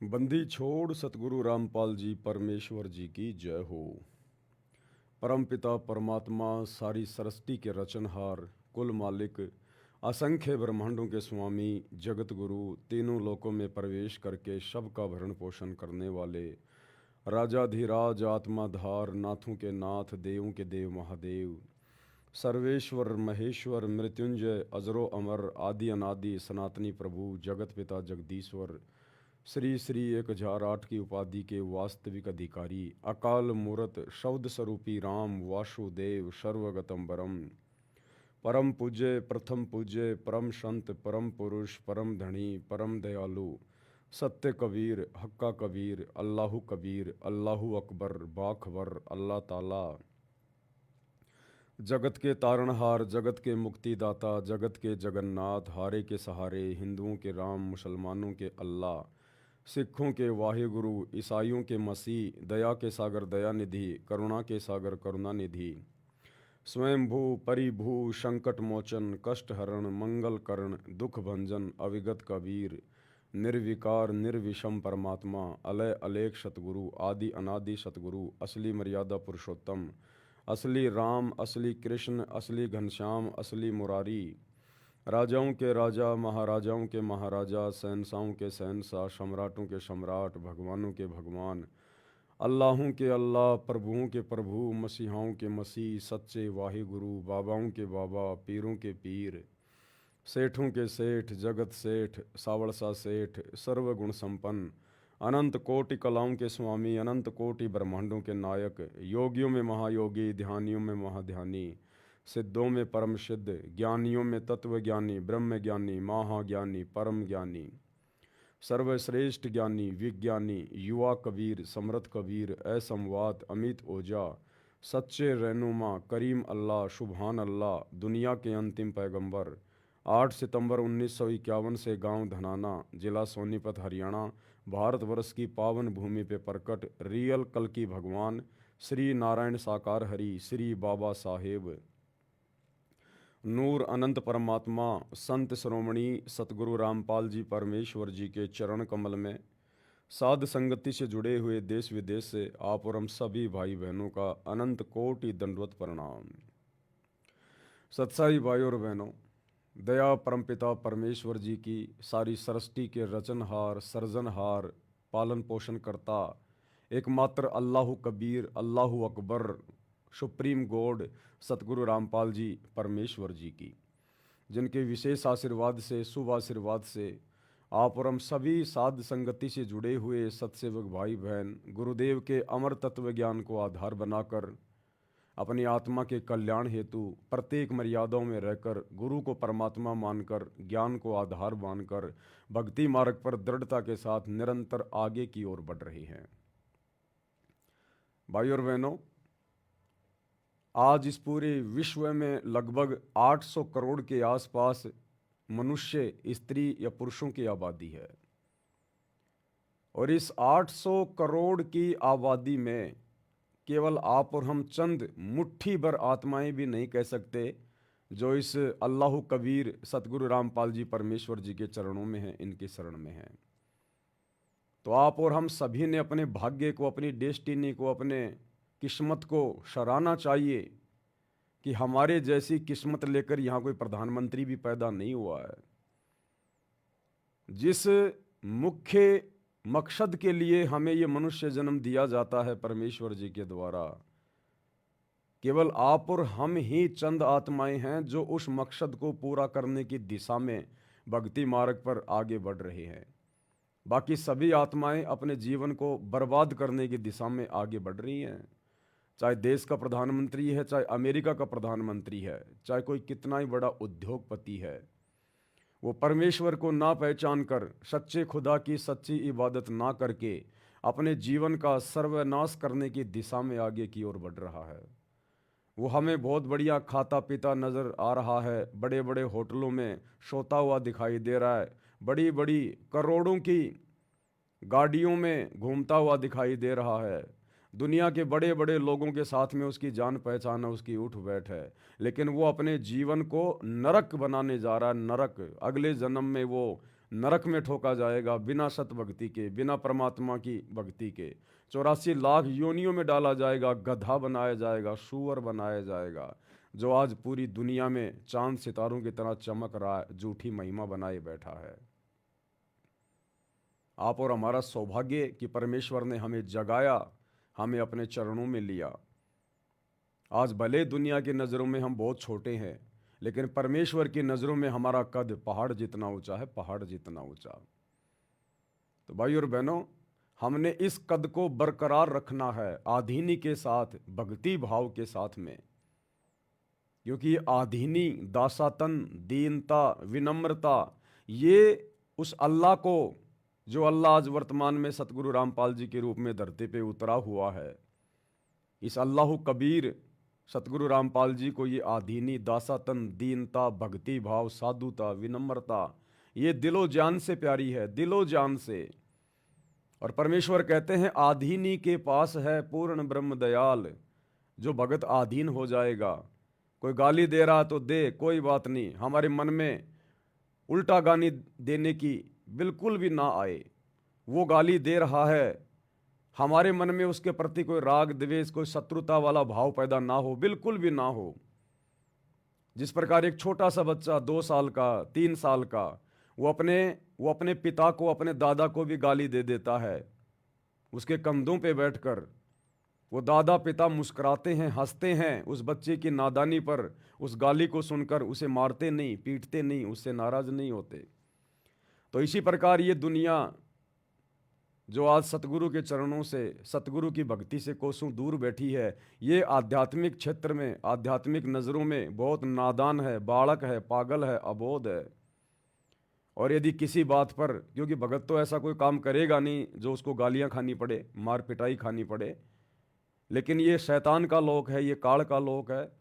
बंदी छोड़ सतगुरु रामपाल जी परमेश्वर जी की जय हो। परमपिता परमात्मा सारी सृष्टि के रचनहार, कुल मालिक, असंख्य ब्रह्मांडों के स्वामी, जगत गुरु, तीनों लोकों में प्रवेश करके सबका भरण पोषण करने वाले राजाधिराज आत्माधार, नाथों के नाथ, देवों के देव महादेव, सर्वेश्वर महेश्वर मृत्युंजय अजरो अमर आदि अनादि सनातनी प्रभु जगत पिता जगदीश्वर श्री श्री 1008 की उपाधि के वास्तविक अधिकारी, अकाल मूरत शब्द स्वरूपी राम वासुदेव सर्वगतम परम परम पूज्य प्रथम पूज्य परम संत परम पुरुष परम धनी परम दयालु सत्य कबीर हक्का कबीर अल्लाहु कबीर अल्लाहु अकबर बाखबर अल्लाह ताला, जगत के तारणहार, जगत के मुक्तिदाता, जगत के जगन्नाथ, हारे के सहारे, हिंदुओं के राम, मुसलमानों के अल्लाह, सिखों के वाहिगुरु, ईसाइयों के मसीह, दया के सागर दयानिधि, करुणा के सागर करुणानिधि, स्वयंभू परिभू संकट मोचन कष्ट हरण मंगल करण दुख भंजन अविगत कबीर, निर्विकार निर्विषम परमात्मा, अलय अलेख सतगुरु, आदि अनादि सतगुरु, असली मर्यादा पुरुषोत्तम, असली राम, असली कृष्ण, असली घनश्याम, असली मुरारी, राजाओं के राजा, महाराजाओं के महाराजा, शहंशाहों के शहंशाह, सम्राटों के सम्राट, भगवानों के भगवान, अल्लाहों के अल्लाह, प्रभुओं के प्रभु, मसीहाओं के मसीह, सच्चे वाहिगुरु, बाबाओं के बाबा, पीरों के पीर, सेठों के सेठ, जगत सेठ, सावड़सा सेठ, सर्वगुण संपन्न, अनंत कोटि कलाओं के स्वामी, अनंत कोटि ब्रह्मांडों के नायक, योगियों में महायोगी, ध्यानियों में महाध्यानी, सिद्धों में परम सिद्ध, ज्ञानियों में तत्व ज्ञानी, ब्रह्म ज्ञानी, महाज्ञानी, परम ज्ञानी, सर्वश्रेष्ठ ज्ञानी, विज्ञानी, युवा कबीर, समृद्ध कबीर, असमवात, अमित ओजा, सच्चे रहनुमा, करीम अल्लाह, सुबहान अल्लाह, दुनिया के अंतिम पैगंबर, 8 सितंबर 1951 से गांव धनाना, जिला सोनीपत, हरियाणा, भारतवर्ष की पावन भूमि पे प्रकट रियल कल की भगवान श्री नारायण साकार हरि, श्री बाबा साहेब नूर अनंत परमात्मा, संत श्रोमणी सतगुरु रामपाल जी परमेश्वर जी के चरण कमल में साध संगति से जुड़े हुए देश विदेश से आप और हम सभी भाई बहनों का अनंत कोटि दंडवत प्रणाम। सत्साई भाई और बहनों, दया परमपिता परमेश्वर जी की सारी सृष्टि के रचनहार, सर्जनहार, पालन पोषण करता एकमात्र अल्लाह कबीर, अल्लाह अकबर, सुप्रीम गॉड सतगुरु रामपाल जी परमेश्वर जी की, जिनके विशेष आशीर्वाद से, शुभ आशीर्वाद से आप और हम सभी साध संगति से जुड़े हुए सत्सेवक भाई बहन गुरुदेव के अमर तत्व ज्ञान को आधार बनाकर अपनी आत्मा के कल्याण हेतु प्रत्येक मर्यादाओं में रहकर गुरु को परमात्मा मानकर, ज्ञान को आधार मानकर भक्ति मार्ग पर दृढ़ता के साथ निरंतर आगे की ओर बढ़ रहे हैं। भाई और बहनों, आज इस पूरे विश्व में लगभग 800 करोड़ के आसपास मनुष्य, स्त्री या पुरुषों की आबादी है और इस 800 करोड़ की आबादी में केवल आप और हम चंद मुट्ठी भर आत्माएं भी नहीं कह सकते जो इस अल्लाह कबीर सतगुरु रामपाल जी परमेश्वर जी के चरणों में हैं, इनके शरण में हैं। तो आप और हम सभी ने अपने भाग्य को, अपनी डेस्टिनी को, अपने किस्मत को सराहना चाहिए कि हमारे जैसी किस्मत लेकर यहाँ कोई प्रधानमंत्री भी पैदा नहीं हुआ है। जिस मुख्य मकसद के लिए हमें ये मनुष्य जन्म दिया जाता है परमेश्वर जी के द्वारा, केवल आप और हम ही चंद आत्माएं हैं जो उस मकसद को पूरा करने की दिशा में भक्ति मार्ग पर आगे बढ़ रहे हैं। बाकी सभी आत्माएं अपने जीवन को बर्बाद करने की दिशा में आगे बढ़ रही हैं। चाहे देश का प्रधानमंत्री है, चाहे अमेरिका का प्रधानमंत्री है, चाहे कोई कितना ही बड़ा उद्योगपति है, वो परमेश्वर को ना पहचान कर, सच्चे खुदा की सच्ची इबादत ना करके अपने जीवन का सर्वनाश करने की दिशा में आगे की ओर बढ़ रहा है। वो हमें बहुत बढ़िया खाता पीता नज़र आ रहा है, बड़े बड़े होटलों में सोता हुआ दिखाई दे रहा है, बड़ी बड़ी करोड़ों की गाड़ियों में घूमता हुआ दिखाई दे रहा है, दुनिया के बड़े बड़े लोगों के साथ में उसकी जान पहचान है, उसकी उठ बैठ है, लेकिन वो अपने जीवन को नरक बनाने जा रहा है। नरक, अगले जन्म में वो नरक में ठोका जाएगा बिना सत भक्ति के, बिना परमात्मा की भक्ति के। 84 लाख योनियों में डाला जाएगा, गधा बनाया जाएगा, सूअर बनाया जाएगा, जो आज पूरी दुनिया में चांद सितारों की तरह चमक रहा है, झूठी महिमा बनाए बैठा है। आप और हमारा सौभाग्य कि परमेश्वर ने हमें जगाया, हमें अपने चरणों में लिया। आज भले दुनिया की नज़रों में हम बहुत छोटे हैं, लेकिन परमेश्वर की नज़रों में हमारा कद पहाड़ जितना ऊंचा है, पहाड़ जितना ऊंचा। तो भाई और बहनों, हमने इस कद को बरकरार रखना है आधीनी के साथ, भक्ति भाव के साथ में, क्योंकि आधीनी, दासातन, दीनता, विनम्रता, ये उस अल्लाह को, जो अल्लाह आज वर्तमान में सतगुरु रामपाल जी के रूप में धरती पे उतरा हुआ है, इस अल्लाह कबीर सतगुरु रामपाल जी को ये आधीनी, दासातन, दीनता, भक्ति भाव, साधुता, विनम्रता, ये दिलो जान से प्यारी है, दिलो जान से। और परमेश्वर कहते हैं आधीनी के पास है पूर्ण ब्रह्म दयाल। जो भगत आधीन हो जाएगा, कोई गाली दे रहा तो दे, कोई बात नहीं, हमारे मन में उल्टा गाली देने की बिल्कुल भी ना आए। वो गाली दे रहा है, हमारे मन में उसके प्रति कोई राग द्वेष, कोई शत्रुता वाला भाव पैदा ना हो, बिल्कुल भी ना हो। जिस प्रकार एक छोटा सा बच्चा 2 साल का, 3 साल का, वो अपने पिता को, अपने दादा को भी गाली दे देता है, उसके कंधों पे बैठकर वो दादा पिता मुस्कुराते हैं, हंसते हैं उस बच्चे की नादानी पर, उस गाली को सुनकर उसे मारते नहीं, पीटते नहीं, उससे नाराज नहीं होते। तो इसी प्रकार ये दुनिया जो आज सतगुरु के चरणों से, सतगुरु की भक्ति से कोसों दूर बैठी है, ये आध्यात्मिक क्षेत्र में, आध्यात्मिक नज़रों में बहुत नादान है, बालक है, पागल है, अबोध है। और यदि किसी बात पर, क्योंकि भगत तो ऐसा कोई काम करेगा नहीं जो उसको गालियां खानी पड़े, मार पिटाई खानी पड़े, लेकिन ये शैतान का लोक है, ये काल का लोक है।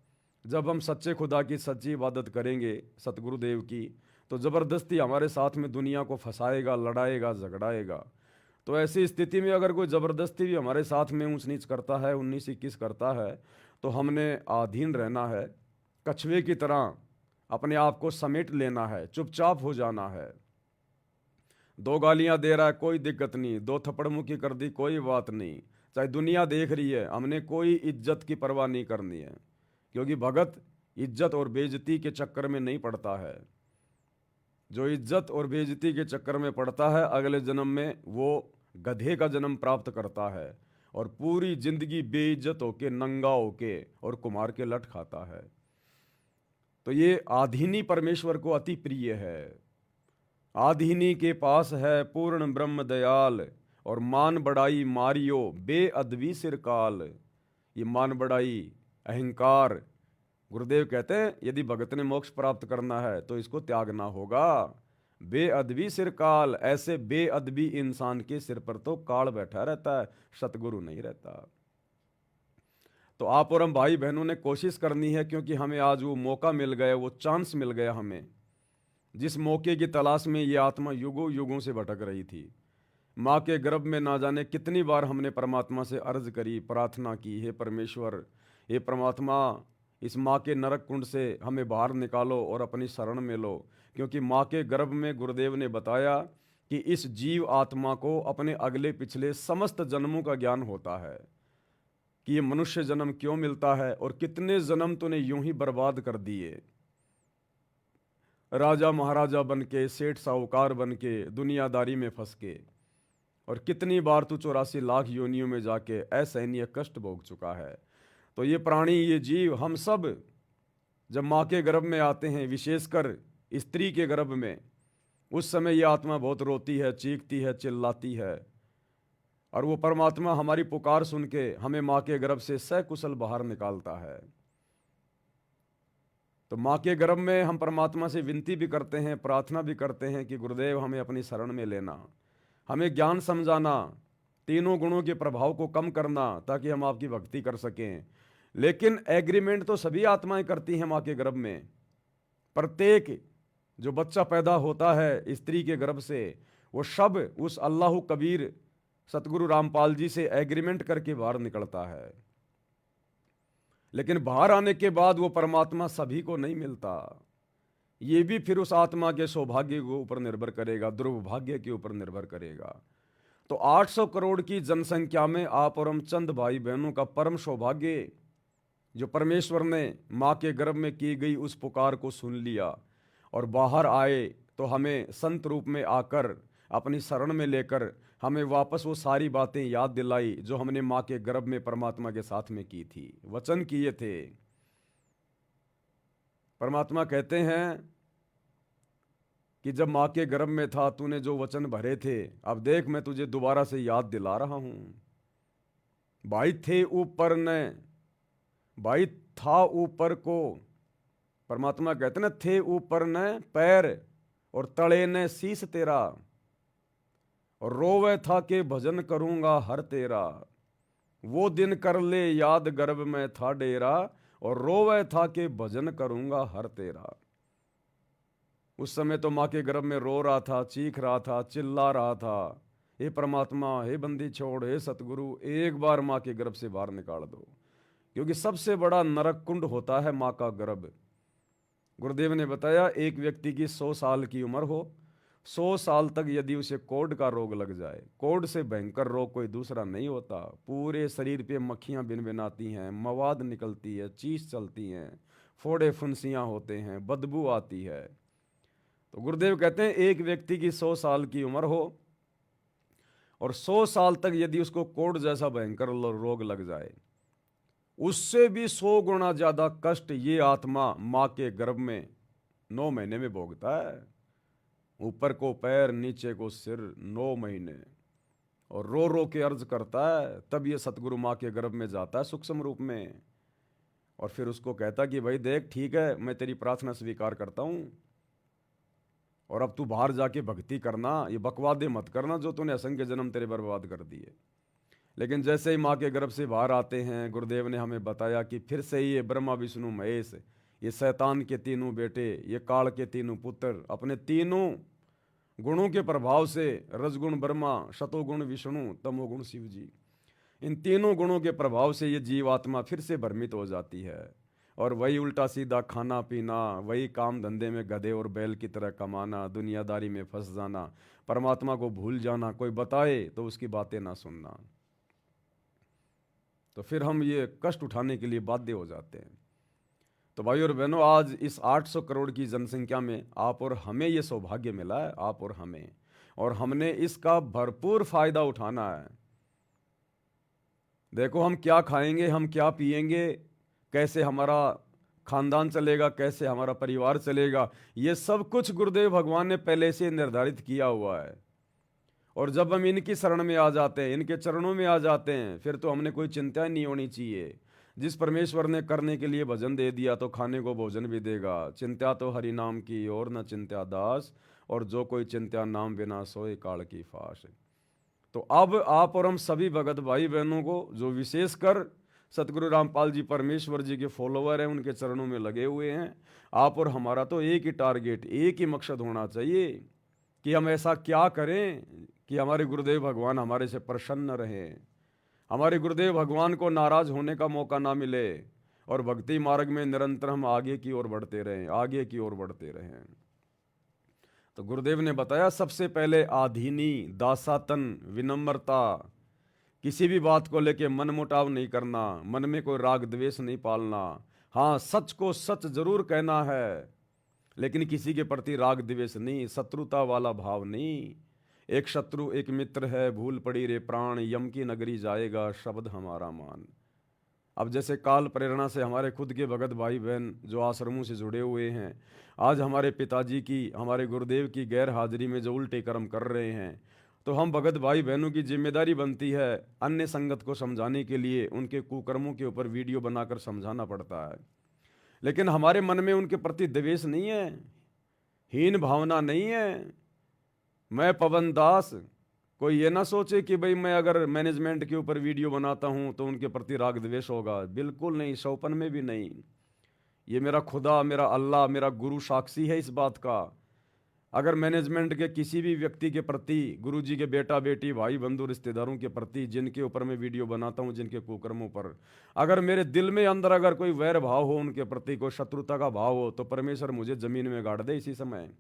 जब हम सच्चे खुदा की सच्ची इबादत करेंगे, सतगुरुदेव की, तो ज़बरदस्ती हमारे साथ में दुनिया को फंसाएगा, लड़ाएगा, झगड़ाएगा। तो ऐसी स्थिति में अगर कोई ज़बरदस्ती भी हमारे साथ में ऊंच नीच करता है, 19-21 करता है, तो हमने आधीन रहना है, कछुए की तरह अपने आप को समेट लेना है, चुपचाप हो जाना है। 2 गालियां दे रहा है, कोई दिक्कत नहीं, 2 थप्पड़ मुक्की कर दी, कोई बात नहीं, चाहे दुनिया देख रही है, हमने कोई इज्जत की परवाह नहीं करनी है, क्योंकि भगत इज्जत और बेइज्जती के चक्कर में नहीं पड़ता है। जो इज्जत और बेइज्जती के चक्कर में पड़ता है, अगले जन्म में वो गधे का जन्म प्राप्त करता है और पूरी जिंदगी बेइज्जत होके, नंगा होके और कुमार के लट खाता है। तो ये आधीनी परमेश्वर को अति प्रिय है। आधीनी के पास है पूर्ण ब्रह्म दयाल, और मान बढ़ाई मारियो बेअदबी सिरकाल। ये मान बढ़ाई, अहंकार, गुरुदेव कहते हैं यदि भगत ने मोक्ष प्राप्त करना है तो इसको त्यागना होगा। बेअदबी सिरकाल, ऐसे बेअदबी इंसान के सिर पर तो काल बैठा रहता है, सतगुरु नहीं रहता। तो आप और हम भाई बहनों ने कोशिश करनी है, क्योंकि हमें आज वो मौका मिल गया, वो चांस मिल गया हमें, जिस मौके की तलाश में ये आत्मा युगों युगों से भटक रही थी। माँ के गर्भ में ना जाने कितनी बार हमने परमात्मा से अर्ज करी, प्रार्थना की, हे परमेश्वर, हे परमात्मा, इस माँ के नरक कुंड से हमें बाहर निकालो और अपनी शरण में लो। क्योंकि माँ के गर्भ में गुरुदेव ने बताया कि इस जीव आत्मा को अपने अगले पिछले समस्त जन्मों का ज्ञान होता है, कि ये मनुष्य जन्म क्यों मिलता है और कितने जन्म तूने यूं ही बर्बाद कर दिए। राजा महाराजा बन के, सेठ साहूकार बन के, दुनियादारी में फंस के, और कितनी बार तू 84 लाख योनियों में जाके असहनीय कष्ट भोग चुका है। तो ये प्राणी, ये जीव, हम सब जब माँ के गर्भ में आते हैं, विशेषकर स्त्री के गर्भ में, उस समय ये आत्मा बहुत रोती है, चीखती है, चिल्लाती है, और वो परमात्मा हमारी पुकार सुन के हमें माँ के गर्भ से सकुशल बाहर निकालता है। तो माँ के गर्भ में हम परमात्मा से विनती भी करते हैं, प्रार्थना भी करते हैं कि गुरुदेव हमें अपनी शरण में लेना, हमें ज्ञान समझाना, तीनों गुणों के प्रभाव को कम करना, ताकि हम आपकी भक्ति कर सकें। लेकिन एग्रीमेंट तो सभी आत्माएं करती हैं माँ के गर्भ में। प्रत्येक जो बच्चा पैदा होता है स्त्री के गर्भ से, वो सब उस अल्लाह कबीर सतगुरु रामपाल जी से एग्रीमेंट करके बाहर निकलता है। लेकिन बाहर आने के बाद वो परमात्मा सभी को नहीं मिलता। ये भी फिर उस आत्मा के सौभाग्य के ऊपर निर्भर करेगा, दुर्भाग्य के ऊपर निर्भर करेगा। तो 800 करोड़ की जनसंख्या में आप और हम चंद भाई बहनों का परम सौभाग्य, जो परमेश्वर ने माँ के गर्भ में की गई उस पुकार को सुन लिया और बाहर आए, तो हमें संत रूप में आकर अपनी शरण में लेकर हमें वापस वो सारी बातें याद दिलाई जो हमने माँ के गर्भ में परमात्मा के साथ में की थी, वचन किए थे। परमात्मा कहते हैं कि जब माँ के गर्भ में था तूने जो वचन भरे थे, अब देख मैं तुझे दोबारा से याद दिला रहा हूं। भाई थे ऊपर ने, भाई था ऊपर को, परमात्मा कहते ना, थे ऊपर ने पैर और तले ने शीस तेरा, और रोवे था के भजन करूंगा हर तेरा। वो दिन कर ले याद गर्भ में था डेरा, और रोवे था के भजन करूंगा हर तेरा। उस समय तो माँ के गर्भ में रो रहा था, चीख रहा था, चिल्ला रहा था, हे परमात्मा, हे बंदी छोड़, हे सतगुरु, एक बार माँ के गर्भ से बाहर निकाल दो, क्योंकि सबसे बड़ा नरक कुंड होता है माँ का गर्भ। गुरुदेव ने बताया एक व्यक्ति की 100 साल की उम्र हो, 100 साल तक यदि उसे कोढ़ का रोग लग जाए, कोढ़ से भयंकर रोग कोई दूसरा नहीं होता। पूरे शरीर पे मक्खियां भिनभिनाती हैं, मवाद निकलती है, चीस चलती हैं, फोड़े फुंसियां होते हैं, बदबू आती है। तो गुरुदेव कहते हैं एक व्यक्ति की 100 साल की उम्र हो और 100 साल तक यदि उसको कोढ़ जैसा भयंकर रोग लग जाए, उससे भी 100 गुना ज्यादा कष्ट ये आत्मा माँ के गर्भ में 9 महीने में भोगता है। ऊपर को पैर, नीचे को सिर, 9 महीने, और रो रो के अर्ज करता है। तब ये सतगुरु माँ के गर्भ में जाता है सूक्ष्म रूप में, और फिर उसको कहता कि भाई देख, ठीक है, मैं तेरी प्रार्थना स्वीकार करता हूं, और अब तू बाहर जाके भक्ति करना, ये बकवादे मत करना जो तूने असंख्य जन्म तेरे बर्बाद कर दिए। लेकिन जैसे ही माँ के गर्भ से बाहर आते हैं, गुरुदेव ने हमें बताया कि फिर से ये ब्रह्मा विष्णु महेश, ये शैतान के तीनों बेटे, ये काल के तीनों पुत्र, अपने तीनों गुणों के प्रभाव से, रजगुण ब्रह्मा, शतोगुण विष्णु, तमोगुण शिव जी, इन तीनों गुणों के प्रभाव से ये जीवात्मा फिर से भ्रमित हो जाती है, और वही उल्टा सीधा खाना पीना, वही काम धंधे में गधे और बैल की तरह कमाना, दुनियादारी में फंस जाना, परमात्मा को भूल जाना, कोई बताए तो उसकी बातें ना सुनना। तो फिर हम ये कष्ट उठाने के लिए बाध्य हो जाते हैं। तो भाई और बहनों, आज इस 800 करोड़ की जनसंख्या में आप और हमें ये सौभाग्य मिला है, आप और हमें, और हमने इसका भरपूर फायदा उठाना है। देखो हम क्या खाएंगे, हम क्या पिएंगे, कैसे हमारा खानदान चलेगा, कैसे हमारा परिवार चलेगा, ये सब कुछ गुरुदेव भगवान ने पहले से निर्धारित किया हुआ है। और जब हम इनकी शरण में आ जाते हैं, इनके चरणों में आ जाते हैं, फिर तो हमने कोई चिंता नहीं होनी चाहिए। जिस परमेश्वर ने करने के लिए भजन दे दिया तो खाने को भोजन भी देगा। चिंता तो हरि नाम की और न चिंता दास, और जो कोई चिंता नाम बिना सोए काल की फाश। तो अब आप और हम सभी भगत भाई बहनों को, जो विशेषकर सतगुरु रामपाल जी परमेश्वर जी के फॉलोवर हैं, उनके चरणों में लगे हुए हैं, आप और हमारा तो एक ही टारगेट, एक ही मकसद होना चाहिए कि हम ऐसा क्या करें कि हमारे गुरुदेव भगवान हमारे से प्रसन्न रहें, हमारे गुरुदेव भगवान को नाराज होने का मौका ना मिले, और भक्ति मार्ग में निरंतर हम आगे की ओर बढ़ते रहें, आगे की ओर बढ़ते रहें। तो गुरुदेव ने बताया सबसे पहले आधीनी, दासातन, विनम्रता, किसी भी बात को लेके मन मुटाव नहीं करना, मन में कोई राग द्वेष नहीं पालना। हाँ, सच को सच जरूर कहना है, लेकिन किसी के प्रति राग द्वेष नहीं, शत्रुता वाला भाव नहीं। एक शत्रु एक मित्र है, भूल पड़ी रे प्राण, यम की नगरी जाएगा शब्द हमारा मान। अब जैसे काल प्रेरणा से हमारे खुद के भगत भाई बहन जो आश्रमों से जुड़े हुए हैं, आज हमारे पिताजी की, हमारे गुरुदेव की गैर हाजिरी में जो उल्टे कर्म कर रहे हैं, तो हम भगत भाई बहनों की जिम्मेदारी बनती है अन्य संगत को समझाने के लिए, उनके कुकर्मों के ऊपर वीडियो बनाकर समझाना पड़ता है। लेकिन हमारे मन में उनके प्रति द्वेष नहीं है, हीन भावना नहीं है। मैं पवन दास, कोई ये ना सोचे कि भाई मैं अगर मैनेजमेंट के ऊपर वीडियो बनाता हूं तो उनके प्रति राग द्वेष होगा, बिल्कुल नहीं, सौपन में भी नहीं। ये मेरा खुदा, मेरा अल्लाह, मेरा गुरु साक्षी है इस बात का। अगर मैनेजमेंट के किसी भी व्यक्ति के प्रति, गुरुजी के बेटा बेटी भाई बंधु रिश्तेदारों के प्रति, जिनके ऊपर मैं वीडियो बनाता हूं, जिनके कुकर्मों पर, अगर मेरे दिल में अंदर अगर कोई वैर भाव हो, उनके प्रति कोई शत्रुता का भाव हो, तो परमेश्वर मुझे जमीन में गाड़ दे इसी समय।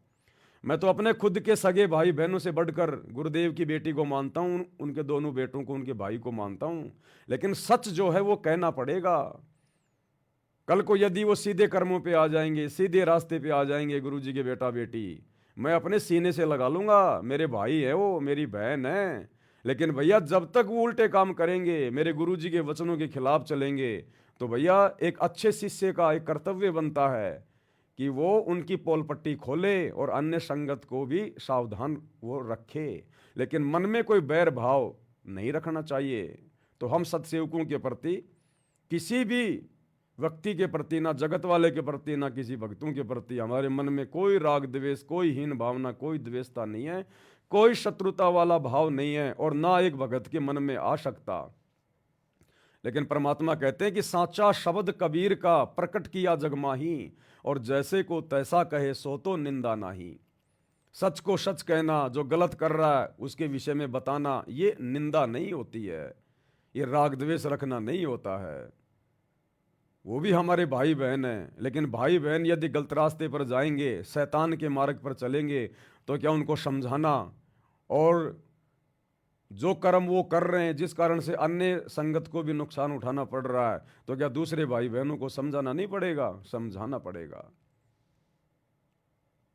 मैं तो अपने खुद के सगे भाई बहनों से बढ़कर गुरुदेव की बेटी को मानता हूं, उनके दोनों बेटों को, उनके भाई को मानता हूं, लेकिन सच जो है वो कहना पड़ेगा। कल को यदि वो सीधे कर्मों पे आ जाएंगे, सीधे रास्ते पे आ जाएंगे, गुरुजी के बेटा बेटी, मैं अपने सीने से लगा लूंगा, मेरे भाई है वो, मेरी बहन है। लेकिन भैया जब तक वो उल्टे काम करेंगे, मेरे गुरुजी के वचनों के खिलाफ चलेंगे, तो भैया एक अच्छे शिष्य का एक कर्तव्य बनता है कि वो उनकी पोल पट्टी खोले और अन्य संगत को भी सावधान वो रखे, लेकिन मन में कोई बैर भाव नहीं रखना चाहिए। तो हम सत्सेवकों के प्रति, किसी भी व्यक्ति के प्रति, ना जगत वाले के प्रति, ना किसी भक्तों के प्रति, हमारे मन में कोई राग द्वेष, कोई हीन भावना, कोई द्वेषता नहीं है, कोई शत्रुता वाला भाव नहीं है, और ना एक भगत के मन में आ सकता। लेकिन परमात्मा कहते हैं कि साचा शब्द कबीर का प्रकट किया जग माही, और जैसे को तैसा कहे सो तो निंदा नाही। सच को सच कहना, जो गलत कर रहा है उसके विषय में बताना, ये निंदा नहीं होती है, ये राग द्वेष रखना नहीं होता है। वो भी हमारे भाई बहन हैं, लेकिन भाई बहन यदि गलत रास्ते पर जाएंगे, शैतान के मार्ग पर चलेंगे, तो क्या उनको समझाना, और जो कर्म वो कर रहे हैं जिस कारण से अन्य संगत को भी नुकसान उठाना पड़ रहा है, तो क्या दूसरे भाई बहनों को समझाना नहीं पड़ेगा, समझाना पड़ेगा।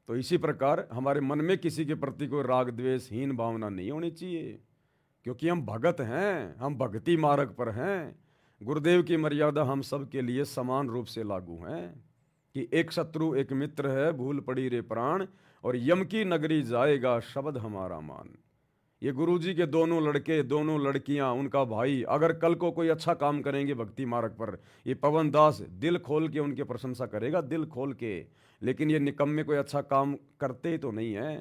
तो इसी प्रकार हमारे मन में किसी के प्रति कोई राग द्वेष, हीन भावना नहीं होनी चाहिए, क्योंकि हम भगत हैं, हम भक्ति मार्ग पर हैं। गुरुदेव की मर्यादा हम सब के लिए समान रूप से लागू हैं कि एक शत्रु एक मित्र है, भूल पड़ी रे प्राण, और यम की नगरी जाएगा शब्द हमारा मान। ये गुरुजी के दोनों लड़के, दोनों लड़कियां, उनका भाई, अगर कल को कोई अच्छा काम करेंगे भक्ति मार्ग पर, ये पवन दास दिल खोल के उनकी प्रशंसा करेगा, दिल खोल के। लेकिन ये निकम्मे कोई अच्छा काम करते ही तो नहीं है।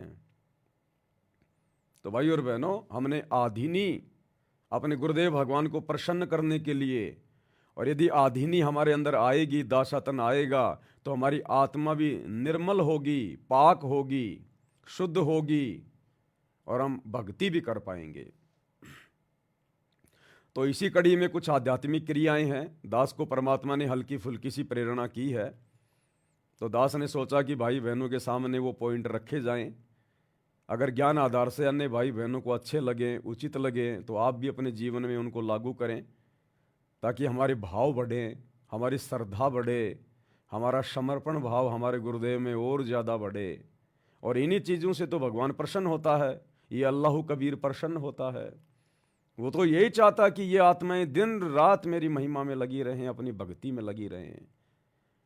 तो भाई और बहनों, हमने आधीनी अपने गुरुदेव भगवान को प्रसन्न करने के लिए, और यदि आधीनी हमारे अंदर आएगी, दासातन आएगा, तो हमारी आत्मा भी निर्मल होगी, पाक होगी, शुद्ध होगी, और हम भक्ति भी कर पाएंगे। तो इसी कड़ी में कुछ आध्यात्मिक क्रियाएं हैं। दास को परमात्मा ने हल्की फुल्की सी प्रेरणा की है, तो दास ने सोचा कि भाई बहनों के सामने वो पॉइंट रखे जाएं। अगर ज्ञान आधार से अन्य भाई बहनों को अच्छे लगें, उचित लगें, तो आप भी अपने जीवन में उनको लागू करें, ताकि हमारे भाव बढ़ें, हमारी श्रद्धा बढ़े, हमारा समर्पण भाव हमारे गुरुदेव में और ज़्यादा बढ़े। और इन्हीं चीज़ों से तो भगवान प्रसन्न होता है, ये अल्लाह कबीर प्रसन्न होता है। वो तो यही चाहता कि ये आत्माएं दिन रात मेरी महिमा में लगी रहें, अपनी भक्ति में लगी रहें।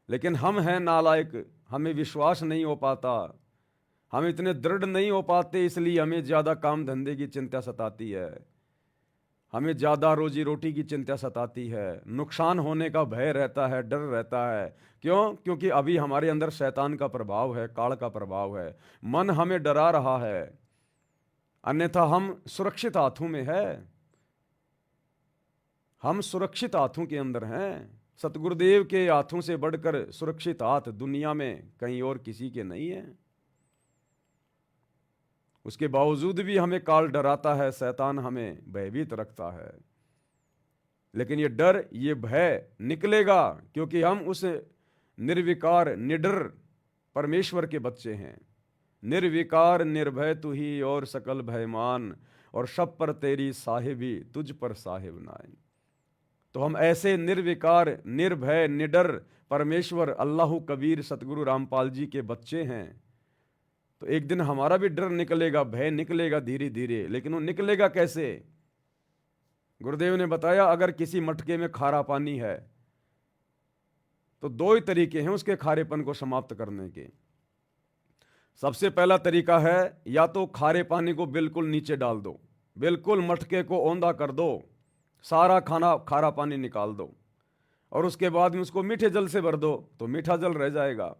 लेकिन हम हैं नालायक, हमें विश्वास नहीं हो पाता, हम इतने दृढ़ नहीं हो पाते, इसलिए हमें ज़्यादा काम धंधे की चिंता सताती है, हमें ज़्यादा रोजी रोटी की चिंता सताती है, नुकसान होने का भय रहता है, डर रहता है। क्यों? क्योंकि अभी हमारे अंदर शैतान का प्रभाव है, काल का प्रभाव है, मन हमें डरा रहा है, अन्यथा हम सुरक्षित हाथों में है, हम सुरक्षित हाथों के अंदर हैं। सतगुरुदेव के हाथों से बढ़कर सुरक्षित हाथ दुनिया में कहीं और किसी के नहीं है। उसके बावजूद भी हमें काल डराता है, शैतान हमें भयभीत रखता है। लेकिन ये डर, ये भय निकलेगा, क्योंकि हम उस निर्विकार निडर परमेश्वर के बच्चे हैं। निर्विकार निर्भय तू ही और सकल भयमान, और सब पर तेरी साहिबी तुझ पर साहिब नाय। तो हम ऐसे निर्विकार निर्भय निडर परमेश्वर अल्लाह कबीर सतगुरु रामपाल जी के बच्चे हैं। तो एक दिन हमारा भी डर निकलेगा, भय निकलेगा धीरे धीरे। लेकिन वो निकलेगा कैसे? गुरुदेव ने बताया, अगर किसी मटके में खारा पानी है तो दो ही तरीके हैं उसके खारेपन को समाप्त करने के। सबसे पहला तरीका है, या तो खारे पानी को बिल्कुल नीचे डाल दो, बिल्कुल मटके को औंधा कर दो, सारा खारा पानी निकाल दो, और उसके बाद में उसको मीठे जल से भर दो, तो मीठा जल रह जाएगा।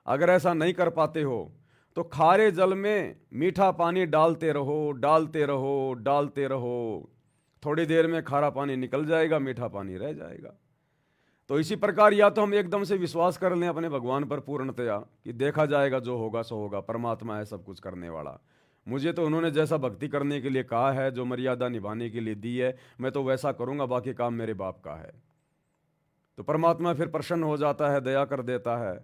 अगर ऐसा नहीं कर पाते हो तो खारे जल में मीठा पानी डालते रहो, डालते रहो, डालते रहो, थोड़ी देर में खारा पानी निकल जाएगा, मीठा पानी रह जाएगा। तो इसी प्रकार या तो हम एकदम से विश्वास कर लें अपने भगवान पर पूर्णतया कि देखा जाएगा, जो होगा सो होगा, परमात्मा है सब कुछ करने वाला, मुझे तो उन्होंने जैसा भक्ति करने के लिए कहा है, जो मर्यादा निभाने के लिए दी है, मैं तो वैसा करूंगा, बाकी काम मेरे बाप का है। तो परमात्मा फिर प्रसन्न हो जाता है, दया कर देता है।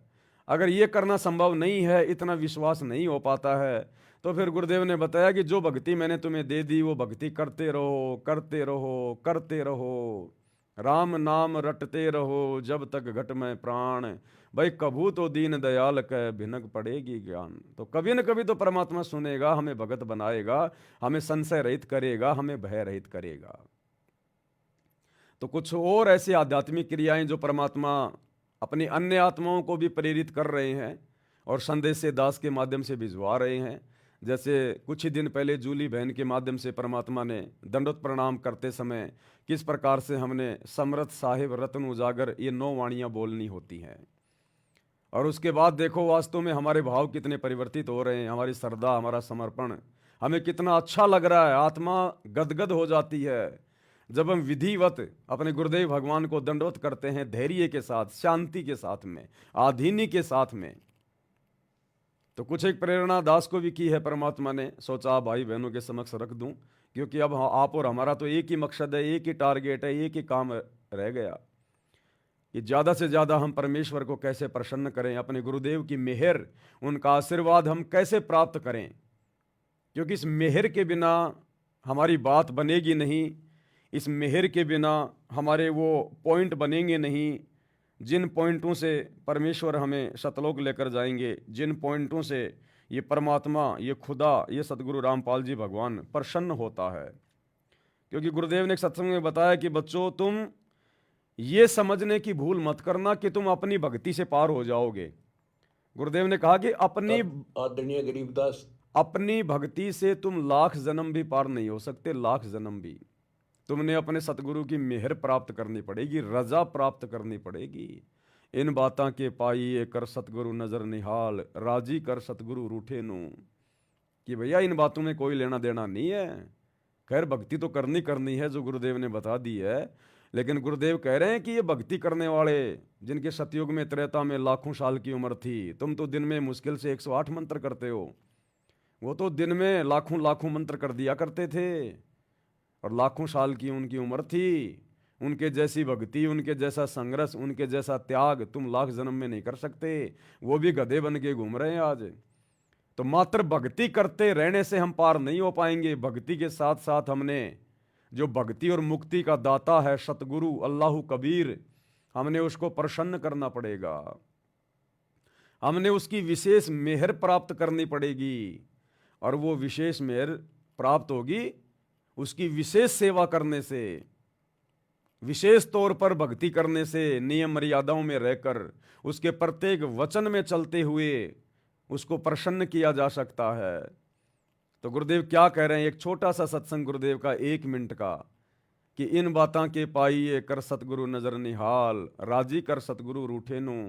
अगर ये करना संभव नहीं है, इतना विश्वास नहीं हो पाता है, तो फिर गुरुदेव ने बताया कि जो भक्ति मैंने तुम्हें दे दी वो भक्ति करते रहो, करते रहो, करते रहो, राम नाम रटते रहो जब तक घट में प्राण। भाई कभू तो दीन दयाल कह भिनक पड़ेगी ज्ञान। तो कभी न कभी तो परमात्मा सुनेगा, हमें भगत बनाएगा, हमें संशय रहित करेगा, हमें भय रहित करेगा। तो कुछ और ऐसी आध्यात्मिक क्रियाएं जो परमात्मा अपनी अन्य आत्माओं को भी प्रेरित कर रहे हैं और संदेश से दास के माध्यम से भिजवा रहे हैं। जैसे कुछ ही दिन पहले जूली बहन के माध्यम से परमात्मा ने दंडवत प्रणाम करते समय किस प्रकार से हमने समर्थ साहिब रत्न उजागर ये 9 वाणियाँ बोलनी होती हैं। और उसके बाद देखो वास्तव में हमारे भाव कितने परिवर्तित हो रहे हैं, हमारी श्रद्धा, हमारा समर्पण, हमें कितना अच्छा लग रहा है, आत्मा गदगद हो जाती है जब हम विधिवत अपने गुरुदेव भगवान को दंडवत करते हैं, धैर्य के साथ, शांति के साथ में, आधीनी के साथ में। तो कुछ एक प्रेरणा दास को भी की है परमात्मा ने, सोचा आप भाई बहनों के समक्ष रख दूं, क्योंकि अब आप और हमारा तो एक ही मकसद है, एक ही टारगेट है, एक ही काम रह गया कि ज़्यादा से ज़्यादा हम परमेश्वर को कैसे प्रसन्न करें, अपने गुरुदेव की मेहर, उनका आशीर्वाद हम कैसे प्राप्त करें। क्योंकि इस मेहर के बिना हमारी बात बनेगी नहीं, इस मेहर के बिना हमारे वो पॉइंट बनेंगे नहीं जिन पॉइंटों से परमेश्वर हमें सतलोक लेकर जाएंगे, जिन पॉइंटों से ये परमात्मा, ये खुदा, ये सतगुरु रामपाल जी भगवान प्रसन्न होता है। क्योंकि गुरुदेव ने एक सत्संग में बताया कि बच्चों तुम ये समझने की भूल मत करना कि तुम अपनी भक्ति से पार हो जाओगे। गुरुदेव ने कहा कि आदरणीय गरीबदास, अपनी भक्ति से तुम लाख जन्म भी पार नहीं हो सकते, लाख जन्म भी। तुमने अपने सतगुरु की मेहर प्राप्त करनी पड़ेगी, रजा प्राप्त करनी पड़ेगी। इन बातां के पाइए कर सतगुरु नजर निहाल, राजी कर सतगुरु रूठे नू। कि भैया इन बातों में कोई लेना देना नहीं है, खैर भक्ति तो करनी है जो गुरुदेव ने बता दी है, लेकिन गुरुदेव कह रहे हैं कि ये भक्ति करने वाले जिनके सतयुग में, त्रेता में लाखों साल की उम्र थी, तुम तो दिन में मुश्किल से 108 मंत्र करते हो, वो तो दिन में लाखों लाखों मंत्र कर दिया करते थे और लाखों साल की उनकी उम्र थी। उनके जैसी भक्ति, उनके जैसा संघर्ष, उनके जैसा त्याग तुम लाख जन्म में नहीं कर सकते। वो भी गधे बन के घूम रहे हैं आज। तो मात्र भक्ति करते रहने से हम पार नहीं हो पाएंगे। भक्ति के साथ साथ हमने जो भक्ति और मुक्ति का दाता है सतगुरु अल्लाह कबीर, हमने उसको प्रसन्न करना पड़ेगा, हमने उसकी विशेष मेहर प्राप्त करनी पड़ेगी। और वो विशेष मेहर प्राप्त होगी उसकी विशेष सेवा करने से, विशेष तौर पर भक्ति करने से, नियम मर्यादाओं में रहकर, उसके प्रत्येक वचन में चलते हुए उसको प्रसन्न किया जा सकता है। तो गुरुदेव क्या कह रहे हैं, एक छोटा सा सत्संग गुरुदेव का 1 मिनट का, कि इन बातां के पाइए कर सतगुरु नजर निहाल, राजी कर सतगुरु रूठे नू।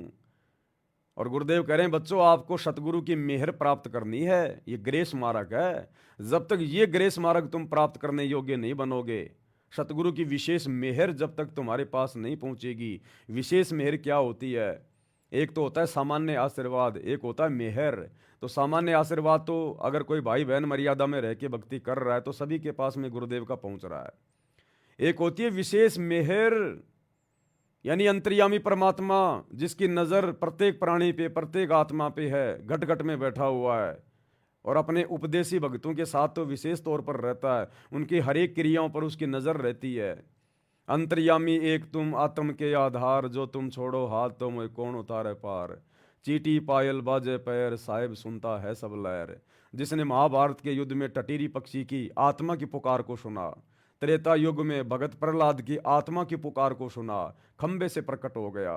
और गुरुदेव कह रहे हैं बच्चों आपको सतगुरु की मेहर प्राप्त करनी है, ये ग्रेस मार्ग है। जब तक ये ग्रेस मार्ग तुम प्राप्त करने योग्य नहीं बनोगे, सतगुरु की विशेष मेहर जब तक तुम्हारे पास नहीं पहुंचेगी। विशेष मेहर क्या होती है, एक तो होता है सामान्य आशीर्वाद, एक होता है मेहर। तो सामान्य आशीर्वाद तो अगर कोई भाई बहन मर्यादा में रह के भक्ति कर रहा है तो सभी के पास में गुरुदेव का पहुंच रहा है। एक होती है विशेष मेहर, यानी अंतर्यामी परमात्मा जिसकी नज़र प्रत्येक प्राणी पे, प्रत्येक आत्मा पे है, घट घट में बैठा हुआ है और अपने उपदेशी भक्तों के साथ तो विशेष तौर पर रहता है, उनकी हर एक क्रियाओं पर उसकी नज़र रहती है। अंतर्यामी एक तुम आत्म के आधार, जो तुम छोड़ो हाथ तो मैं कौन उतारे पार। चीटी पायल बाजे पैर, साहिब सुनता है सब लहर। जिसने महाभारत के युद्ध में टटीरी पक्षी की आत्मा की पुकार को सुना, त्रेता युग में भगत प्रहलाद की आत्मा की पुकार को सुना, खंबे से प्रकट हो गया।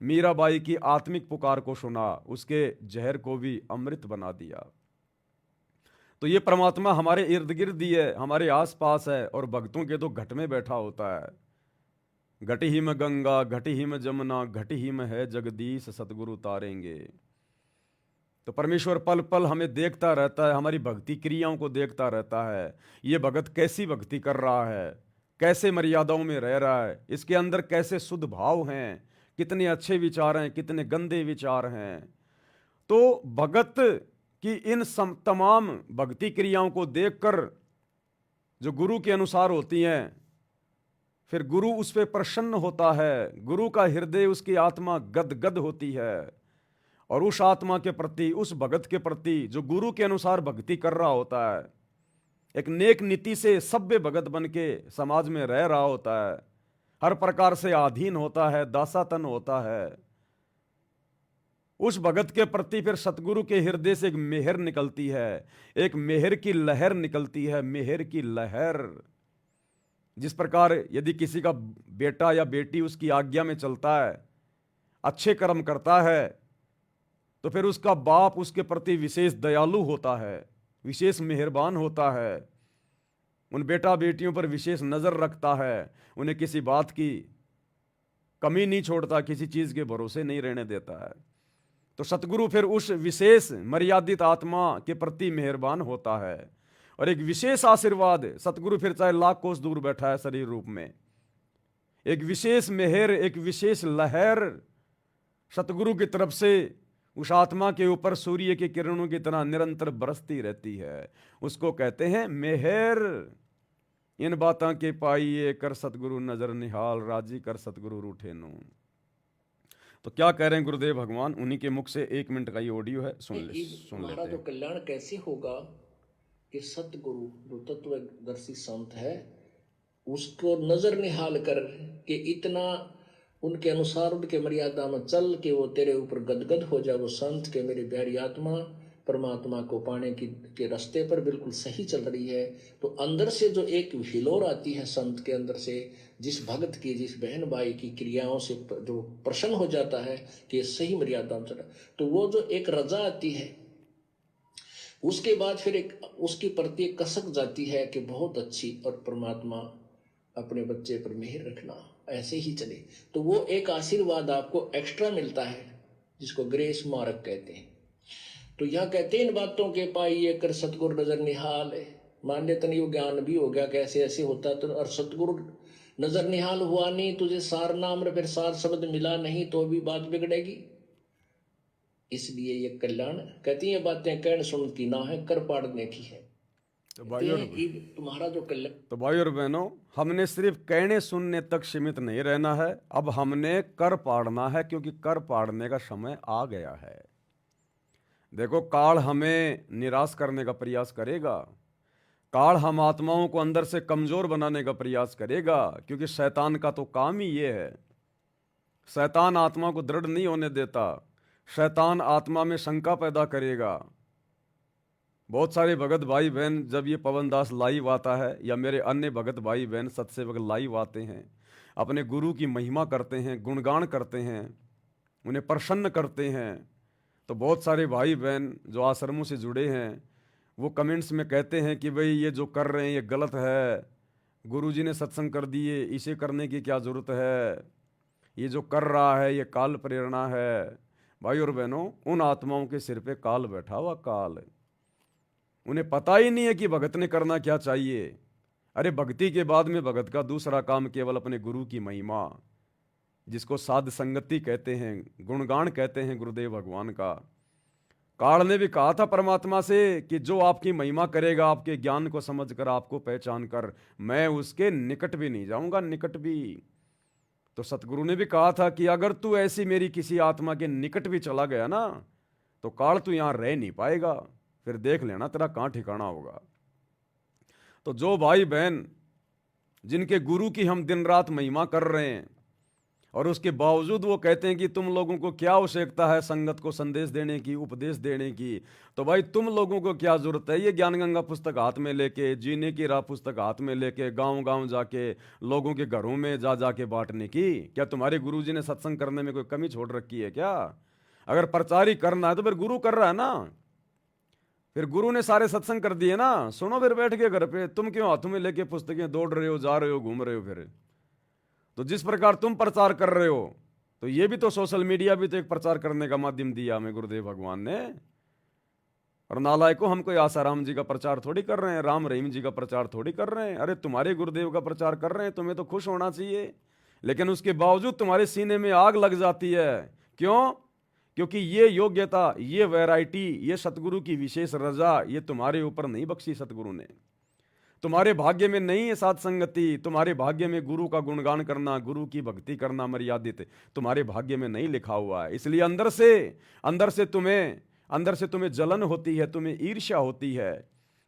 मीराबाई की आत्मिक पुकार को सुना, उसके जहर को भी अमृत बना दिया। तो ये परमात्मा हमारे इर्द गिर्द ही है, हमारे आसपास है और भक्तों के तो घट में बैठा होता है। घटी ही में गंगा, घटी ही में जमुना, घटी ही में है जगदीश, सतगुरु तारेंगे। तो परमेश्वर पल पल हमें देखता रहता है, हमारी भक्ति क्रियाओं को देखता रहता है। ये भगत कैसी भक्ति कर रहा है, कैसे मर्यादाओं में रह रहा है, इसके अंदर कैसे शुद्ध भाव हैं, कितने अच्छे विचार हैं, कितने गंदे विचार हैं। तो भगत की इन तमाम भक्ति क्रियाओं को देखकर जो गुरु के अनुसार होती हैं, फिर गुरु उस पर प्रसन्न होता है, गुरु का हृदय, उसकी आत्मा गदगद होती है। और उस आत्मा के प्रति, उस भगत के प्रति जो गुरु के अनुसार भक्ति कर रहा होता है, एक नेक नीति से सभ्य भगत बन के समाज में रह रहा होता है, हर प्रकार से अधीन होता है, दासातन होता है, उस भगत के प्रति फिर सतगुरु के हृदय से एक मेहर निकलती है, एक मेहर की लहर निकलती है, मेहर की लहर। जिस प्रकार यदि किसी का बेटा या बेटी उसकी आज्ञा में चलता है, अच्छे कर्म करता है, तो फिर उसका बाप उसके प्रति विशेष दयालु होता है, विशेष मेहरबान होता है, उन बेटा बेटियों पर विशेष नज़र रखता है, उन्हें किसी बात की कमी नहीं छोड़ता, किसी चीज़ के भरोसे नहीं रहने देता है। तो सतगुरु फिर उस विशेष मर्यादित आत्मा के प्रति मेहरबान होता है और एक विशेष आशीर्वाद, सतगुरु फिर चाहे लाख कोस दूर बैठा है शरीर रूप में, एक विशेष मेहर, एक विशेष लहर सतगुरु की तरफ से उस आत्मा के ऊपर सूर्य की किरणों की तरह निरंतर बरसती रहती है। उसको कहते हैं मेहर। इन बातां के पाइए कर सतगुरु नजर निहाल, राजी कर सतगुरु रूठे नू। तो क्या कह रहे हैं गुरुदेव भगवान, उन्हीं के मुख से 1 मिनट का ये ऑडियो है, सुन लेते हमारा हैं। जो कल्याण कैसे होगा कि सतगुरु जो तत्वदर्शी संत है उसको नजर निहाल कर के इतना उनके अनुसार उनके मर्यादा में चल के वो तेरे ऊपर गदगद हो जाए, वो संत के मेरी प्यारी आत्मा परमात्मा को पाने के रास्ते पर बिल्कुल सही चल रही है। तो अंदर से जो एक हिलोर आती है संत के अंदर से, जिस भक्त की, जिस बहन भाई की क्रियाओं से जो प्रसन्न हो जाता है कि सही मर्यादा में चला, तो वो जो एक रजा आती है, उसके बाद फिर एक उसके प्रति एक कसक जाती है कि बहुत अच्छी, और परमात्मा अपने बच्चे पर मेहर रखना, ऐसे ही चले। तो वो एक आशीर्वाद आपको एक्स्ट्रा मिलता है जिसको ग्रेस मार्क कहते हैं। तो यह कहते हैं इन बातों के पाइए कर सतगुरु नजर निहाल है। मान लेते नहीं वो ज्ञान भी हो गया कैसे ऐसे होता, तो और सतगुरु नजर निहाल हुआ नहीं, तुझे सार नाम रे फिर सार शब्द मिला नहीं, तो भी बात बिगड़ेगी। इसलिए ये कल्याण कहती है बातें कहने सुन की ना है, कर पाड़ने की है। तो भाई और तुम्हारा जो कल्याण, तो भाई और बहनों, हमने सिर्फ कहने सुनने तक सीमित नहीं रहना है, अब हमने कर पाड़ना है, क्योंकि कर पाड़ने का समय आ गया है। देखो, काल हमें निराश करने का प्रयास करेगा, काल हम आत्माओं को अंदर से कमजोर बनाने का प्रयास करेगा, क्योंकि शैतान का तो काम ही ये है। शैतान आत्मा को दृढ़ नहीं होने देता, शैतान आत्मा में शंका पैदा करेगा। बहुत सारे भगत भाई बहन जब ये पवन दास लाइव आता है या मेरे अन्य भगत भाई बहन सत्सेवक लाइव आते हैं, अपने गुरु की महिमा करते हैं, गुणगान करते हैं, उन्हें प्रसन्न करते हैं, तो बहुत सारे भाई बहन जो आश्रमों से जुड़े हैं वो कमेंट्स में कहते हैं कि भाई ये जो कर रहे हैं ये गलत है, गुरुजी ने सत्संग कर दिए, इसे करने की क्या ज़रूरत है, ये जो कर रहा है ये काल प्रेरणा है। भाई और बहनों, उन आत्माओं के सिर पे काल बैठा हुआ काल, उन्हें पता ही नहीं है कि भगत ने करना क्या चाहिए। अरे भक्ति के बाद में भगत का दूसरा काम केवल अपने गुरु की महिमा, जिसको साध संगति कहते हैं, गुणगान कहते हैं गुरुदेव भगवान का। काल ने भी कहा था परमात्मा से कि जो आपकी महिमा करेगा, आपके ज्ञान को समझकर, आपको पहचान कर, मैं उसके निकट भी नहीं जाऊंगा, निकट भी। तो सतगुरु ने भी कहा था कि अगर तू ऐसी मेरी किसी आत्मा के निकट भी चला गया ना, तो काल तू यहां रह नहीं पाएगा, फिर देख लेना तेरा कहां ठिकाना होगा। तो जो भाई बहन जिनके गुरु की हम दिन रात महिमा कर रहे हैं और उसके बावजूद वो कहते हैं कि तुम लोगों को क्या आवश्यकता है संगत को संदेश देने की, उपदेश देने की, तो भाई तुम लोगों को क्या जरूरत है ये ज्ञान गंगा पुस्तक हाथ में लेके, जीने की राह पुस्तक हाथ में लेके, गांव गांव जाके लोगों के घरों में जा जाके बांटने की? क्या तुम्हारे गुरुजी ने सत्संग करने में कोई कमी छोड़ रखी है क्या? अगर प्रचार ही करना है तो फिर गुरु कर रहा है ना, फिर गुरु ने सारे सत्संग कर दिए ना, सुनो फिर बैठ के घर पे। तुम क्यों हाथों में लेके पुस्तकें दौड़ रहे हो, जा रहे हो, घूम रहे हो? फिर तो जिस प्रकार तुम प्रचार कर रहे हो, तो ये भी तो सोशल मीडिया भी तो एक प्रचार करने का माध्यम दिया हमें गुरुदेव भगवान ने। और नालायकों, हम कोई आसाराम जी का प्रचार थोड़ी कर रहे हैं, राम रहीम जी का प्रचार थोड़ी कर रहे हैं। अरे तुम्हारे गुरुदेव का प्रचार कर रहे हैं, तुम्हें तो खुश होना चाहिए। लेकिन उसके बावजूद तुम्हारे सीने में आग लग जाती है। क्यों? क्योंकि ये योग्यता, ये वैरायटी, ये सतगुरु की विशेष रजा, ये तुम्हारे ऊपर नहीं बख्शी सतगुरु ने। तुम्हारे भाग्य में नहीं है साध संगति, तुम्हारे भाग्य में गुरु का गुणगान करना, गुरु की भक्ति करना मर्यादित तुम्हारे भाग्य में नहीं लिखा हुआ है। इसलिए अंदर से तुम्हें जलन होती है, तुम्हें ईर्ष्या होती है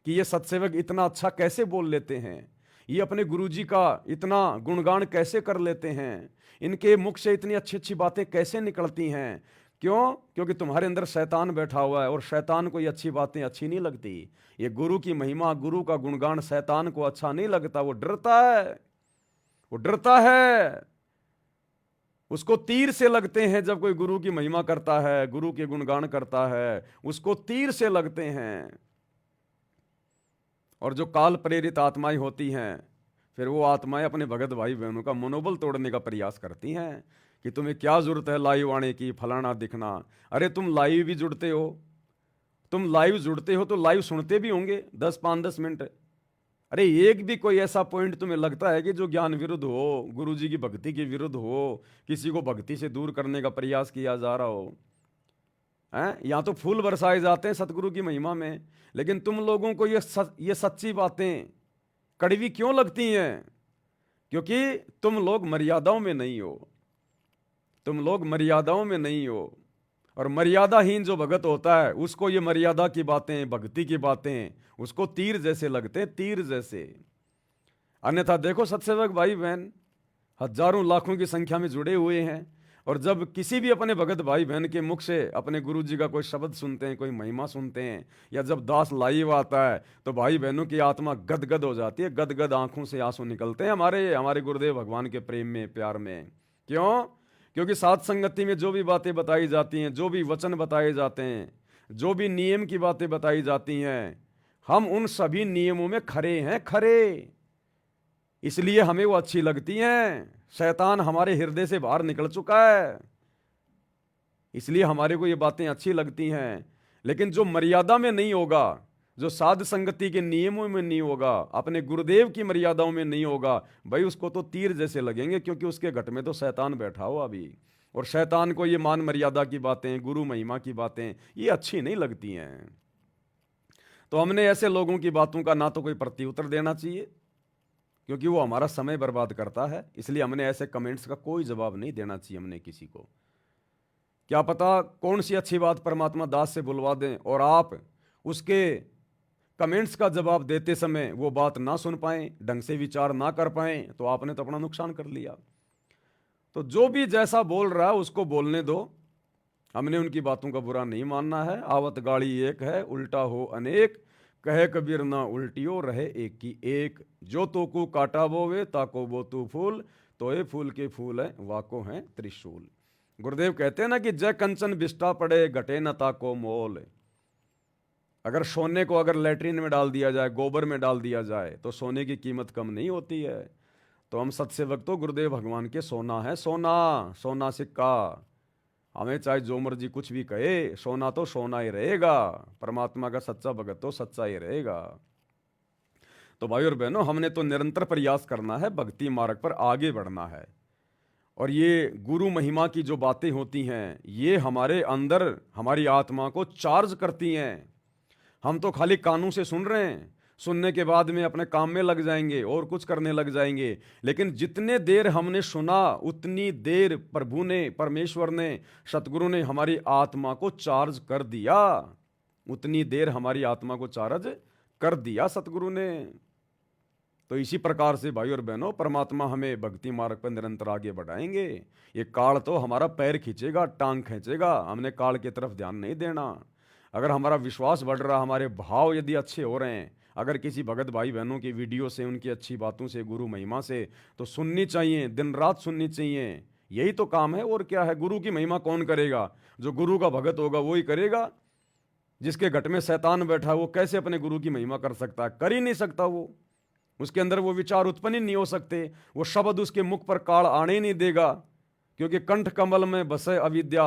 कि ये सत्सेवक इतना अच्छा कैसे बोल लेते हैं, ये अपने गुरुजी का इतना गुणगान कैसे कर लेते हैं, इनके मुख से इतनी अच्छी अच्छी बातें कैसे निकलती हैं। क्यों? क्योंकि तुम्हारे अंदर शैतान बैठा हुआ है, और शैतान को ये अच्छी बातें अच्छी नहीं लगती। ये गुरु की महिमा, गुरु का गुणगान शैतान को अच्छा नहीं लगता। वो डरता है, वो डरता है। उसको तीर से लगते हैं जब कोई गुरु की महिमा करता है, गुरु के गुणगान करता है, उसको तीर से लगते हैं। और जो काल प्रेरित आत्माएं होती हैं, फिर वो आत्माएं अपने भगत भाई बहनों का मनोबल तोड़ने का प्रयास करती हैं कि तुम्हें क्या जरूरत है लाइव आने की, फलाना दिखना। अरे तुम लाइव भी जुड़ते हो, तुम लाइव जुड़ते हो तो लाइव सुनते भी होंगे 10-5-10 मिनट। अरे एक भी कोई ऐसा पॉइंट तुम्हें लगता है कि जो ज्ञान विरुद्ध हो, गुरुजी की भक्ति के विरुद्ध हो, किसी को भक्ति से दूर करने का प्रयास किया जा रहा हो? हैं? यहाँ तो फूल बरसाए जाते हैं सतगुरु की महिमा में, लेकिन तुम लोगों को ये सच्ची बातें कड़वी क्यों लगती हैं? क्योंकि तुम लोग मर्यादाओं में नहीं हो, तुम लोग मर्यादाओं में नहीं हो। और मर्यादाहीन जो भगत होता है, उसको ये मर्यादा की बातें, भक्ति की बातें, उसको तीर जैसे लगते हैं, तीर जैसे। अन्यथा देखो सत्सेवक भाई बहन हजारों लाखों की संख्या में जुड़े हुए हैं, और जब किसी भी अपने भगत भाई बहन के मुख से अपने गुरु जी का कोई शब्द सुनते हैं, कोई महिमा सुनते हैं, या जब दास लाइव आता है, तो भाई बहनों की आत्मा गदगद हो जाती है, गदगद आंखों से आंसू निकलते हैं हमारे गुरुदेव भगवान के प्रेम में, प्यार में। क्यों? क्योंकि साध संगति में जो भी बातें बताई जाती हैं, जो भी वचन बताए जाते हैं, जो भी नियम की बातें बताई जाती हैं, हम उन सभी नियमों में खरे हैं, खरे। इसलिए हमें वो अच्छी लगती हैं। शैतान हमारे हृदय से बाहर निकल चुका है, इसलिए हमारे को ये बातें अच्छी लगती हैं। लेकिन जो मर्यादा में नहीं होगा, जो साध संगति के नियमों में नहीं होगा, अपने गुरुदेव की मर्यादाओं में नहीं होगा, भाई उसको तो तीर जैसे लगेंगे, क्योंकि उसके घट में तो शैतान बैठा हो अभी। और शैतान को ये मान मर्यादा की बातें, गुरु महिमा की बातें, ये अच्छी नहीं लगती हैं। तो हमने ऐसे लोगों की बातों का ना तो कोई प्रत्युत्तर देना चाहिए, क्योंकि वो हमारा समय बर्बाद करता है। इसलिए हमने ऐसे कमेंट्स का कोई जवाब नहीं देना चाहिए हमने किसी को। क्या पता कौन सी अच्छी बात परमात्मा दास से बुलवा दें, और आप उसके कमेंट्स का जवाब देते समय वो बात ना सुन पाएं, ढंग से विचार ना कर पाएं, तो आपने तो अपना नुकसान कर लिया। तो जो भी जैसा बोल रहा है उसको बोलने दो, हमने उनकी बातों का बुरा नहीं मानना है। आवत गाड़ी एक है, उल्टा हो अनेक, कहे कबीर ना उल्टियो रहे एक की एक। जो तो को काटा बोवे ताको बो तू फूल, तो ये फूल के फूल है वाको हैं त्रिशूल। गुरुदेव कहते हैं ना कि जय कंचन बिस्टा पड़े घटे न ताको मोल। अगर सोने को अगर लेटरिन में डाल दिया जाए, गोबर में डाल दिया जाए, तो सोने की कीमत कम नहीं होती है। तो हम सत्सेवक तो गुरुदेव भगवान के सोना है, सोना, सोना सिक्का। हमें चाहे जो मर्जी कुछ भी कहे, सोना तो सोना ही रहेगा। परमात्मा का सच्चा भगत तो सच्चा ही रहेगा। तो भाई और बहनों, हमने तो निरंतर प्रयास करना है, भक्ति मार्ग पर आगे बढ़ना है। और ये गुरु महिमा की जो बातें होती हैं, ये हमारे अंदर हमारी आत्मा को चार्ज करती हैं। हम तो खाली कानों से सुन रहे हैं, सुनने के बाद में अपने काम में लग जाएंगे और कुछ करने लग जाएंगे। लेकिन जितने देर हमने सुना, उतनी देर प्रभु ने, परमेश्वर ने, सतगुरु ने हमारी आत्मा को चार्ज कर दिया। उतनी देर हमारी आत्मा को चार्ज कर दिया सतगुरु ने। तो इसी प्रकार से भाई और बहनों, परमात्मा हमें भक्ति मार्ग पर निरंतर आगे बढ़ाएंगे। ये काल तो हमारा पैर खींचेगा, टांग खींचेगा, हमने काल की तरफ ध्यान नहीं देना। अगर हमारा विश्वास बढ़ रहा, हमारे भाव यदि अच्छे हो रहे हैं, अगर किसी भगत भाई बहनों की वीडियो से, उनकी अच्छी बातों से, गुरु महिमा से, तो सुननी चाहिए, दिन रात सुननी चाहिए। यही तो काम है, और क्या है। गुरु की महिमा कौन करेगा? जो गुरु का भगत होगा वो ही करेगा। जिसके घट में शैतान बैठा है, वो कैसे अपने गुरु की महिमा कर सकता है? कर ही नहीं सकता। वो उसके अंदर वो विचार उत्पन्न ही नहीं हो सकते, वो शब्द उसके मुख पर काल आने ही नहीं देगा, क्योंकि कंठ कमल में बसे अविद्या,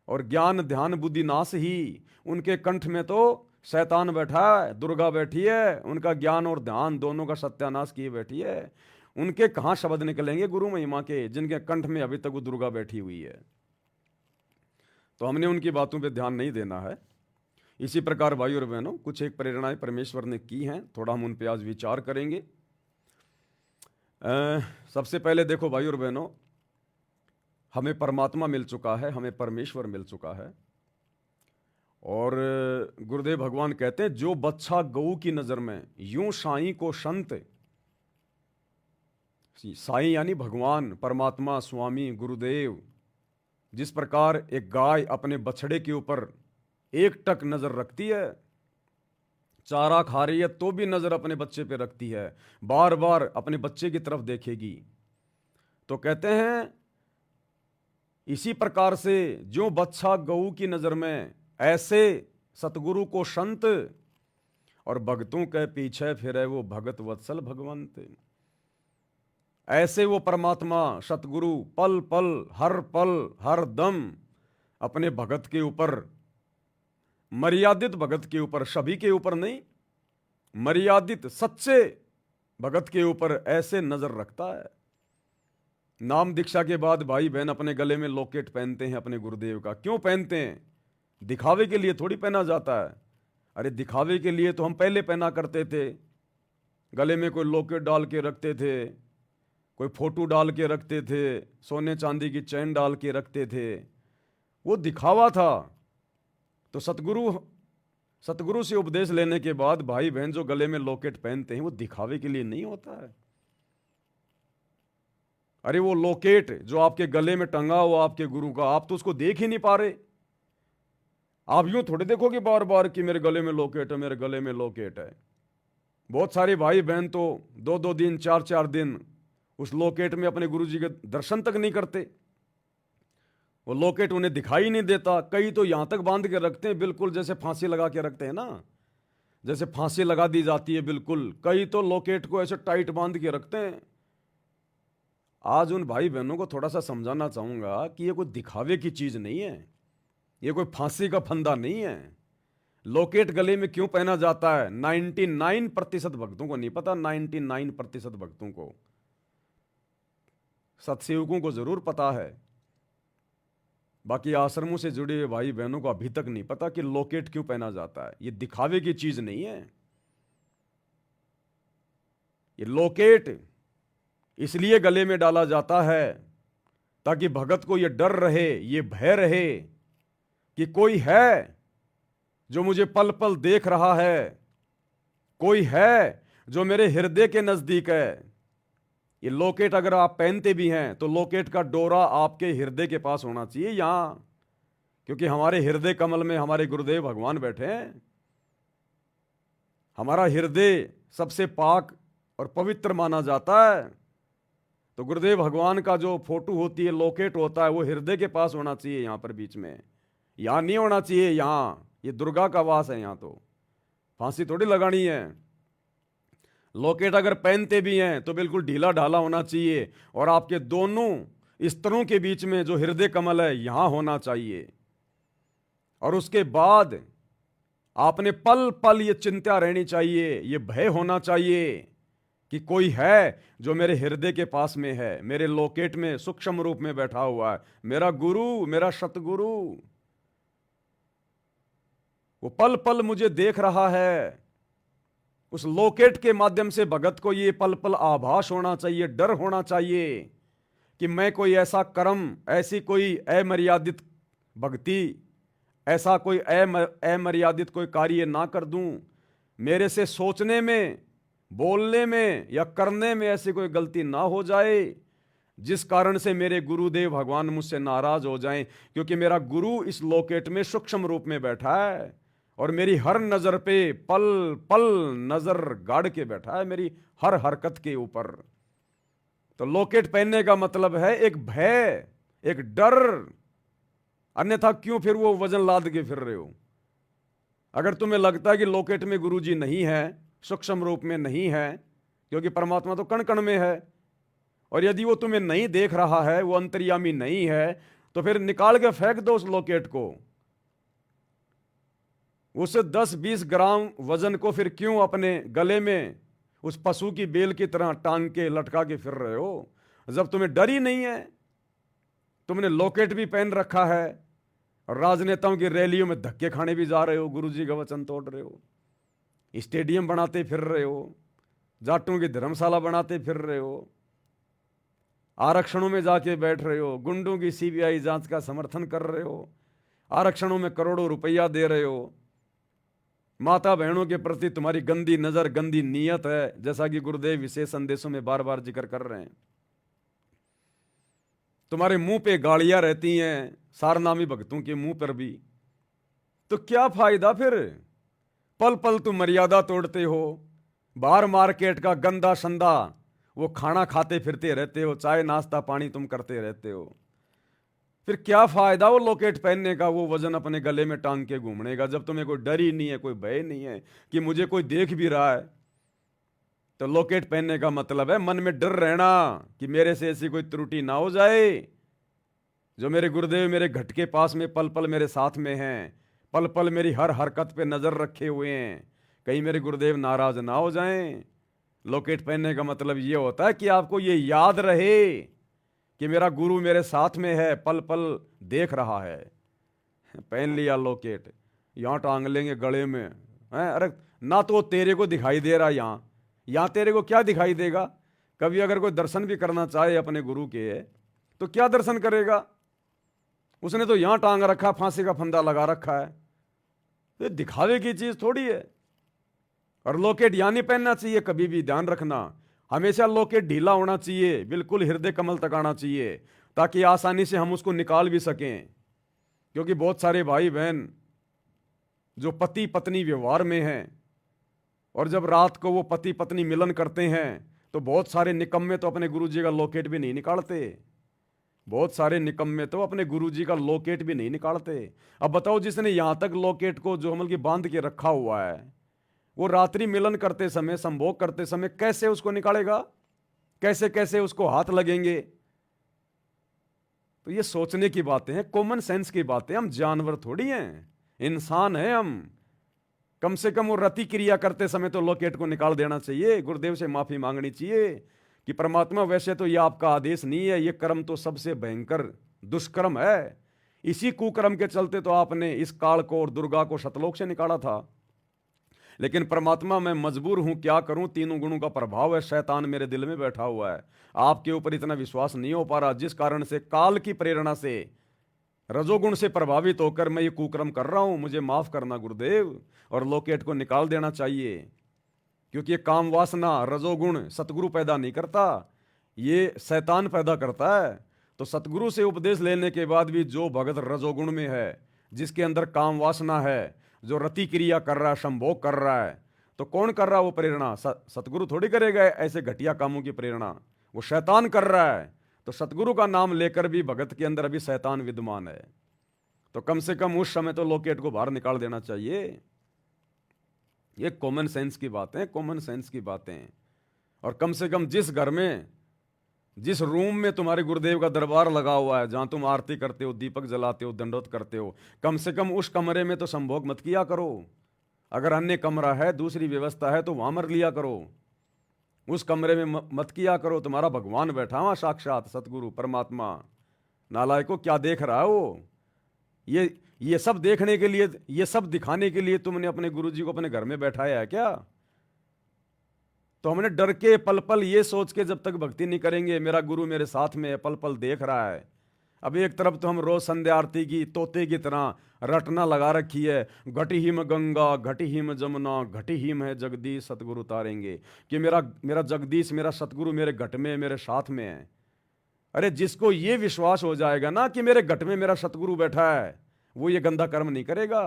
और ज्ञान ध्यान बुद्धि नाश ही। उनके कंठ में तो शैतान बैठा है, दुर्गा बैठी है, उनका ज्ञान और ध्यान दोनों का सत्यानाश किए बैठी है। उनके कहाँ शब्द निकलेंगे गुरु महिमा के, जिनके कंठ में अभी तक वो दुर्गा बैठी हुई है। तो हमने उनकी बातों पे ध्यान नहीं देना है। इसी प्रकार भाई और बहनों, कुछ एक प्रेरणाएं परमेश्वर ने की हैं, थोड़ा हम उन पे आज विचार करेंगे। सबसे पहले देखो भाई और बहनों, हमें परमात्मा मिल चुका है, हमें परमेश्वर मिल चुका है। और गुरुदेव भगवान कहते हैं, जो बच्चा गऊ की नज़र में यूं साईं को संत, साईं यानी भगवान, परमात्मा, स्वामी, गुरुदेव, जिस प्रकार एक गाय अपने बछड़े के ऊपर एक टक नज़र रखती है, चारा खा रही है तो भी नज़र अपने बच्चे पे रखती है, बार बार अपने बच्चे की तरफ देखेगी। तो कहते हैं इसी प्रकार से जो बच्चा गऊ की नज़र में, ऐसे सतगुरु को संत, और भगतों के पीछे फिरे वो भगत वत्सल भगवंत। ऐसे वो परमात्मा सतगुरु पल पल हर दम अपने भगत के ऊपर, मर्यादित भगत के ऊपर, सभी के ऊपर नहीं, मर्यादित सच्चे भगत के ऊपर ऐसे नजर रखता है। नाम दीक्षा के बाद भाई बहन अपने गले में लॉकेट पहनते हैं अपने गुरुदेव का। क्यों पहनते हैं? दिखावे के लिए थोड़ी पहना जाता है। अरे दिखावे के लिए तो हम पहले पहना करते थे, गले में कोई लॉकेट डाल के रखते थे, कोई फोटो डाल के रखते थे, सोने चांदी की चैन डाल के रखते थे, वो दिखावा था। तो सतगुरु से उपदेश लेने के बाद भाई बहन जो गले में लॉकेट पहनते हैं, वो दिखावे के लिए नहीं होता है। अरे वो लॉकेट जो आपके गले में टंगा हुआ आपके गुरु का, आप तो उसको देख ही नहीं पा रहे। आप यूं थोड़े देखोगे बार बार कि मेरे गले में लॉकेट है, मेरे गले में लॉकेट है। बहुत सारे भाई बहन तो 2-2 दिन 4-4 दिन उस लॉकेट में अपने गुरु जी के दर्शन तक नहीं करते। वो लॉकेट उन्हें दिखाई नहीं देता। कई तो यहां तक बांध के रखते हैं, बिल्कुल जैसे फांसी लगा के रखते हैं ना, जैसे फांसी लगा दी जाती है बिल्कुल। कई तो लॉकेट को ऐसे टाइट बांध के रखते हैं। आज उन भाई बहनों को थोड़ा सा समझाना चाहूंगा कि ये कोई दिखावे की चीज नहीं है, ये कोई फांसी का फंदा नहीं है। लॉकेट गले में क्यों पहना जाता है, 99% भक्तों को नहीं पता। 99% भक्तों को, सत्सेवकों को जरूर पता है, बाकी आश्रमों से जुड़े हुए भाई बहनों को अभी तक नहीं पता कि लॉकेट क्यों पहना जाता है। ये दिखावे की चीज नहीं है। ये लॉकेट इसलिए गले में डाला जाता है ताकि भगत को ये डर रहे, ये भय रहे कि कोई है जो मुझे पल पल देख रहा है, कोई है जो मेरे हृदय के नजदीक है। ये लॉकेट अगर आप पहनते भी हैं तो लॉकेट का डोरा आपके हृदय के पास होना चाहिए यहां, क्योंकि हमारे हृदय कमल में हमारे गुरुदेव भगवान बैठे हैं। हमारा हृदय सबसे पाक और पवित्र माना जाता है। तो गुरुदेव भगवान का जो फोटो होती है, लॉकेट होता है, वो हृदय के पास होना चाहिए, यहां पर बीच में। यहां नहीं होना चाहिए। यहां ये दुर्गा का वास है, यहां तो फांसी थोड़ी लगानी है। लॉकेट अगर पहनते भी हैं तो बिल्कुल ढीला ढाला होना चाहिए, और आपके दोनों स्तरों के बीच में जो हृदय कमल है यहां होना चाहिए। और उसके बाद आपने पल पल ये चिंता रहनी चाहिए, ये भय होना चाहिए कि कोई है जो मेरे हृदय के पास में है, मेरे लॉकेट में सूक्ष्म रूप में बैठा हुआ है, मेरा गुरु, मेरा सतगुरु। वो पल पल मुझे देख रहा है। उस लॉकेट के माध्यम से भगत को ये पल पल आभास होना चाहिए, डर होना चाहिए कि मैं कोई ऐसा कर्म, ऐसी कोई अमर्यादित भक्ति, ऐसा कोई अमर्यादित कोई कार्य ना कर दूं, मेरे से सोचने में, बोलने में या करने में ऐसी कोई गलती ना हो जाए जिस कारण से मेरे गुरुदेव भगवान मुझसे नाराज हो जाएं। क्योंकि मेरा गुरु इस लॉकेट में सूक्ष्म रूप में बैठा है और मेरी हर नजर पे पल पल नजर गाड़ के बैठा है, मेरी हर हरकत के ऊपर। तो लॉकेट पहनने का मतलब है एक भय, एक डर। अन्यथा क्यों फिर वो वजन लाद के फिर रहे हो? अगर तुम्हें लगता है कि लॉकेट में गुरुजी नहीं है, सूक्ष्म रूप में नहीं है, क्योंकि परमात्मा तो कण कण में है, और यदि वो तुम्हें नहीं देख रहा है, वो अंतर्यामी नहीं है, तो फिर निकाल के फेंक दो उस लॉकेट को। उस 10-20 ग्राम वजन को फिर क्यों अपने गले में उस पशु की बेल की तरह टांग के लटका के फिर रहे हो, जब तुम्हें डर ही नहीं है। तुमने लॉकेट भी पहन रखा है और राजनेताओं की रैलियों में धक्के खाने भी जा रहे हो, गुरुजी का वचन तोड़ रहे हो, स्टेडियम बनाते फिर रहे हो, जाटों की धर्मशाला बनाते फिर रहे हो, आरक्षणों में जाके बैठ रहे हो, गुंडों की सीबीआई जांच का समर्थन कर रहे हो, आरक्षणों में करोड़ों रुपया दे रहे हो। माता बहनों के प्रति तुम्हारी गंदी नजर, गंदी नीयत है, जैसा कि गुरुदेव विशेष संदेशों में बार बार जिक्र कर रहे हैं। तुम्हारे मुंह पे गालियां रहती हैं, सारनामी भक्तों के मुंह पर भी। तो क्या फायदा फिर? पल पल तुम मर्यादा तोड़ते हो, बाहर मार्केट का गंदा संदा वो खाना खाते फिरते रहते हो, चाय नाश्ता पानी तुम करते रहते हो। फिर क्या फायदा वो लॉकेट पहनने का, वो वजन अपने गले में टांग के घूमने का, जब तुम्हें कोई डर ही नहीं है, कोई भय नहीं है कि मुझे कोई देख भी रहा है। तो लॉकेट पहनने का मतलब है मन में डर रहना कि मेरे से ऐसी कोई त्रुटि ना हो जाए। जो मेरे गुरुदेव मेरे घट के पास में पल पल मेरे साथ में हैं, पल पल मेरी हर हरकत पे नजर रखे हुए हैं, कहीं मेरे गुरुदेव नाराज ना हो जाएं। लॉकेट पहनने का मतलब ये होता है कि आपको ये याद रहे कि मेरा गुरु मेरे साथ में है, पल पल देख रहा है। पहन लिया लॉकेट, यहाँ टांग लेंगे गले में, हैं? अरे ना तो तेरे को दिखाई दे रहा, यहाँ तेरे को क्या दिखाई देगा? कभी अगर कोई दर्शन भी करना चाहे अपने गुरु के तो क्या दर्शन करेगा? उसने तो यहाँ टांग रखा, फांसी का फंदा लगा रखा है, तो दिखावे की चीज थोड़ी है। और लॉकेट यहाँ नहीं पहनना चाहिए कभी भी, ध्यान रखना। हमेशा लॉकेट ढीला होना चाहिए, बिल्कुल हृदय कमल तक आना चाहिए, ताकि आसानी से हम उसको निकाल भी सकें। क्योंकि बहुत सारे भाई बहन जो पति पत्नी व्यवहार में हैं, और जब रात को वो पति पत्नी मिलन करते हैं तो बहुत सारे निकम्मे तो अपने गुरुजी का लॉकेट भी नहीं निकालते। बहुत सारे निकम्मे तो अपने गुरुजी का लॉकेट भी नहीं निकालते। अब बताओ, जिसने यहां तक लॉकेट को जो हमल की बांध के रखा हुआ है, वो रात्रि मिलन करते समय, संभोग करते समय कैसे उसको निकालेगा? कैसे कैसे उसको हाथ लगेंगे? तो ये सोचने की बातें हैं, कॉमन सेंस की बातें। हम जानवर थोड़ी हैं, इंसान हैं हम। कम से कम वो रति क्रिया करते समय तो लॉकेट को निकाल देना चाहिए, गुरुदेव से माफी मांगनी चाहिए कि परमात्मा वैसे तो ये आपका आदेश नहीं है, ये कर्म तो सबसे भयंकर दुष्कर्म है, इसी कुकर्म के चलते तो आपने इस काल को और दुर्गा को सतलोक से निकाला था। लेकिन परमात्मा मैं मजबूर हूं, क्या करूं, तीनों गुणों का प्रभाव है, शैतान मेरे दिल में बैठा हुआ है, आपके ऊपर इतना विश्वास नहीं हो पा रहा, जिस कारण से काल की प्रेरणा से, रजोगुण से प्रभावित होकर मैं ये कुकर्म कर रहा हूं, मुझे माफ करना गुरुदेव। और लॉकेट को निकाल देना चाहिए, क्योंकि ये काम वासना रजोगुण सतगुरु पैदा नहीं करता, ये शैतान पैदा करता है। तो सतगुरु से उपदेश लेने के बाद भी जो भगत रजोगुण में है, जिसके अंदर काम वासना है, जो रति क्रिया कर रहा है, संभोग कर रहा है, तो कौन कर रहा है वो प्रेरणा? सतगुरु थोड़ी करेगा ऐसे घटिया कामों की प्रेरणा, वो शैतान कर रहा है। तो सतगुरु का नाम लेकर भी भगत के अंदर अभी शैतान विद्यमान है। तो कम से कम उस समय तो लॉकेट को बाहर निकाल देना चाहिए। ये कॉमन सेंस की बातें, कॉमन सेंस की बातें। और कम से कम जिस घर में, जिस रूम में तुम्हारे गुरुदेव का दरबार लगा हुआ है, जहां तुम आरती करते हो, दीपक जलाते हो, दंडोत करते हो, कम से कम उस कमरे में तो संभोग मत किया करो। अगर अन्य कमरा है, दूसरी व्यवस्था है, तो वहां मर लिया करो, उस कमरे में मत किया करो। तुम्हारा भगवान बैठा हुआ साक्षात सतगुरु परमात्मा। नालायको, क्या देख रहा है वो? ये सब देखने के लिए, ये सब दिखाने के लिए तुमने अपने गुरुजी को अपने घर में बैठाया है क्या? तो हमने डर के पल पल ये सोच के जब तक भक्ति नहीं करेंगे, मेरा गुरु मेरे साथ में है, पल पल देख रहा है। अब एक तरफ तो हम रोज संध्या आरती की तोते की तरह रटना लगा रखी है, घटी हिम गंगा, घटी हिम जमुना, घटी हिम है जगदीश सतगुरु उतारेंगे, कि मेरा जगदीश, मेरा सतगुरु मेरे घट में, मेरे साथ में है। अरे जिसको ये विश्वास हो जाएगा ना कि मेरे घट में मेरा सतगुरु बैठा है, वो ये गंदा कर्म नहीं करेगा।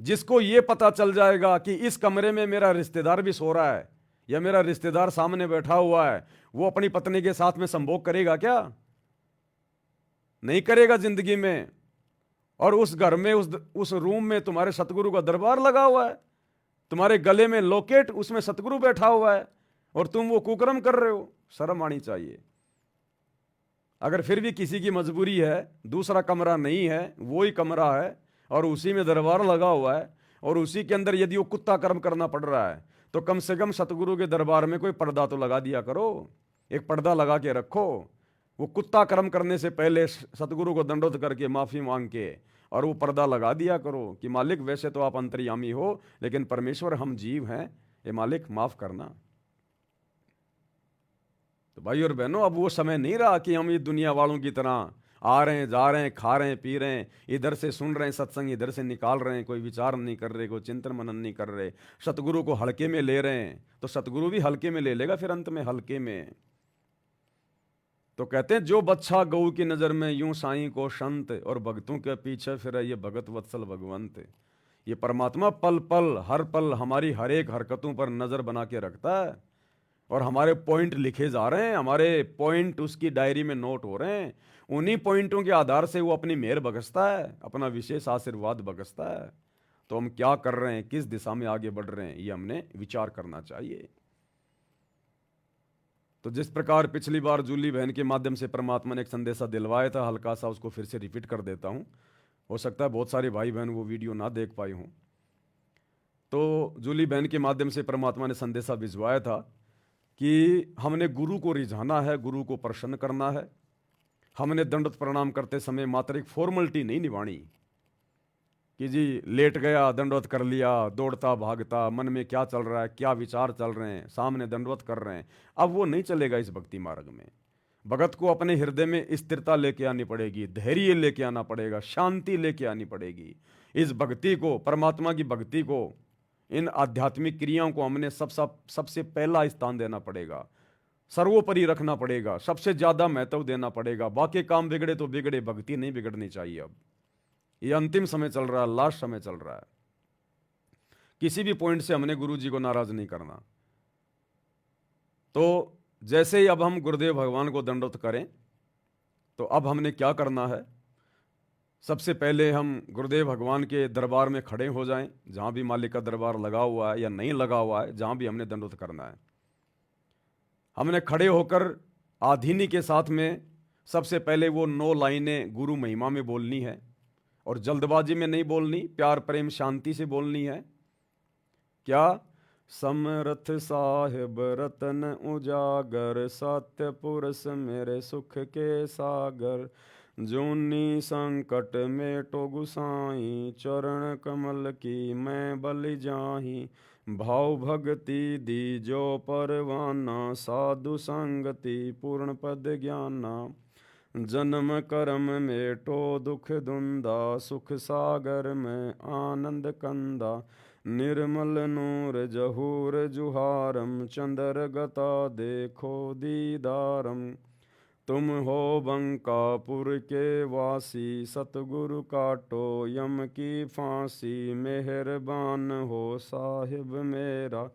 जिसको ये पता चल जाएगा कि इस कमरे में मेरा रिश्तेदार भी सो रहा है, या मेरा रिश्तेदार सामने बैठा हुआ है, वो अपनी पत्नी के साथ में संभोग करेगा क्या? नहीं करेगा जिंदगी में। और उस घर में, उस रूम में तुम्हारे सतगुरु का दरबार लगा हुआ है, तुम्हारे गले में लॉकेट, उसमें सतगुरु बैठा हुआ है, और तुम वो कुकर्म कर रहे हो। शर्म आनी चाहिए। अगर फिर भी किसी की मजबूरी है, दूसरा कमरा नहीं है, वो ही कमरा है और उसी में दरबार लगा हुआ है और उसी के अंदर यदि वो कुत्ता कर्म करना पड़ रहा है, तो कम से कम सतगुरु के दरबार में कोई पर्दा तो लगा दिया करो, एक पर्दा लगा के रखो। वो कुत्ता कर्म करने से पहले सतगुरु को दंडोत करके माफी मांग के और वो पर्दा लगा दिया करो कि मालिक वैसे तो आप अंतर्यामी हो, लेकिन परमेश्वर हम जीव हैं, ये मालिक माफ करना। तो भाई और बहनों, अब वो समय नहीं रहा कि हम ये दुनिया वालों की तरह आ रहे हैं, जा रहे हैं, खा रहे हैं, पी रहे हैं, इधर से सुन रहे हैं सत्संग, इधर से निकाल रहे हैं, कोई विचार नहीं कर रहे, कोई चिंतन मनन नहीं कर रहे, सतगुरु को हल्के में ले रहे हैं। तो सतगुरु भी हल्के में ले लेगा फिर अंत में, हल्के में। तो कहते हैं जो बच्चा गऊ की नजर में यूं साईं को संत, और भक्तों के पीछे फिर ये भगत वत्सल भगवंत। ये परमात्मा पल पल हर पल हमारी हर एक हरकतों पर नजर बना के रखता है और हमारे पॉइंट लिखे जा रहे हैं, हमारे पॉइंट उसकी डायरी में नोट हो रहे हैं। उन्हीं पॉइंटों के आधार से वो अपनी मेहर बरसता है, अपना विशेष आशीर्वाद बरसता है। तो हम क्या कर रहे हैं, किस दिशा में आगे बढ़ रहे हैं, ये हमने विचार करना चाहिए। तो जिस प्रकार पिछली बार जूली बहन के माध्यम से परमात्मा ने एक संदेशा दिलवाया था, हल्का सा उसको फिर से रिपीट कर देता हूँ। हो सकता है बहुत सारे भाई बहन वो वीडियो ना देख पाए हों। तो जूली बहन के माध्यम से परमात्मा ने संदेशा भिजवाया था कि हमने गुरु को रिझाना है, गुरु को प्रसन्न करना है। हमने दंडवत प्रणाम करते समय मात्र एक फॉर्मेलिटी नहीं निभानी कि जी लेट गया, दंडवत कर लिया, दौड़ता भागता, मन में क्या चल रहा है, क्या विचार चल रहे हैं, सामने दंडवत कर रहे हैं। अब वो नहीं चलेगा इस भक्ति मार्ग में। भगत को अपने हृदय में स्थिरता लेके आनी पड़ेगी, धैर्य लेके आना पड़ेगा, शांति लेके आनी पड़ेगी। इस भक्ति को, परमात्मा की भक्ति को, इन आध्यात्मिक क्रियाओं को हमने सबसे पहला स्थान देना पड़ेगा, सर्वोपरि रखना पड़ेगा, सबसे ज्यादा महत्व देना पड़ेगा। बाकी काम बिगड़े तो बिगड़े, भक्ति नहीं बिगड़नी चाहिए। अब ये अंतिम समय चल रहा है, लास्ट समय चल रहा है। किसी भी पॉइंट से हमने गुरु जी को नाराज नहीं करना। तो जैसे ही अब हम गुरुदेव भगवान को दंडवत करें, तो अब हमने क्या करना है, सबसे पहले हम गुरुदेव भगवान के दरबार में खड़े हो जाएं, जहां भी मालिक का दरबार लगा हुआ है या नहीं लगा हुआ है, जहां भी हमने दंडवत करना है। हमने खड़े होकर आधीनी के साथ में सबसे पहले वो 9 लाइनें गुरु महिमा में बोलनी है, और जल्दबाजी में नहीं बोलनी, प्यार प्रेम शांति से बोलनी है। क्या? समरथ साहिब रतन उजागर, सत्य पुरुष मेरे सुख के सागर, जूनी संकट मेटो गुसाई, चरण कमल की मैं बलि जाही, भाव भक्ति दी जो परवाना, साधु संगति पूर्ण पद ज्ञाना, जन्म कर्म मेटो दुख दुंदा, सुख सागर में आनंद कंदा, निर्मल नूर जहूर जुहारम, चंद्र गता देखो दीदारम, तुम हो बंकापुर के वासी, सतगुरु काटो यम की फांसी, मेहरबान हो साहिब मेरा,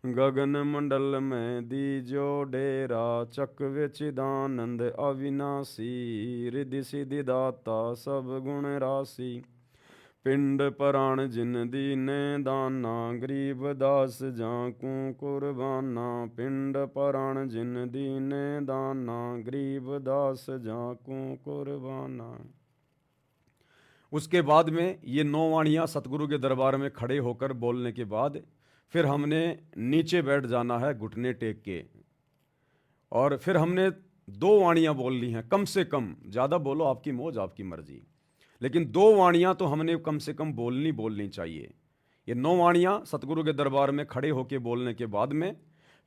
गगन मंडल में दीजो डेरा, चक्र चिदानंद अविनाशी, रिद्धि सिद्धि दाता सब गुण राशि, पिंड पराण जिन दीने दाना, गरीब दास जाकू कुर्बाना, पिंड पराण जिन दीने दाना, गरीब दास जाकू कुर्बाना। उसके बाद में ये 9 वाणियाँ सतगुरु के दरबार में खड़े होकर बोलने के बाद फिर हमने नीचे बैठ जाना है घुटने टेक के, और फिर हमने 2 वाणियाँ बोलनी हैं कम से कम। ज़्यादा बोलो, आपकी मौज आपकी मर्जी, लेकिन 2 वाणियाँ तो हमने कम से कम बोलनी चाहिए। ये 9 वाणियाँ सतगुरु के दरबार में खड़े होकर बोलने के बाद में,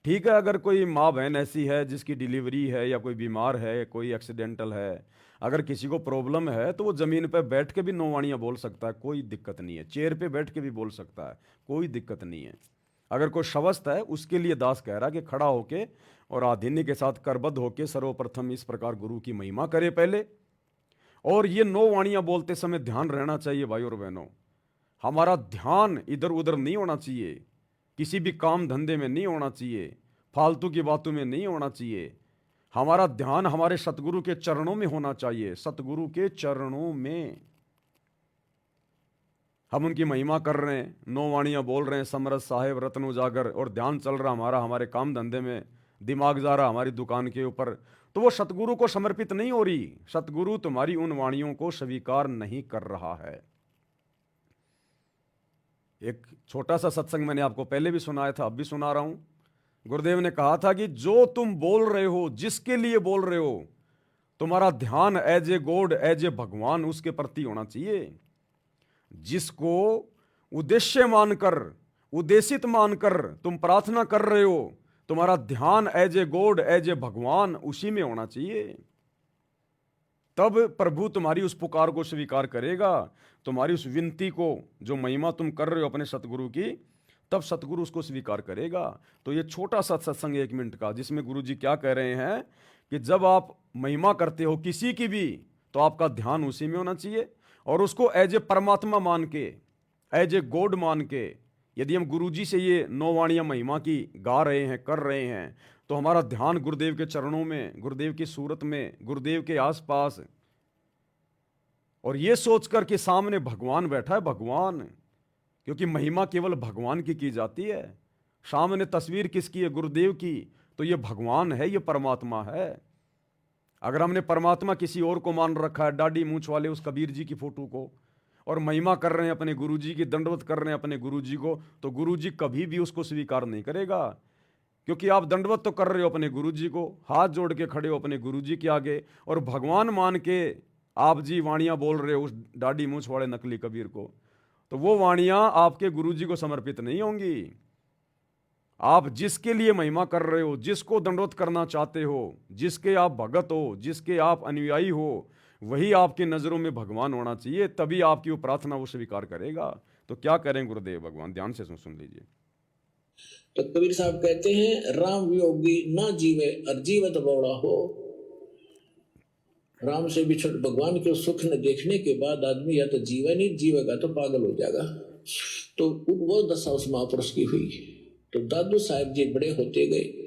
ठीक है, अगर कोई माँ बहन ऐसी है जिसकी डिलीवरी है या कोई बीमार है, कोई एक्सीडेंटल है, अगर किसी को प्रॉब्लम है, तो वो ज़मीन पर बैठ के भी 9 वाणियाँ बोल सकता है, कोई दिक्कत नहीं है। चेयर पे बैठ के भी बोल सकता है, कोई दिक्कत नहीं है। अगर कोई शवस्थ है, उसके लिए दास कह रहा है कि खड़ा होके और आधीनी के साथ करबद्ध होके सर्वप्रथम इस प्रकार गुरु की महिमा करे पहले। और ये 9 वाणियाँ बोलते समय ध्यान रहना चाहिए भाई और बहनों, हमारा ध्यान इधर उधर नहीं होना चाहिए, किसी भी काम धंधे में नहीं होना चाहिए, फालतू की बातों में नहीं होना चाहिए। हमारा ध्यान हमारे सतगुरु के चरणों में होना चाहिए, सतगुरु के चरणों में। हम उनकी महिमा कर रहे हैं, 9 वाणियाँ बोल रहे हैं, समरथ साहेब रत्न उजागर, और ध्यान चल रहा हमारा हमारे काम धंधे में, दिमाग जा रहा हमारी दुकान के ऊपर, तो वो सतगुरु को समर्पित नहीं हो रही। सतगुरु तुम्हारी उन वाणियों को स्वीकार नहीं कर रहा है। एक छोटा सा सत्संग मैंने आपको पहले भी सुनाया था, अब भी सुना रहा हूं। गुरुदेव ने कहा था कि जो तुम बोल रहे हो, जिसके लिए बोल रहे हो, तुम्हारा ध्यान as a God, as a भगवान उसके प्रति होना चाहिए। जिसको उद्देश्य मानकर, उद्देशित मानकर तुम प्रार्थना कर रहे हो, तुम्हारा ध्यान as a God, as a भगवान उसी में होना चाहिए। तब प्रभु तुम्हारी उस पुकार को स्वीकार करेगा, तुम्हारी उस विनती को, जो महिमा तुम कर रहे हो अपने सतगुरु की, तब सतगुरु उसको स्वीकार करेगा। तो ये छोटा सा सत्संग 1 मिनट का, जिसमें गुरु जी क्या कह रहे हैं कि जब आप महिमा करते हो किसी की भी, तो आपका ध्यान उसी में होना चाहिए, और उसको एज ए परमात्मा मान के, एज ए गॉड मान के। यदि हम गुरु जी से ये 9 वाणियां महिमा की गा रहे हैं, कर रहे हैं, तो हमारा ध्यान गुरुदेव के चरणों में, गुरुदेव की सूरत में, गुरुदेव के आसपास, और ये सोचकर कि सामने भगवान बैठा है, भगवान, क्योंकि महिमा केवल भगवान की जाती है। सामने तस्वीर किसकी है? गुरुदेव की। तो ये भगवान है, ये परमात्मा है। अगर हमने परमात्मा किसी और को मान रखा है, दाढ़ी मूंछ वाले उस कबीर जी की फोटो को, और महिमा कर रहे हैं अपने गुरुजी की, दंडवत कर रहे हैं अपने गुरुजी को, तो गुरुजी कभी भी उसको स्वीकार नहीं करेगा। क्योंकि आप दंडवत तो कर रहे हो अपने गुरुजी को, हाथ जोड़ के खड़े हो अपने गुरुजी के आगे, और भगवान मान के आप जी वाणियां बोल रहे हो उस दाढ़ी मूंछ वाले नकली कबीर को, तो वो वाणियां आपके गुरुजी को समर्पित नहीं होंगी। आप जिसके लिए महिमा कर रहे हो, जिसको दंडवत करना चाहते हो, जिसके आप भगत हो, जिसके आप अनुयायी हो, वही आपकी नजरों में भगवान होना चाहिए। तभी आपकी वो प्रार्थना वो स्वीकार करेगा। तो क्या करें गुरुदेव भगवान? ध्यान से सुन लीजिए। तो कबीर साहब कहते हैं, राम वियोगी ना जीवे और जीवत बौड़ा हो। राम से बिछड़, भगवान के सुख न देखने के बाद आदमी या तो जीवे नहीं, जीवेगा तो पागल हो जाएगा। तो वो दशा उस महापुरुष की हुई। तो दादू साहब जी बड़े होते गए,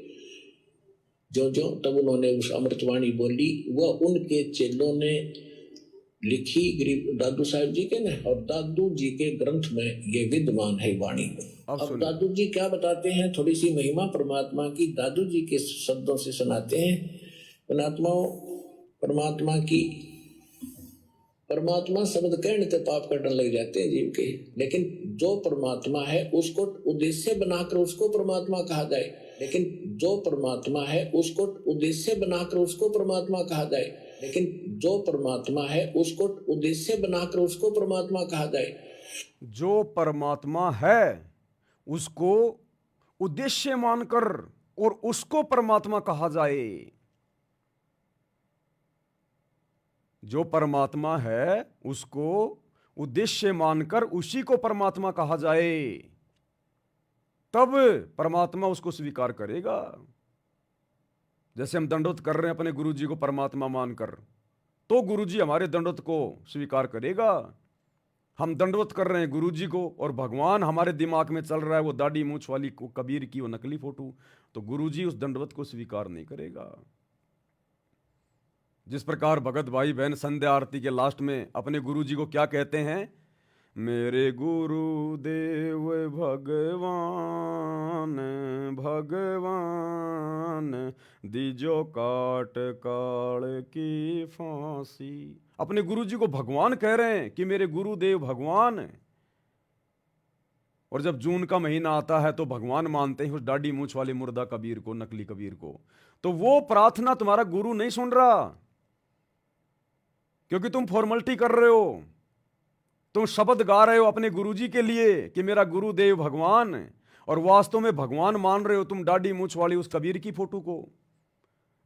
जो जो तब उन्होंने उस अमृतवाणी बोली, वह उनके चेलों ने लिखी, गरीब दादू साहब जी के ने, और दादू जी के ग्रंथ में ये विद्यमान है वाणी। अब दादू जी क्या बताते हैं, थोड़ी सी महिमा परमात्मा की दादू जी के शब्दों से सुनाते हैं। परमात्मा की, परमात्मा शब्द कहने से पाप कटने लग जाते हैं जीव के, लेकिन जो परमात्मा है उसको उद्देश्य बनाकर उसको परमात्मा कहा जाए। लेकिन जो परमात्मा है उसको उद्देश्य बनाकर उसको परमात्मा कहा जाए। लेकिन जो परमात्मा है उसको उद्देश्य बनाकर उसको परमात्मा कहा जाए। जो परमात्मा है उसको उद्देश्य मानकर और उसको परमात्मा कहा जाए। जो परमात्मा है उसको उद्देश्य मानकर उसी को परमात्मा कहा जाए, तब परमात्मा उसको स्वीकार करेगा। जैसे हम दंडवत कर रहे हैं अपने गुरुजी को परमात्मा मानकर, तो गुरुजी हमारे दंडवत को स्वीकार करेगा। हम दंडवत कर रहे हैं गुरुजी को, और भगवान हमारे दिमाग में चल रहा है वो दाढ़ी मूंछ वाली को कबीर की वो नकली फोटो, तो गुरुजी उस दंडवत को स्वीकार नहीं करेगा। जिस प्रकार भगत भाई बहन संध्या आरती के लास्ट में अपने गुरुजी को क्या कहते हैं? मेरे गुरुदेव भगवान, भगवान दीजो काट काल की फांसी। अपने गुरुजी को भगवान कह रहे हैं कि मेरे गुरुदेव भगवान। और जब जून का महीना आता है तो भगवान मानते हैं उस दाढ़ी मूंछ वाले मुर्दा कबीर को, नकली कबीर को। तो वो प्रार्थना तुम्हारा गुरु नहीं सुन रहा, क्योंकि तुम फॉर्मेलिटी कर रहे हो। तुम शब्द गा रहे हो अपने गुरुजी के लिए कि मेरा गुरुदेव भगवान, और वास्तव में भगवान मान रहे हो तुम दाढ़ी मूंछ वाली उस कबीर की फोटो को।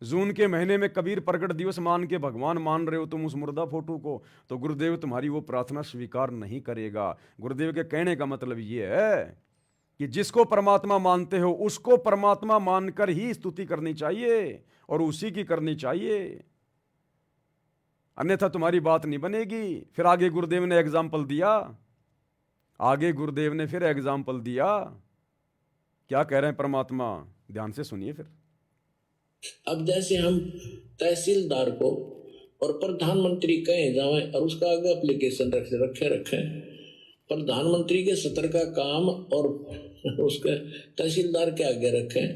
जून के महीने में कबीर प्रगट दिवस मान के भगवान मान रहे हो तुम उस मुर्दा फोटो को। तो गुरुदेव तुम्हारी वो प्रार्थना स्वीकार नहीं करेगा। गुरुदेव के कहने का मतलब ये है कि जिसको परमात्मा मानते हो उसको परमात्मा मानकर ही स्तुति करनी चाहिए, और उसी की करनी चाहिए, अन्यथा तुम्हारी बात नहीं बनेगी। फिर आगे गुरुदेव ने एग्जाम्पल दिया, आगे गुरुदेव ने फिर एग्जाम्पल दिया। क्या कह रहे हैं परमात्मा? ध्यान से सुनिए फिर। अब जैसे हम तहसीलदार को और प्रधानमंत्री कहे जाए और उसका आगे एप्लीकेशन रखे, प्रधानमंत्री के सत्र का काम और उसके तहसीलदार के आगे रखें,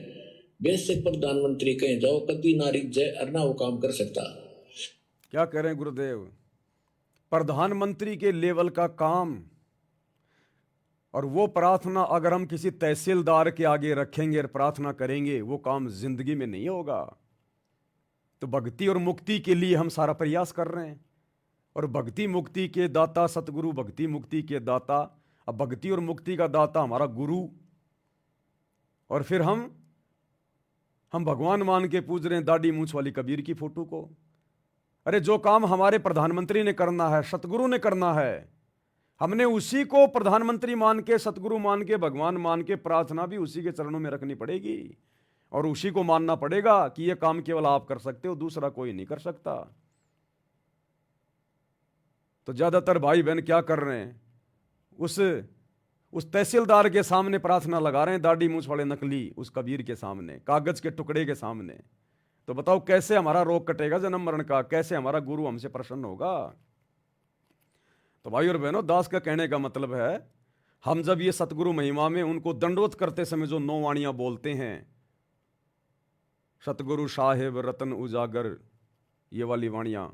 वैसे प्रधानमंत्री कहीं जाओ कभी ना रिझ जाए और ना वो काम कर सकता। क्या कह रहे हैं गुरुदेव? प्रधानमंत्री के लेवल का काम और वो प्रार्थना अगर हम किसी तहसीलदार के आगे रखेंगे और प्रार्थना करेंगे, वो काम जिंदगी में नहीं होगा। तो भक्ति और मुक्ति के लिए हम सारा प्रयास कर रहे हैं, और भक्ति मुक्ति के दाता सतगुरु, भक्ति मुक्ति के दाता, अब भक्ति और मुक्ति का दाता हमारा गुरु, और फिर हम भगवान मान के पूज रहे हैं दाढ़ी मूंछ वाली कबीर की फोटो को। अरे जो काम हमारे प्रधानमंत्री ने करना है, सतगुरु ने करना है, हमने उसी को प्रधानमंत्री मान के, सतगुरु मान के, भगवान मान के प्रार्थना भी उसी के चरणों में रखनी पड़ेगी, और उसी को मानना पड़ेगा कि यह काम केवल आप कर सकते हो, दूसरा कोई नहीं कर सकता। तो ज्यादातर भाई बहन क्या कर रहे हैं, उस तहसीलदार के सामने प्रार्थना लगा रहे हैं, दाढ़ी मूंछ वाले नकली उस कबीर के सामने, कागज के टुकड़े के सामने। तो बताओ कैसे हमारा रोग कटेगा जन्म मरण का, कैसे हमारा गुरु हमसे प्रसन्न होगा? तो भाई और बहनों, दास का कहने का मतलब है, हम जब ये सतगुरु महिमा में उनको दंडवत करते समय जो 9 वाणियां बोलते हैं, सतगुरु साहेब रतन उजागर, ये वाली वाणियां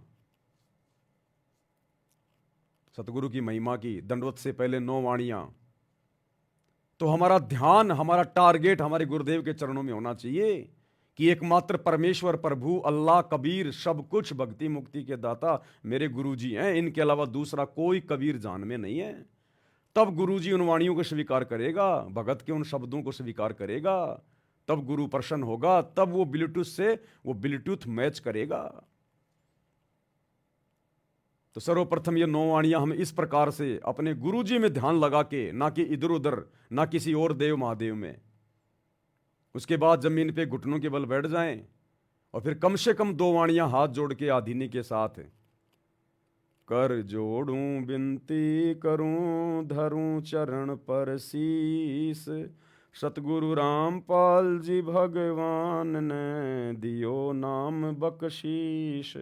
सतगुरु की महिमा की, दंडवत से पहले 9 वाणियां, तो हमारा ध्यान, हमारा टारगेट हमारे गुरुदेव के चरणों में होना चाहिए कि एकमात्र परमेश्वर प्रभु अल्लाह कबीर सब कुछ भक्ति मुक्ति के दाता मेरे गुरुजी हैं, इनके अलावा दूसरा कोई कबीर जान में नहीं है। तब गुरुजी उन वाणियों को स्वीकार करेगा, भगत के उन शब्दों को स्वीकार करेगा, तब गुरु प्रसन्न होगा, तब वो ब्लूटूथ से वो ब्लूटूथ मैच करेगा। तो सर्वप्रथम ये 9 वाणियां हम इस प्रकार से अपने गुरुजी में ध्यान लगा के, ना कि इधर उधर, ना किसी और देव महादेव में, उसके बाद जमीन पे घुटनों के बल बैठ जाएं, और फिर कम से कम 2 वाणियां हाथ जोड़ के आधीनी के साथ, कर जोड़ूं बिनती करूं धरूं चरण पर शीस, सतगुरु रामपाल जी भगवान ने दियो नाम बख्शीश,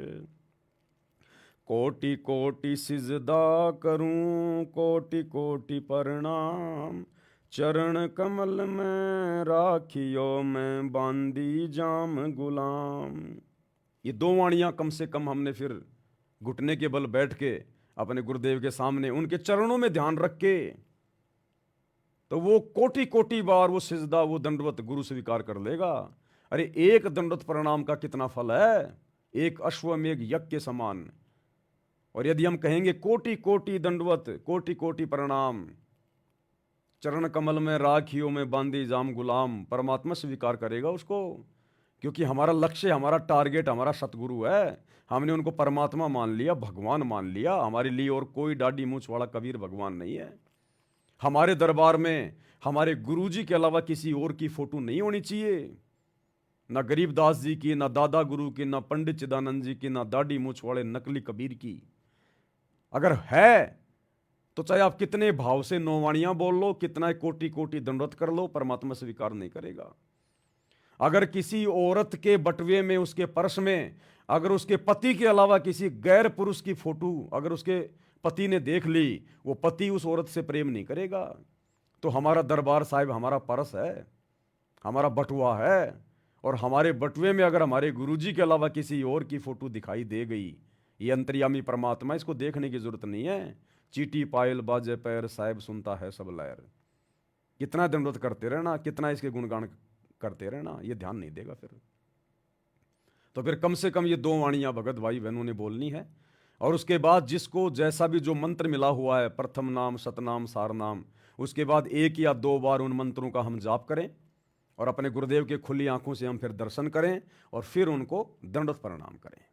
कोटि कोटि सिजदा करूं कोटि कोटि प्रणाम, चरण कमल में राखियो मैं बांदी जाम गुलाम। ये 2 वाणियां कम से कम हमने फिर घुटने के बल बैठ के अपने गुरुदेव के सामने उनके चरणों में ध्यान रख के, तो वो कोटि कोटि बार वो सिजदा, वो दंडवत गुरु स्वीकार कर लेगा। अरे एक दंडवत प्रणाम का कितना फल है, एक अश्वमेघ यज्ञ के समान। और यदि हम कहेंगे कोटि कोटि दंडवत कोटि कोटि प्रणाम, चरण कमल में राखियों में बांधी जाम गुलाम, परमात्मा स्वीकार करेगा उसको, क्योंकि हमारा लक्ष्य, हमारा टारगेट हमारा सतगुरु है। हमने उनको परमात्मा मान लिया, भगवान मान लिया, हमारे लिए और कोई दाढ़ी मूंछ वाला कबीर भगवान नहीं है। हमारे दरबार में हमारे गुरुजी के अलावा किसी और की फोटो नहीं होनी चाहिए, ना गरीबदास जी की, ना दादा गुरु की, ना पंडित चिदानंद जी की, ना दाढ़ी मूंछ वाले नकली कबीर की। अगर है तो चाहे आप कितने भाव से 9 वाणियां बोल लो, कितना कोटि कोटि दंडवत कर लो, परमात्मा स्वीकार नहीं करेगा। अगर किसी औरत के बटवे में, उसके पर्स में, अगर उसके पति के अलावा किसी गैर पुरुष की फोटो अगर उसके पति ने देख ली, वो पति उस औरत से प्रेम नहीं करेगा। तो हमारा दरबार साहिब हमारा पर्स है, हमारा बटुआ है, और हमारे बटुए में अगर हमारे गुरुजी के अलावा किसी और की फोटो दिखाई दे गई, ये अंतर्यामी परमात्मा, इसको देखने की जरूरत नहीं है। चीटी पायल बाजे पैर साहिब सुनता है सब लहर। कितना दंडवत करते रहना, कितना इसके गुणगान करते रहना, ये ध्यान नहीं देगा फिर। तो फिर कम से कम ये 2 वाणियां भगत भाई बहनों ने बोलनी है। और उसके बाद जिसको जैसा भी जो मंत्र मिला हुआ है, प्रथम नाम सतनाम सारनाम, उसके बाद 1 या 2 बार उन मंत्रों का हम जाप करें, और अपने गुरुदेव के खुली आंखों से हम फिर दर्शन करें, और फिर उनको दंडवत प्रणाम करें।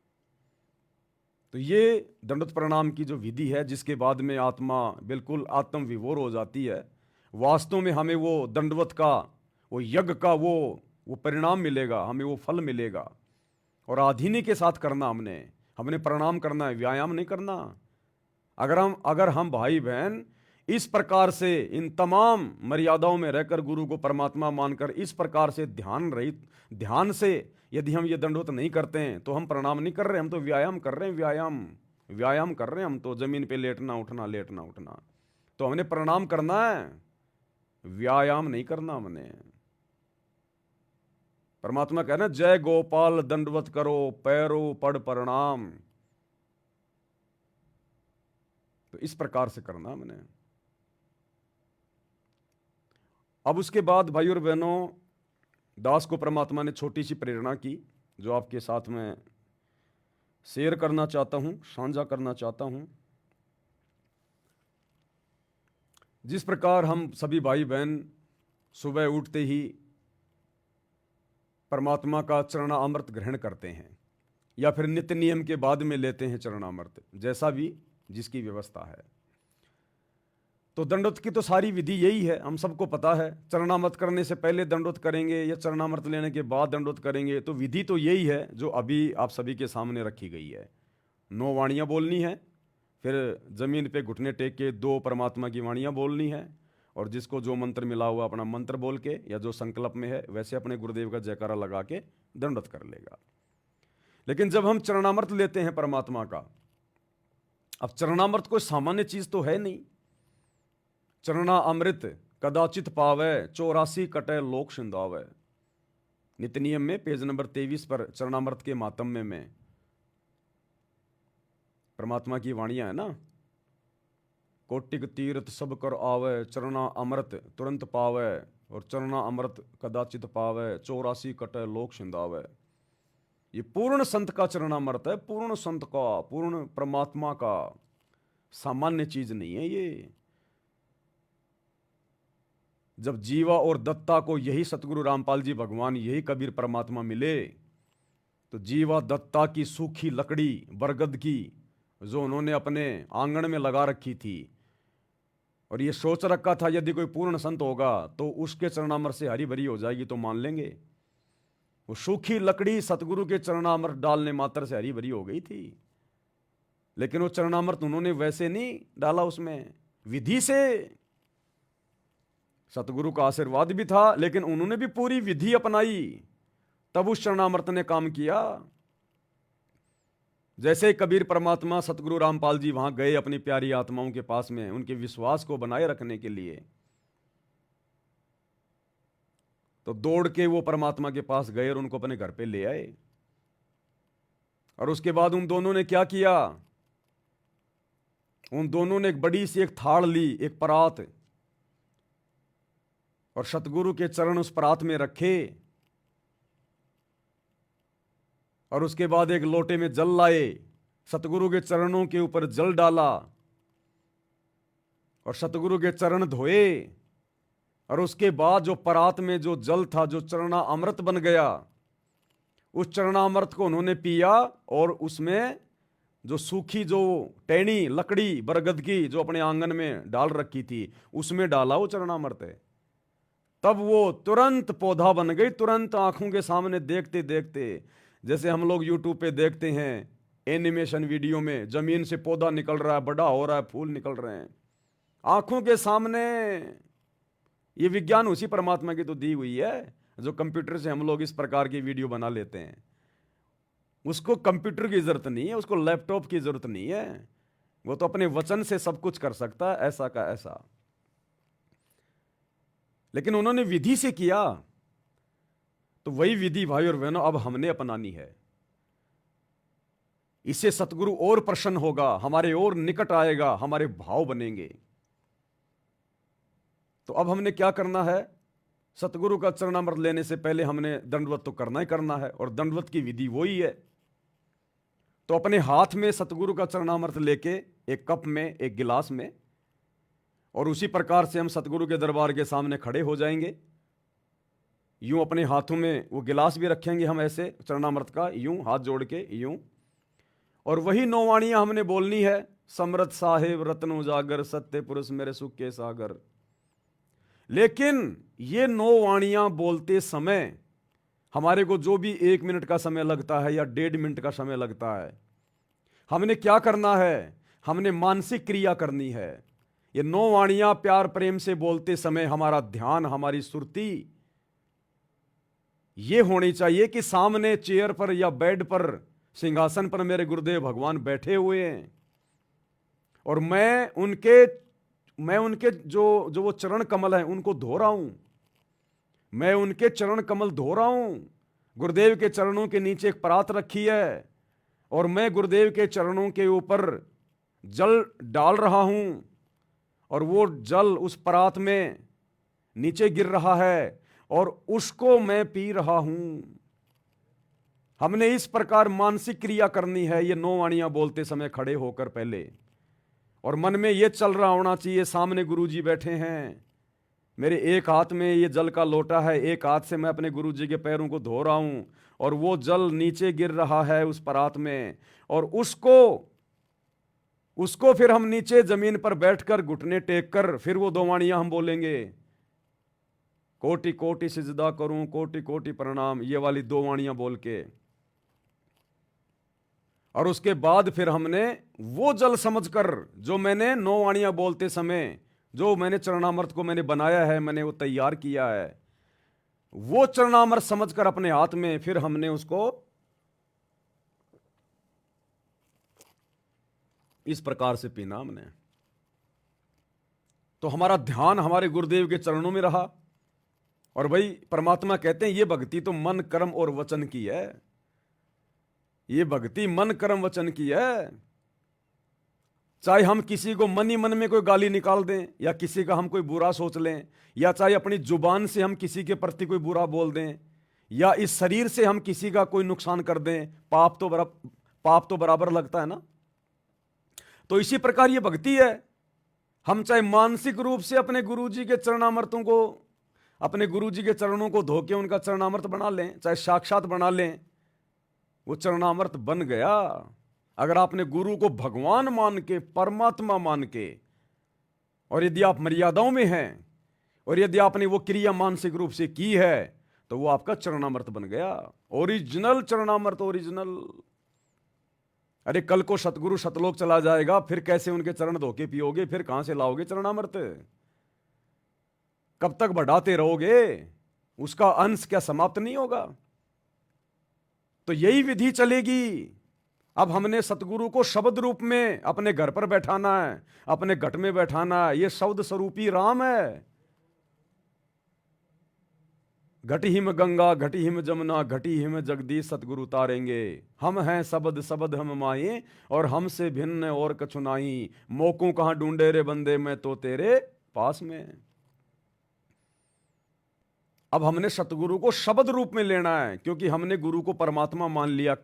तो ये दंडवत प्रणाम की जो विधि है, जिसके बाद में आत्मा बिल्कुल आत्म विभोर हो जाती है, वास्तव में हमें वो दंडवत का, वो यज्ञ का वो परिणाम मिलेगा, हमें वो फल मिलेगा। और आधीनी के साथ करना, हमने प्रणाम करना है, व्यायाम नहीं करना। अगर हम भाई बहन इस प्रकार से इन तमाम मर्यादाओं में रहकर गुरु को परमात्मा मानकर इस प्रकार से ध्यान से यदि हम ये दंडवत नहीं करते हैं, तो हम प्रणाम नहीं कर रहे, हम तो व्यायाम कर रहे हैं, व्यायाम कर रहे हैं। हम तो जमीन पे लेटना उठना, तो हमने प्रणाम करना है, व्यायाम नहीं करना। हमने परमात्मा कह रहे हैं जय गोपाल दंडवत करो पैरो पड़ प्रणाम। तो इस प्रकार से करना मैंने। अब उसके बाद भाई और बहनों, दास को परमात्मा ने छोटी सी प्रेरणा की जो आपके साथ में शेयर करना चाहता हूं, साझा करना चाहता हूं। जिस प्रकार हम सभी भाई बहन सुबह उठते ही परमात्मा का चरणामृत ग्रहण करते हैं या फिर नित्य नियम के बाद में लेते हैं चरणामृत, जैसा भी जिसकी व्यवस्था है। तो दंडवत की तो सारी विधि यही है, हम सबको पता है। चरणामृत करने से पहले दंडवत करेंगे या चरणामृत लेने के बाद दंडवत करेंगे, तो विधि तो यही है जो अभी आप सभी के सामने रखी गई है। 9 वाणियाँ बोलनी है, फिर जमीन पे घुटने टेक के 2 परमात्मा की वाणियाँ बोलनी है, और जिसको जो मंत्र मिला हुआ अपना मंत्र बोल के या जो संकल्प में है वैसे अपने गुरुदेव का जयकारा लगा के दंडवत कर लेगा। लेकिन जब हम चरणामृत लेते हैं परमात्मा का, अब चरणामृत कोई सामान्य चीज तो है नहीं। चरणा अमृत कदाचित पावे 84 कटे लोक सिंधावे। नित्य नियम में पेज नंबर 23 पर चरणामृत के मातम्य में परमात्मा की वाणियां है ना, कोटिक तीर्थ सब कर आवे चरणा अमृत तुरंत पावे, और चरणा अमृत कदाचित पावे 84 कटे लोक सिंधावे। ये पूर्ण संत का चरणामृत है, पूर्ण संत का, पूर्ण परमात्मा का, सामान्य चीज नहीं है ये। जब जीवा और दत्ता को यही सतगुरु रामपाल जी भगवान, यही कबीर परमात्मा मिले, तो जीवा दत्ता की सूखी लकड़ी बरगद की जो उन्होंने अपने आंगन में लगा रखी थी, और ये सोच रखा था यदि कोई पूर्ण संत होगा तो उसके चरणामृत से हरी भरी हो जाएगी तो मान लेंगे। वो सूखी लकड़ी सतगुरु के चरणामृत डालने मात्र से हरी भरी हो गई थी। लेकिन वो चरणामृत उन्होंने वैसे नहीं डाला, उसमें विधि से। सतगुरु का आशीर्वाद भी था, लेकिन उन्होंने भी पूरी विधि अपनाई, तब उस चरणामृत ने काम किया। जैसे कबीर परमात्मा सतगुरु रामपाल जी वहां गए अपनी प्यारी आत्माओं के पास में उनके विश्वास को बनाए रखने के लिए, तो दौड़ के वो परमात्मा के पास गए और उनको अपने घर पे ले आए। और उसके बाद उन दोनों ने क्या किया, उन दोनों ने एक बड़ी सी एक थाल ली, एक परात, और सतगुरु के चरण उस परात में रखे, और उसके बाद एक लोटे में जल लाए, सतगुरु के चरणों के ऊपर जल डाला और सतगुरु के चरण धोए। और उसके बाद जो परात में जो जल था, जो चरणा अमृत बन गया, उस चरणामृत को उन्होंने पिया, और उसमें जो सूखी जो टहनी लकड़ी बरगद की जो अपने आंगन में डाल रखी थी उसमें डाला वो चरणामृत है। तब वो तुरंत पौधा बन गई, तुरंत आंखों के सामने देखते देखते। जैसे हम लोग यूट्यूब पे देखते हैं एनिमेशन वीडियो में, जमीन से पौधा निकल रहा है, बड़ा हो रहा है, फूल निकल रहे हैं आंखों के सामने। ये विज्ञान उसी परमात्मा की तो दी हुई है। जो कंप्यूटर से हम लोग इस प्रकार की वीडियो बना लेते हैं, उसको कंप्यूटर की जरूरत नहीं है, उसको लैपटॉप की जरूरत नहीं है, वो तो अपने वचन से सब कुछ कर सकता है, ऐसा का ऐसा। लेकिन उन्होंने विधि से किया, तो वही विधि भाई और बहनों अब हमने अपनानी है। इससे सतगुरु और प्रसन्न होगा, हमारे और निकट आएगा, हमारे भाव बनेंगे। तो अब हमने क्या करना है, सतगुरु का चरणामृत लेने से पहले हमने दंडवत तो करना ही करना है, और दंडवत की विधि वही है। तो अपने हाथ में सतगुरु का चरणामृत लेके एक कप में, एक गिलास में, और उसी प्रकार से हम सतगुरु के दरबार के सामने खड़े हो जाएंगे। यूं अपने हाथों में वो गिलास भी रखेंगे हम ऐसे चरणामृत का, यूं हाथ जोड़ के यूं, और वही 9 वाणियां हमने बोलनी है। समृत साहेब रत्न उजागर सत्य पुरुष मेरे सुख के सागर। लेकिन ये 9 वाणियां बोलते समय हमारे को जो भी 1 मिनट का समय लगता है या 1.5 मिनट का समय लगता है, हमने क्या करना है, हमने मानसिक क्रिया करनी है। ये 9 वाणियां प्यार प्रेम से बोलते समय हमारा ध्यान, हमारी सुरती ये होनी चाहिए कि सामने चेयर पर या बेड पर, सिंहासन पर मेरे गुरुदेव भगवान बैठे हुए हैं, और मैं उनके जो वो चरण कमल हैं उनको धो रहा हूं, मैं उनके चरण कमल धो रहा हूं, गुरुदेव के चरणों के नीचे एक परात रखी है और मैं गुरुदेव के चरणों के ऊपर जल डाल रहा हूं और वो जल उस परात में नीचे गिर रहा है और उसको मैं पी रहा हूं। हमने इस प्रकार मानसिक क्रिया करनी है ये 9 वाणियां बोलते समय खड़े होकर पहले, और मन में ये चल रहा होना चाहिए सामने गुरुजी बैठे हैं, मेरे एक हाथ में ये जल का लोटा है, एक हाथ से मैं अपने गुरुजी के पैरों को धो रहा हूं और वो जल नीचे गिर रहा है उस परात में, और उसको फिर हम नीचे जमीन पर बैठकर घुटने टेक कर फिर वो 2 वाणियां हम बोलेंगे, कोटि कोटि सिजदा करूं कोटि कोटि प्रणाम, ये वाली 2 वाणियां बोल के, और उसके बाद फिर हमने वो जल समझकर जो मैंने 9 वाणियां बोलते समय जो मैंने चरणामृत को मैंने बनाया है, मैंने वो तैयार किया है, वो चरणामृत समझकर अपने हाथ में फिर हमने उसको इस प्रकार से पीना हमने। तो हमारा ध्यान हमारे गुरुदेव के चरणों में रहा। और भाई परमात्मा कहते हैं ये भक्ति तो मन कर्म और वचन की है, ये भक्ति मन कर्म वचन की है। चाहे हम किसी को मन ही मन में कोई गाली निकाल दें या किसी का हम कोई बुरा सोच लें, या चाहे अपनी जुबान से हम किसी के प्रति कोई बुरा बोल दें, या इस शरीर से हम किसी का कोई नुकसान कर दें, पाप तो बराबर लगता है ना। तो इसी प्रकार ये भक्ति है। हम चाहे मानसिक रूप से अपने गुरुजी के चरणामृतों को, अपने गुरुजी के चरणों को धो के उनका चरणामृत बना लें, चाहे साक्षात बना लें, वो चरणामृत बन गया। अगर आपने गुरु को भगवान मान के, परमात्मा मान के, और यदि आप मर्यादाओं में हैं और यदि आपने वो क्रिया मानसिक रूप से की है तो वो आपका चरणामृत बन गया, ओरिजिनल चरणामृत, ओरिजिनल। अरे कल को सतगुरु सतलोक चला जाएगा, फिर कैसे उनके चरण धोके पियोगे, फिर कहां से लाओगे चरणामृत, कब तक बढ़ाते रहोगे, उसका अंश क्या समाप्त नहीं होगा। तो यही विधि चलेगी। अब हमने सतगुरु को शब्द रूप में अपने घर पर बैठाना है, अपने घट में बैठाना है। ये शब्द स्वरूपी राम है। घटी हिम गंगा घटी हिम जमुना घटी हिम जगदीश सतगुरु तारेंगे। हम हैं सबद सबद हम माए और हमसे भिन्न और कछु नाही। मोकू कहां ढूंढे रे बंदे, मैं तो तेरे पास में। अब हमने सतगुरु को शब्द रूप में लेना है, क्योंकि हमने गुरु को परमात्मा मान लिया,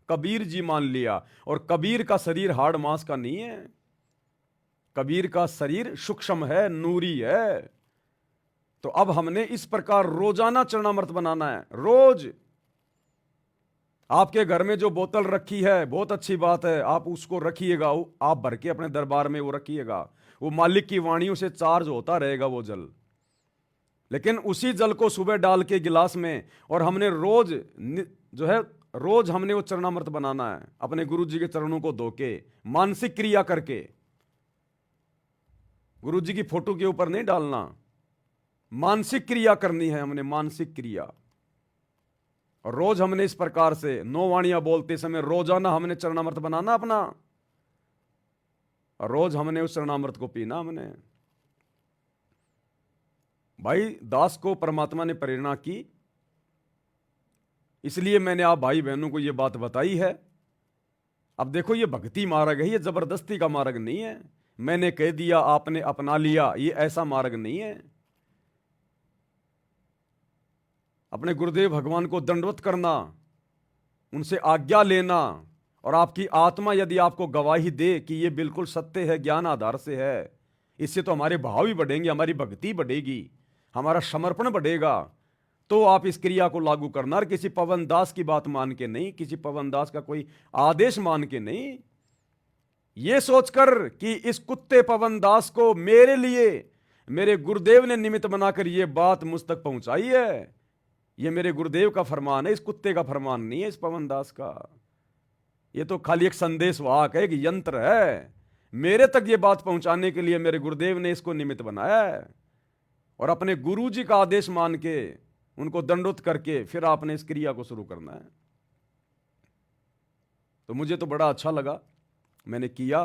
कबीर जी मान लिया। और कबीर का शरीर हाड़ मांस का नहीं है, कबीर का शरीर सूक्ष्म है, नूरी है। तो अब हमने इस प्रकार रोजाना चरणामृत बनाना है। रोज आपके घर में जो बोतल रखी है बहुत अच्छी बात है, आप उसको रखिएगा, आप भर के अपने दरबार में वो रखिएगा, वो मालिक की वाणियों से चार्ज होता रहेगा वो जल। लेकिन उसी जल को सुबह डाल के गिलास में, और हमने रोज जो है रोज हमने वो चरणामृत बनाना है, अपने गुरु जी के चरणों को धो के मानसिक क्रिया करके। गुरु जी की फोटो के ऊपर नहीं डालना, मानसिक क्रिया करनी है हमने, मानसिक क्रिया। और रोज हमने इस प्रकार से 9 वाणियां बोलते समय रोजाना हमने चरणामृत बनाना अपना, और रोज हमने उस चरणामृत को पीना हमने। भाई दास को परमात्मा ने प्रेरणा की, इसलिए मैंने आप भाई बहनों को यह बात बताई है। अब देखो ये भक्ति मार्ग है, ये जबरदस्ती का मार्ग नहीं है, मैंने कह दिया आपने अपना लिया, ये ऐसा मार्ग नहीं है। अपने गुरुदेव भगवान को दंडवत करना, उनसे आज्ञा लेना, और आपकी आत्मा यदि आपको गवाही दे कि ये बिल्कुल सत्य है, ज्ञान आधार से है, इससे तो हमारे भाव भी बढ़ेंगे, हमारी भक्ति बढ़ेगी, हमारा समर्पण बढ़ेगा। तो आप इस क्रिया को लागू करना, और किसी पवन दास की बात मान के नहीं, किसी पवन दास का कोई आदेश मान के नहीं, ये सोचकर कि इस कुत्ते पवन दास को मेरे लिए मेरे गुरुदेव ने निमित्त बनाकर ये बात मुझ तक पहुंचाई है, ये मेरे गुरुदेव का फरमान है, इस कुत्ते का फरमान नहीं है, इस पवन दास का। ये तो खाली एक संदेश वाहक है, एक यंत्र है, मेरे तक ये बात पहुंचाने के लिए मेरे गुरुदेव ने इसको निमित्त बनाया है। और अपने गुरु जी का आदेश मान के उनको दंडोत करके फिर आपने इस क्रिया को शुरू करना है। तो मुझे तो बड़ा अच्छा लगा, मैंने किया,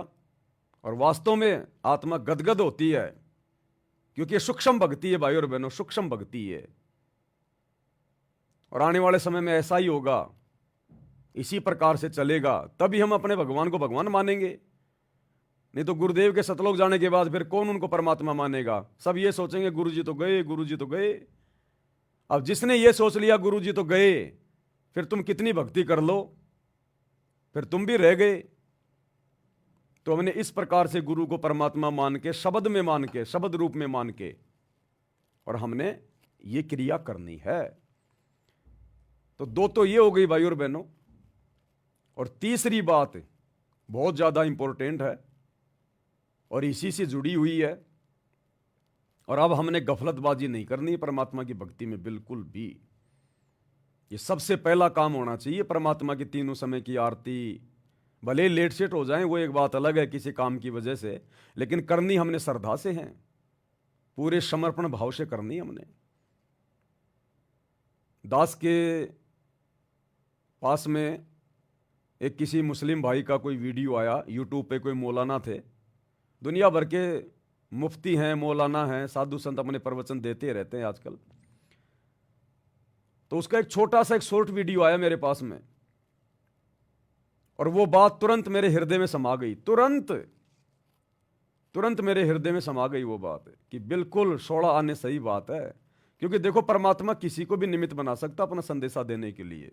और वास्तव में आत्मा गदगद होती है, क्योंकि सूक्ष्म भक्ति है भाई और बहनों, सूक्ष्म भक्ति है। और आने वाले समय में ऐसा ही होगा, इसी प्रकार से चलेगा, तभी हम अपने भगवान को भगवान मानेंगे। नहीं तो गुरुदेव के सतलोक जाने के बाद फिर कौन उनको परमात्मा मानेगा? सब ये सोचेंगे गुरु जी तो गए, गुरु जी तो गए। अब जिसने ये सोच लिया गुरु जी तो गए, फिर तुम कितनी भक्ति कर लो, फिर तुम भी रह गए। तो हमने इस प्रकार से गुरु को परमात्मा मान के, शब्द में मान के, शब्द रूप में मान के, और हमने ये क्रिया करनी है। तो दो तो ये हो गई भाई और बहनों। और तीसरी बात बहुत ज्यादा इंपॉर्टेंट है और इसी से जुड़ी हुई है, और अब हमने गफलतबाजी नहीं करनी परमात्मा की भक्ति में बिल्कुल भी। ये सबसे पहला काम होना चाहिए। परमात्मा की तीनों समय की आरती भले लेट सेट हो जाए, वो एक बात अलग है किसी काम की वजह से, लेकिन करनी हमने श्रद्धा से है, पूरे समर्पण भाव से करनी हमने। दास के पास में एक किसी मुस्लिम भाई का कोई वीडियो आया यूट्यूब पे, कोई मौलाना थे, दुनिया भर के मुफ्ती हैं, मौलाना हैं, साधु संत अपने प्रवचन देते रहते हैं आजकल। तो उसका एक छोटा सा एक शॉर्ट वीडियो आया मेरे पास में, और वो बात तुरंत मेरे हृदय में समा गई। तुरंत मेरे हृदय में समा गई वो बात कि बिल्कुल 16 आने सही बात है। क्योंकि देखो, परमात्मा किसी को भी निमित्त बना सकता अपना संदेशा देने के लिए।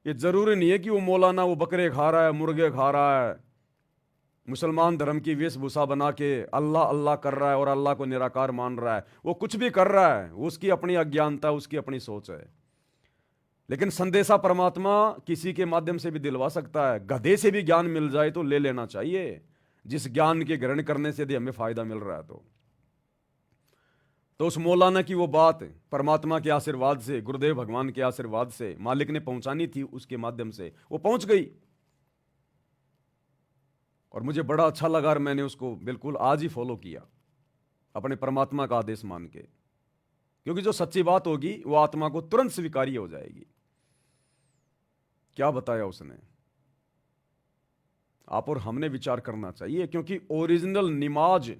ये जरूरी नहीं है कि वो मौलाना वो बकरे खा रहा है, मुर्गे खा रहा है, मुसलमान धर्म की वेशभूषा बना के अल्लाह अल्लाह कर रहा है और अल्लाह को निराकार मान रहा है। वो कुछ भी कर रहा है, उसकी अपनी अज्ञानता, उसकी अपनी सोच है। लेकिन संदेशा परमात्मा किसी के माध्यम से भी दिलवा सकता है। गधे से भी ज्ञान मिल जाए तो ले लेना चाहिए, जिस ज्ञान के ग्रहण करने से यदि हमें फायदा मिल रहा है तो उस मौलाना की वो बात परमात्मा के आशीर्वाद से, गुरुदेव भगवान के आशीर्वाद से, मालिक ने पहुंचानी थी, उसके माध्यम से वो पहुंच गई। और मुझे बड़ा अच्छा लगा और मैंने उसको बिल्कुल आज ही फॉलो किया अपने परमात्मा का आदेश मान के। क्योंकि जो सच्ची बात होगी वो आत्मा को तुरंत स्वीकार्य हो जाएगी। क्या बताया उसने, आप और हमने विचार करना चाहिए। क्योंकि ओरिजिनल निमाज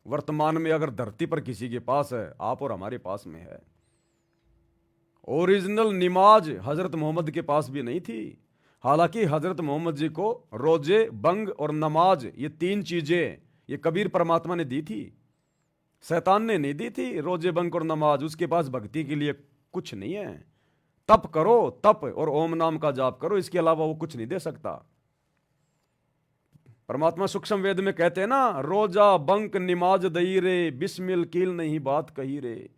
वर्तमान में अगर धरती पर किसी के पास है, आप और हमारे पास में है। ओरिजिनल निमाज हजरत मोहम्मद के पास भी नहीं थी। हालांकि हजरत मोहम्मद जी को रोजे, बंग और नमाज, ये तीन चीजें ये कबीर परमात्मा ने दी थी, शैतान ने नहीं दी थी। रोजे, बंग और नमाज, उसके पास भक्ति के लिए कुछ नहीं है। तप करो, तप और ओम नाम का जाप करो, इसके अलावा वो कुछ नहीं दे सकता। परमात्मा सूक्ष्म वेद में कहते हैं ना, रोजा बंक निमाज दई रे, बिस्मिल कील नहीं बात कही रे।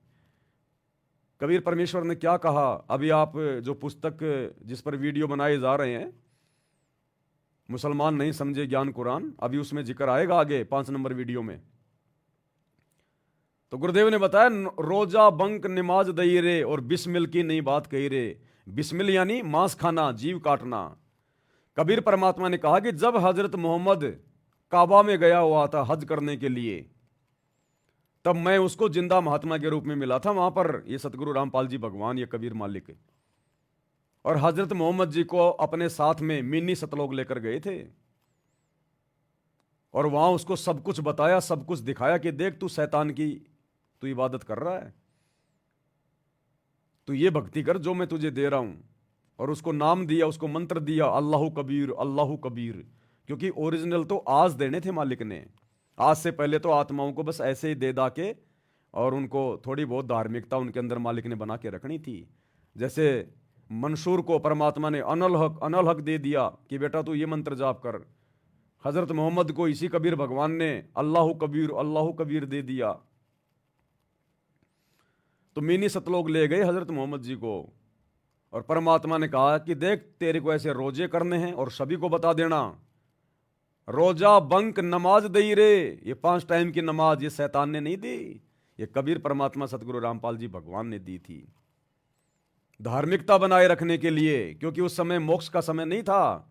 कबीर परमेश्वर ने क्या कहा? अभी आप जो पुस्तक जिस पर वीडियो बनाए जा रहे हैं, मुसलमान नहीं समझे ज्ञान कुरान, अभी उसमें जिक्र आएगा आगे 5 नंबर वीडियो में। तो गुरुदेव ने बताया, रोजा बंक निमाज दई रे और बिस्मिल की नहीं बात कही रे। बिस्मिल यानी मांस खाना, जीव काटना। कबीर परमात्मा ने कहा कि जब हजरत मोहम्मद काबा में गया हुआ था हज करने के लिए, तब मैं उसको जिंदा महात्मा के रूप में मिला था वहां पर। ये सतगुरु रामपाल जी भगवान, ये कबीर मालिक, और हजरत मोहम्मद जी को अपने साथ में मिनी सतलोक लेकर गए थे, और वहां उसको सब कुछ बताया, सब कुछ दिखाया कि देख तू शैतान की तू इबादत कर रहा है, तू ये भक्ति कर जो मैं तुझे दे रहा हूं। और उसको नाम दिया, उसको मंत्र दिया, अल्लाहु कबीर, अल्लाहु कबीर। क्योंकि ओरिजिनल तो आज देने थे मालिक ने। आज से पहले तो आत्माओं को बस ऐसे ही दे दा के, और उनको थोड़ी बहुत धार्मिकता उनके अंदर मालिक ने बना के रखनी थी। जैसे मंसूर को परमात्मा ने अनल हक दे दिया कि बेटा तू ये मंत्र जाप कर। हजरत मोहम्मद को इसी कबीर भगवान ने अल्लाहु कबीर, अल्लाहु कबीर दे दिया। तो मिनी सतलोक ले गए हजरत मोहम्मद जी को, और परमात्मा ने कहा कि देख तेरे को ऐसे रोजे करने हैं और सभी को बता देना, रोजा बंक नमाज दई रे। ये 5 टाइम की नमाज ये शैतान ने नहीं दी, ये कबीर परमात्मा सतगुरु रामपाल जी भगवान ने दी थी, धार्मिकता बनाए रखने के लिए। क्योंकि उस समय मोक्ष का समय नहीं था।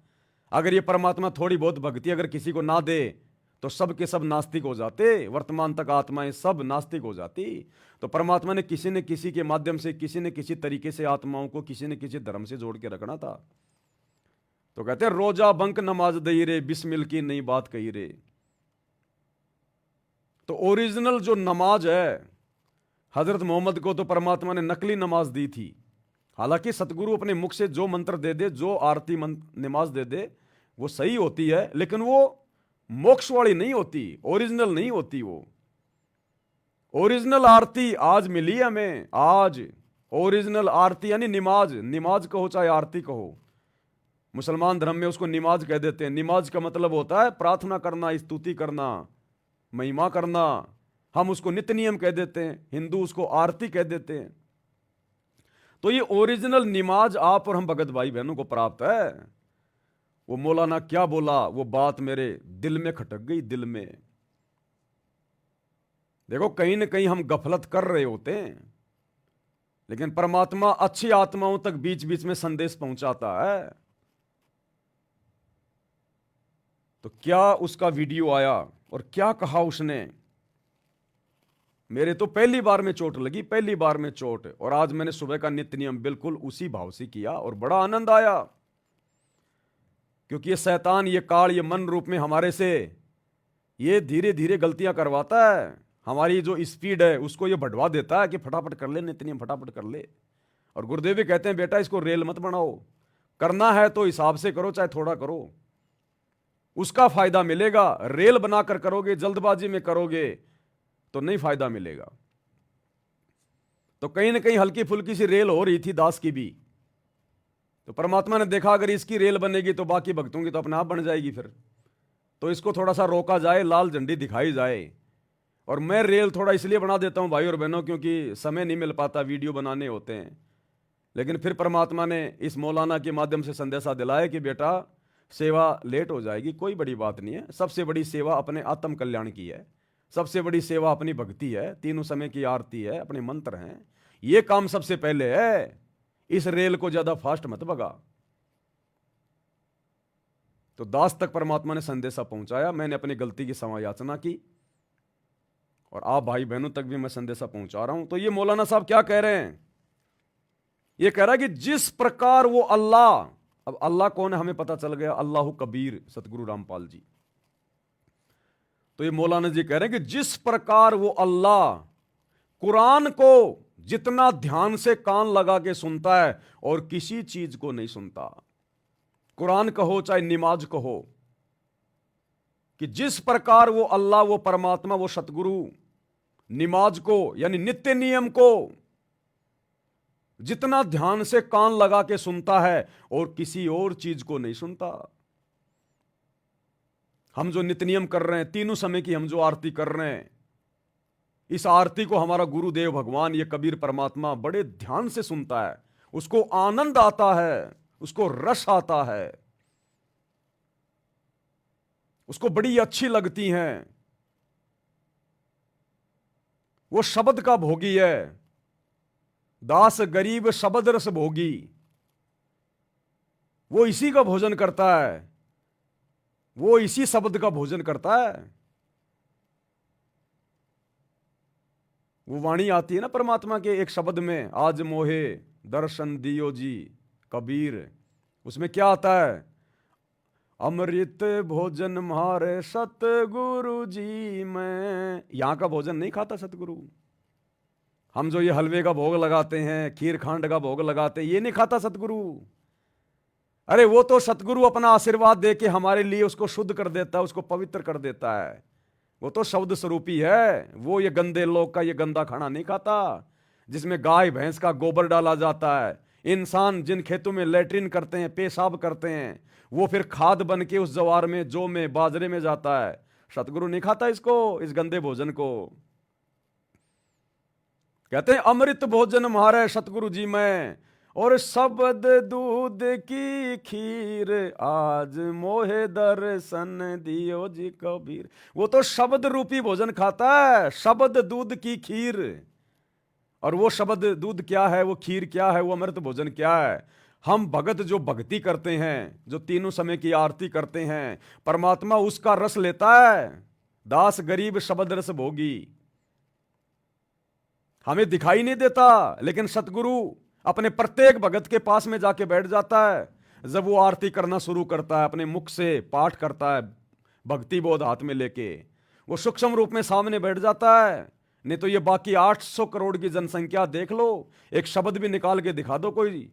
अगर ये परमात्मा थोड़ी बहुत भक्ति अगर किसी को ना दे तो सब के सब नास्तिक हो जाते, वर्तमान तक आत्माएं सब नास्तिक हो जाती। तो परमात्मा ने किसी न किसी के माध्यम से, किसी न किसी तरीके से आत्माओं को किसी न किसी धर्म से जोड़ के रखना था। तो कहते हैं रोजा बंक नमाज दई रे, बिस्मिल की नई बात कही रे। तो ओरिजिनल जो नमाज है हजरत मोहम्मद को तो परमात्मा ने नकली नमाज दी थी। हालांकि सतगुरु अपने मुख से जो मंत्र दे दे, जो आरती नमाज दे दे, वो सही होती है, लेकिन वो मोक्ष वाली नहीं होती, ओरिजिनल नहीं होती। वो ओरिजिनल आरती आज मिली हमें। आज ओरिजिनल आरती यानी निमाज, निमाज कहो चाहे आरती कहो, मुसलमान धर्म में उसको निमाज कह देते हैं। निमाज का मतलब होता है प्रार्थना करना, स्तुति करना, महिमा करना। हम उसको नित्य नियम कह देते हैं, हिंदू उसको आरती कह देते हैं। तो ये ओरिजिनल निमाज आप और हम भगत भाई बहनों को प्राप्त है। वो मौलाना क्या बोला, वो बात मेरे दिल में खटक गई, दिल में। देखो कहीं ना कहीं हम गफलत कर रहे होते हैं, लेकिन परमात्मा अच्छी आत्माओं तक बीच बीच में संदेश पहुंचाता है। तो क्या उसका वीडियो आया और क्या कहा उसने। मेरे तो पहली बार में चोट लगी, पहली बार में चोट। और आज मैंने सुबह का नित्य नियम बिल्कुल उसी भाव से किया और बड़ा आनंद आया, क्योंकि ये शैतान, ये काल, ये मन रूप में हमारे से ये धीरे धीरे गलतियां करवाता है। हमारी जो स्पीड है उसको ये बढ़वा देता है कि फटाफट कर ले नित्य नियम, फटाफट कर ले। और गुरुदेव भी कहते हैं बेटा इसको रेल मत बनाओ, करना है तो हिसाब से करो, चाहे थोड़ा करो, उसका फायदा मिलेगा। रेल बनाकर करोगे, जल्दबाजी में करोगे तो नहीं फायदा मिलेगा। तो कहीं ना कहीं हल्की फुल्की सी रेल हो रही थी दास की भी। तो परमात्मा ने देखा अगर इसकी रेल बनेगी तो बाकी भक्तों की तो अपने आप बन जाएगी फिर। तो इसको थोड़ा सा रोका जाए, लाल झंडी दिखाई जाए। और मैं रेल थोड़ा इसलिए बना देता हूं भाई और बहनों, क्योंकि समय नहीं मिल पाता, वीडियो बनाने होते हैं। लेकिन फिर परमात्मा ने इस मौलाना के माध्यम से संदेशा दिलाया कि बेटा सेवा लेट हो जाएगी, कोई बड़ी बात नहीं है। सबसे बड़ी सेवा अपने आत्म कल्याण की है, सबसे बड़ी सेवा अपनी भक्ति है, तीनों समय की आरती है, अपने मंत्र हैं, ये काम सबसे पहले है। इस रेल को ज्यादा फास्ट मत भगा। तो दास तक परमात्मा ने संदेशा पहुंचाया। मैंने अपनी गलती की क्षमा याचना की और आप भाई बहनों तक भी मैं संदेशा पहुंचा रहा हूं। तो ये मौलाना साहब क्या कह रहे हैं, ये कह रहा है कि जिस प्रकार वो अल्लाह, अब अल्लाह कौन है हमें पता चल गया, अल्लाह कबीर सतगुरु रामपाल जी। तो ये मौलाना जी कह रहे हैं कि जिस प्रकार वो अल्लाह कुरान को जितना ध्यान से कान लगा के सुनता है और किसी चीज को नहीं सुनता, कुरान कहो चाहे निमाज कहो, कि जिस प्रकार वो अल्लाह, वो परमात्मा, वो सतगुरु निमाज को यानी नित्य नियम को जितना ध्यान से कान लगा के सुनता है और किसी और चीज को नहीं सुनता। हम जो नित्य नियम कर रहे हैं, तीनों समय की हम जो आरती कर रहे हैं, इस आरती को हमारा गुरुदेव भगवान ये कबीर परमात्मा बड़े ध्यान से सुनता है, उसको आनंद आता है, उसको रस आता है, उसको बड़ी अच्छी लगती हैं। वो शब्द का भोगी है, दास गरीब शब्द रस भोगी। वो इसी का भोजन करता है, वो इसी शब्द का भोजन करता है। वो वाणी आती है ना परमात्मा के एक शब्द में, आज मोहे दर्शन दियो जी कबीर। उसमें क्या आता है, अमृत भोजन मारे सतगुरु जी। मैं यहां का भोजन नहीं खाता सतगुरु। हम जो ये हलवे का भोग लगाते हैं, खीर खांड का भोग लगाते हैं, ये नहीं खाता सतगुरु। अरे वो तो सतगुरु अपना आशीर्वाद दे के हमारे लिए उसको शुद्ध कर देता है, उसको पवित्र कर देता है। वो तो शब्द स्वरूपी है। वो ये गंदे लोग का ये गंदा खाना नहीं खाता, जिसमें गाय भैंस का गोबर डाला जाता है। इंसान जिन खेतों में लेटरिन करते हैं, पेशाब करते हैं, वो फिर खाद बन के उस जवार में, जौ में, बाजरे में जाता है। सतगुरु नहीं खाता इसको, इस गंदे भोजन को। कहते हैं अमृत भोजन मारे सतगुरु जी में, और शब्द दूध की खीर, आज मोहे दर्शन दियो जी कबीर। वो तो शब्द रूपी भोजन खाता है, शब्द दूध की खीर। और वो शब्द दूध क्या है, वो खीर क्या है, वो अमृत भोजन क्या है। हम भगत जो भक्ति करते हैं, जो तीनों समय की आरती करते हैं, परमात्मा उसका रस लेता है। दास गरीब शब्द रस भोगी। हमें दिखाई नहीं देता, लेकिन सतगुरु अपने प्रत्येक भगत के पास में जाके बैठ जाता है। जब वो आरती करना शुरू करता है, अपने मुख से पाठ करता है, भक्ति बोध हाथ में लेके, वो सूक्ष्म रूप में सामने बैठ जाता है। नहीं तो ये बाकी 800 करोड़ की जनसंख्या देख लो, एक शब्द भी निकाल के दिखा दो कोई,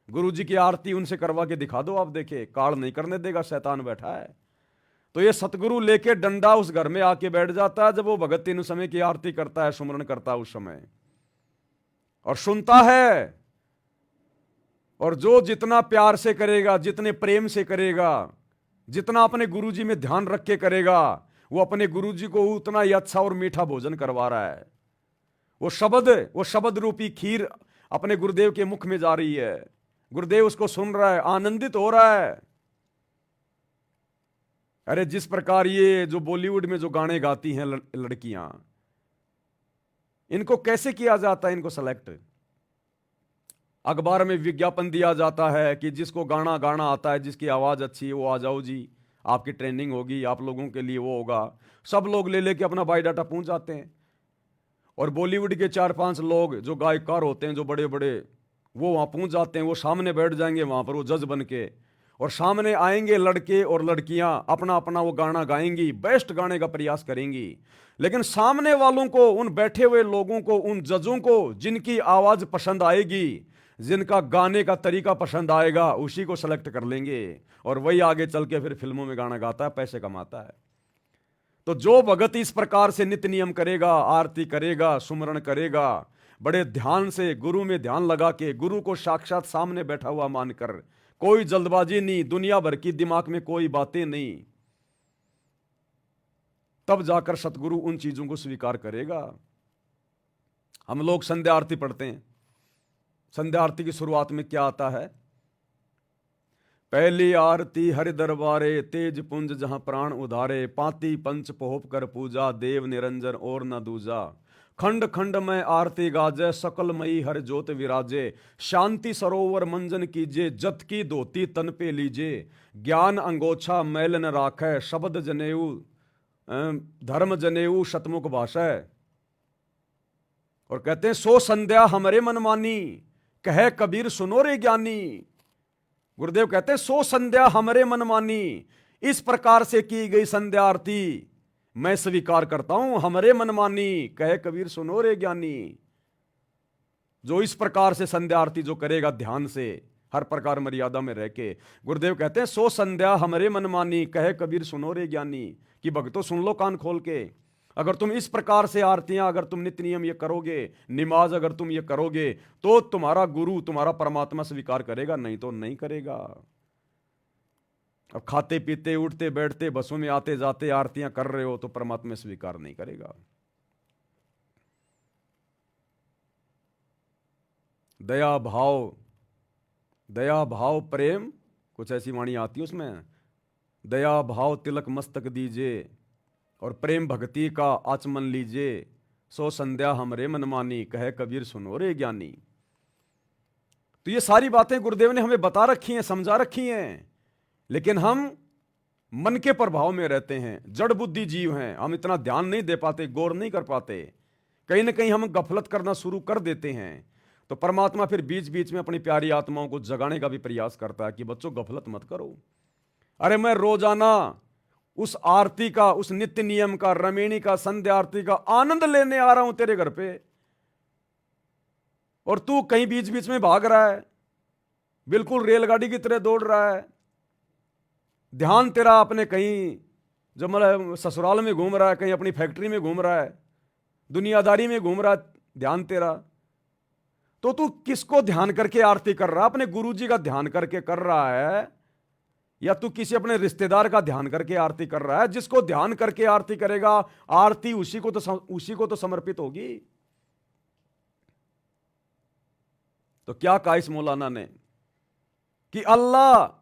गुरु जी की आरती उनसे करवा के दिखा दो, आप देखे काल नहीं करने देगा, शैतान बैठा है। तो ये सतगुरु लेके डंडा उस घर में आके बैठ जाता है जब वो भगत तीन समय की आरती करता है, सुमरण करता है उस समय, और सुनता है। और जो जितना प्यार से करेगा, जितने प्रेम से करेगा, जितना अपने गुरुजी में ध्यान रख के करेगा, वो अपने गुरुजी को उतना ही अच्छा और मीठा भोजन करवा रहा है। वो शब्द रूपी खीर अपने गुरुदेव के मुख में जा रही है, गुरुदेव उसको सुन रहा है, आनंदित हो रहा है। अरे जिस प्रकार ये जो बॉलीवुड में जो गाने गाती हैं लड़कियां, इनको कैसे किया जाता है, इनको सेलेक्ट, अखबार में विज्ञापन दिया जाता है कि जिसको गाना गाना आता है, जिसकी आवाज अच्छी है, वो आ जाओ जी, आपकी ट्रेनिंग होगी, आप लोगों के लिए वो होगा। सब लोग ले लेके अपना बायोडाटा पहुंच जाते हैं, और बॉलीवुड के 4-5 लोग जो गायकार होते हैं, जो बड़े बड़े, वो वहां पहुंच जाते हैं, वो सामने बैठ जाएंगे वहां पर, वो जज बन के, और सामने आएंगे लड़के और लड़कियां, अपना अपना वो गाना गाएंगी, बेस्ट गाने का प्रयास करेंगी। लेकिन सामने वालों को, उन बैठे हुए लोगों को, उन जजों को जिनकी आवाज पसंद आएगी, जिनका गाने का तरीका पसंद आएगा, उसी को सेलेक्ट कर लेंगे, और वही आगे चल के फिर फिल्मों में गाना गाता है, पैसे कमाता है। तो जो भगत इस प्रकार से नित्य नियम करेगा, आरती करेगा, सुमरण करेगा, बड़े ध्यान से गुरु में ध्यान लगा के, गुरु को साक्षात सामने बैठा हुआ मानकर, कोई जल्दबाजी नहीं, दुनिया भर की दिमाग में कोई बातें नहीं, तब जाकर सतगुरु उन चीजों को स्वीकार करेगा। हम लोग संध्या आरती पढ़ते हैं, संध्या आरती की शुरुआत में क्या आता है? पहली आरती हरि दरबारे, तेज पुंज जहां प्राण उधारे, पाती पंच पोहप कर पूजा, देव निरंजन और न दूजा, खंड खंड में आरती गाजे, सकल मई हर ज्योत विराजे, शांति सरोवर मंजन कीजे, जत की धोती तन पे लीजे, ज्ञान अंगोछा मैल न राखै, शब्द जनेऊ धर्म जनेऊ शतमुख भाषा। और कहते हैं सो संध्या हमरे मन मानी, कहे कबीर सुनो रे ज्ञानी। गुरुदेव कहते हैं सो संध्या हमरे मन मानी, इस प्रकार से की गई संध्या आरती मैं स्वीकार करता हूं, हमरे मन मानी, कहे कबीर सुनो रे ज्ञानी। जो इस प्रकार से संध्या आरती जो करेगा ध्यान से, हर प्रकार मर्यादा में रह के, गुरुदेव कहते हैं सो संध्या हमरे मन मानी, कहे कबीर सुनो रे ज्ञानी, कि भक्तों सुन लो कान खोल के। अगर तुम इस प्रकार से आरतियां, अगर तुम नित्य नियम ये करोगे, नमाज अगर तुम ये करोगे, तो तुम्हारा गुरु, तुम्हारा परमात्मा स्वीकार करेगा, नहीं तो नहीं करेगा। अब खाते पीते उठते बैठते बसों में आते जाते आरतियां कर रहे हो तो परमात्मा स्वीकार नहीं करेगा। दया भाव, दया भाव प्रेम, कुछ ऐसी वाणी आती है उसमें, दया भाव तिलक मस्तक दीजिए, और प्रेम भक्ति का आचमन लीजिए, सो संध्या हमरे मन मानी, कहे कबीर सुनो रे ज्ञानी। तो ये सारी बातें गुरुदेव ने हमें बता रखी हैं, समझा रखी हैं, लेकिन हम मन के प्रभाव में रहते हैं, जड़ बुद्धि जीव हैं, हम इतना ध्यान नहीं दे पाते, गौर नहीं कर पाते, कहीं ना कहीं हम गफलत करना शुरू कर देते हैं। तो परमात्मा फिर बीच बीच में अपनी प्यारी आत्माओं को जगाने का भी प्रयास करता है कि बच्चों गफलत मत करो। अरे मैं रोजाना उस आरती का, उस नित्य नियम का, रमेणी का, संध्या आरती का आनंद लेने आ रहा हूं तेरे घर पे, और तू कहीं बीच बीच में भाग रहा है, बिल्कुल रेलगाड़ी की तरह दौड़ रहा है। ध्यान तेरा अपने कहीं जो मतलब ससुराल में घूम रहा है, कहीं अपनी फैक्ट्री में घूम रहा है, दुनियादारी में घूम रहा है ध्यान तेरा। तो तू किसको ध्यान करके आरती कर रहा है? अपने गुरुजी का ध्यान करके कर रहा है, या तू किसी अपने रिश्तेदार का ध्यान करके आरती कर रहा है? जिसको ध्यान करके आरती करेगा, आरती उसी को तो समर्पित होगी। तो क्या कहा इस मौलाना ने कि अल्लाह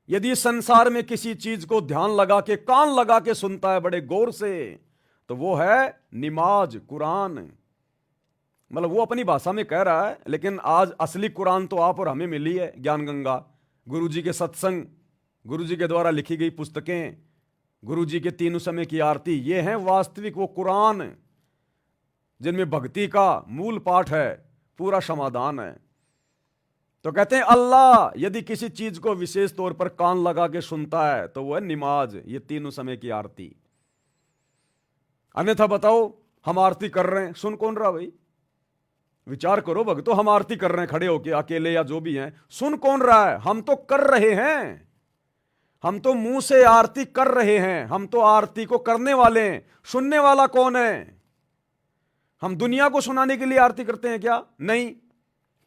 यदि संसार में किसी चीज को ध्यान लगा के, कान लगा के सुनता है बड़े गौर से, तो वो है नमाज, कुरान। मतलब वो अपनी भाषा में कह रहा है, लेकिन आज असली कुरान तो आप और हमें मिली है, ज्ञान गंगा, गुरुजी के सत्संग, गुरुजी के द्वारा लिखी गई पुस्तकें, गुरुजी के तीनों समय की आरती, ये हैं वास्तविक वो कुरान जिनमें भक्ति का मूल पाठ है, पूरा समाधान है। तो कहते हैं अल्लाह यदि किसी चीज को विशेष तौर पर कान लगा के सुनता है तो वो है नमाज, ये तीनों समय की आरती। अन्यथा बताओ हम आरती कर रहे हैं, सुन कौन रहा भाई? विचार करो भक्तों, हम आरती कर रहे हैं खड़े होके, अकेले या जो भी हैं, सुन कौन रहा है? हम तो कर रहे हैं, हम तो मुंह से आरती कर रहे हैं, हम तो आरती को करने वाले हैं। सुनने वाला कौन है? हम दुनिया को सुनाने के लिए आरती करते हैं क्या? नहीं।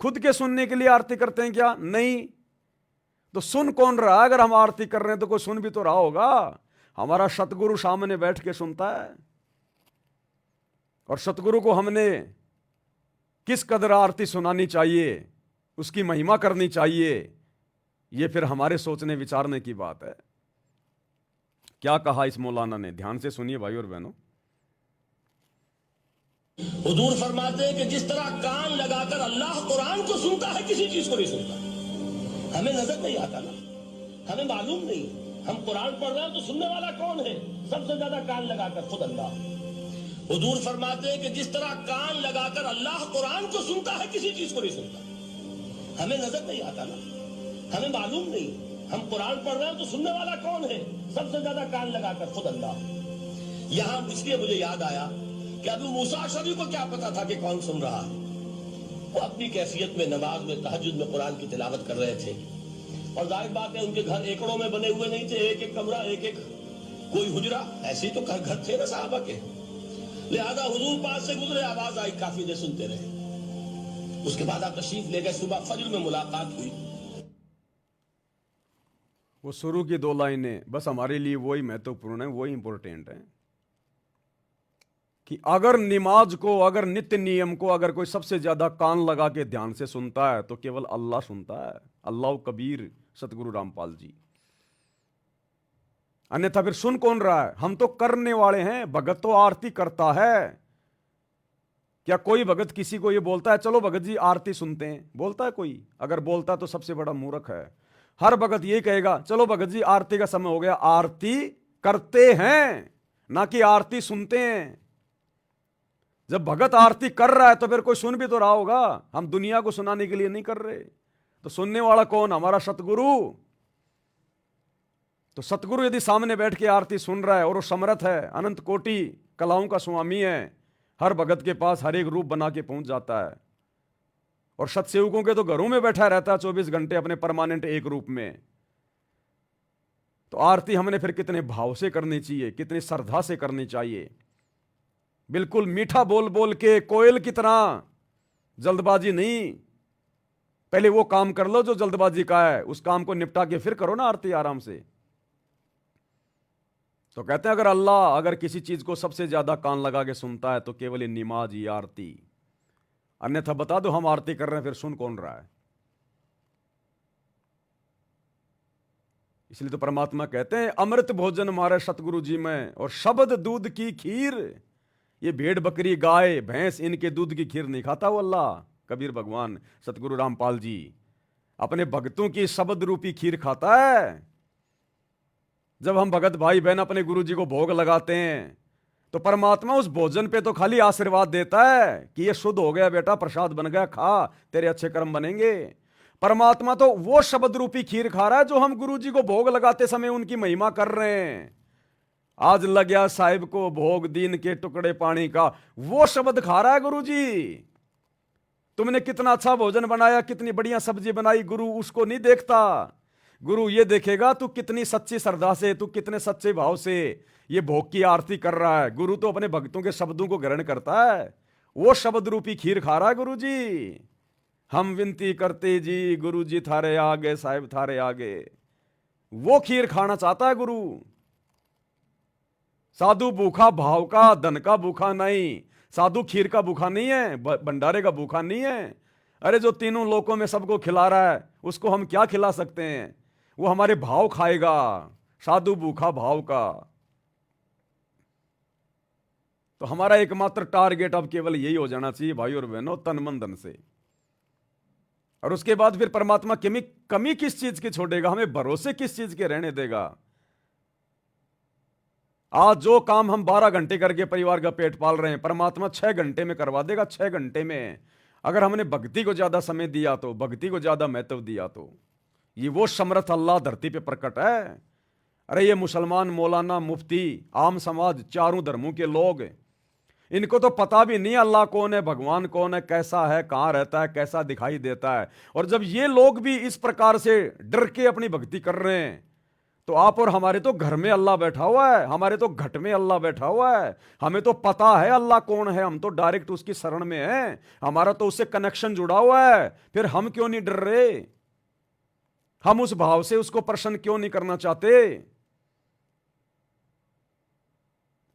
खुद के सुनने के लिए आरती करते हैं क्या? नहीं। तो सुन कौन रहा है? अगर हम आरती कर रहे हैं तो कोई सुन भी तो रहा होगा। हमारा सतगुरु सामने बैठ के सुनता है, और सतगुरु को हमने किस कदर आरती सुनानी चाहिए, उसकी महिमा करनी चाहिए, यह फिर हमारे सोचने विचारने की बात है। क्या कहा इस मौलाना ने, ध्यान से सुनिए भाई और बहनों। हुजूर फरमाते हैं कि जिस तरह कान लगाकर अल्लाह कुरान को सुनता है, किसी चीज को नहीं सुनता। हमें नजर नहीं आता ना, हमें मालूम नहीं, हम कुरान पढ़ रहे हैं तो सुनने वाला कौन है? सबसे ज्यादा कान लगाकर खुद अल्लाह। हुजूर फरमाते हैं कि जिस तरह कान लगाकर अल्लाह कुरान को सुनता है, किसी चीज को नहीं सुनता। हमें नजर नहीं आता ना, हमें मालूम नहीं, हम कुरान पढ़ रहे हैं तो सुनने वाला कौन है? सबसे ज्यादा कान लगाकर खुद अल्लाह। यहां इसलिए मुझे याद आया कि अबू मूसा अशअरी को क्या पता था कि कौन सुन रहा है। वो अपनी कैफियत में नमाज में तहज्जुद में कुरान की तिलावत कर रहे थे, और जाहिर बात है उनके घर एकड़ों में बने हुए नहीं थे, एक एक कमरा, एक एक कोई हुजरा, ऐसे ही तो घर थे ना साहबा के। लिहाजा हुजूर पास से गुजरे, आवाज आई, काफी देर सुनते रहे। उसके बाद आप तशरीफ ले गए, सुबह फजर में मुलाकात हुई। वो शुरू की 2 लाइनें बस हमारे लिए वही महत्वपूर्ण है, वही इंपॉर्टेंट है कि अगर नमाज को, अगर नित्य नियम को अगर कोई सबसे ज्यादा कान लगा के ध्यान से सुनता है तो केवल अल्लाह सुनता है, अल्लाह कबीर सतगुरु रामपाल जी। अन्यथा फिर सुन कौन रहा है? हम तो करने वाले हैं। भगत तो आरती करता है। क्या कोई भगत किसी को ये बोलता है चलो भगत जी आरती सुनते हैं? बोलता है कोई? अगर बोलता है तो सबसे बड़ा मूर्ख है। हर भगत ये कहेगा चलो भगत जी आरती का समय हो गया, आरती करते हैं ना कि आरती सुनते हैं। जब भगत आरती कर रहा है तो फिर कोई सुन भी तो रहा होगा। हम दुनिया को सुनाने के लिए नहीं कर रहे। तो सुनने वाला कौन? हमारा सतगुरु। तो सतगुरु यदि सामने बैठ के आरती सुन रहा है और वो समर्थ है, अनंत कोटि कलाओं का स्वामी है, हर भगत के पास हर एक रूप बना के पहुंच जाता है, और सतसेवकों के तो घरों में बैठा रहता है 24 घंटे अपने परमानेंट एक रूप में। तो आरती हमने फिर कितने भाव से करनी चाहिए, कितनी श्रद्धा से करनी चाहिए। बिल्कुल मीठा बोल बोल के कोयल की तरह, जल्दबाजी नहीं। पहले वो काम कर लो जो जल्दबाजी का है, उस काम को निपटा के फिर करो ना आरती आराम से। तो कहते हैं अगर अल्लाह अगर किसी चीज को सबसे ज्यादा कान लगा के सुनता है तो केवल ये नमाज, ये आरती। अन्यथा बता दो हम आरती कर रहे हैं, फिर सुन कौन रहा है? इसलिए तो परमात्मा कहते हैं अमृत भोजन मारे सतगुरु जी में, और शब्द दूध की खीर। ये भेड़ बकरी गाय भैंस इनके दूध की खीर नहीं खाता वो अल्लाह। कबीर भगवान सतगुरु रामपाल जी अपने भक्तों की शब्द रूपी खीर खाता है। जब हम भगत भाई बहन अपने गुरु जी को भोग लगाते हैं तो परमात्मा उस भोजन पे तो खाली आशीर्वाद देता है कि ये शुद्ध हो गया बेटा, प्रसाद बन गया, खा, तेरे अच्छे कर्म बनेंगे। परमात्मा तो वो शब्द रूपी खीर खा रहा है जो हम गुरु जी को भोग लगाते समय उनकी महिमा कर रहे हैं। आज लग गया साहिब को भोग दीन के टुकड़े पानी का, वो शब्द खा रहा है गुरु जी। तुमने कितना अच्छा भोजन बनाया, कितनी बढ़िया सब्जी बनाई, गुरु उसको नहीं देखता। गुरु ये देखेगा तू कितनी सच्ची श्रद्धा से, तू कितने सच्चे भाव से ये भोग की आरती कर रहा है। गुरु तो अपने भक्तों के शब्दों को ग्रहण करता है। वो शब्द रूपी खीर खा रहा है गुरु जी। हम विनती करते जी गुरु जी थारे आगे, साहिब थारे आगे। वो खीर खाना चाहता है गुरु। साधु भूखा भाव का, धन का भूखा नहीं। साधु खीर का भूखा नहीं है, भंडारे का भूखा नहीं है। अरे जो तीनों लोकों में सबको खिला रहा है उसको हम क्या खिला सकते हैं? वो हमारे भाव खाएगा। साधु भूखा भाव का। तो हमारा एकमात्र टारगेट अब केवल यही हो जाना चाहिए भाई और बहनों, तन मन धन से। और उसके बाद फिर परमात्मा कमी किस चीज की छोड़ेगा, हमें भरोसे किस चीज के रहने देगा। आज जो काम हम 12 घंटे करके परिवार का पेट पाल रहे हैं, परमात्मा 6 घंटे में करवा देगा। 6 घंटे में अगर हमने भक्ति को ज्यादा समय दिया तो, भक्ति को ज्यादा महत्व दिया तो। ये वो समर्थ अल्लाह धरती पे प्रकट है। अरे ये मुसलमान, मौलाना, मुफ्ती, आम समाज, चारों धर्मों के लोग इनको तो पता भी नहीं अल्लाह कौन है, भगवान कौन है, कैसा है, कहां रहता है, कैसा दिखाई देता है। और जब ये लोग भी इस प्रकार से डर के अपनी भक्ति कर रहे हैं, तो आप और हमारे तो घर में अल्लाह बैठा हुआ है, हमारे तो घट में अल्लाह बैठा हुआ है, हमें तो पता है अल्लाह कौन है, हम तो डायरेक्ट उसकी शरण में हैं, हमारा तो उससे कनेक्शन जुड़ा हुआ है। फिर हम क्यों नहीं डर रहे? हम उस भाव से उसको प्रसन्न क्यों नहीं करना चाहते?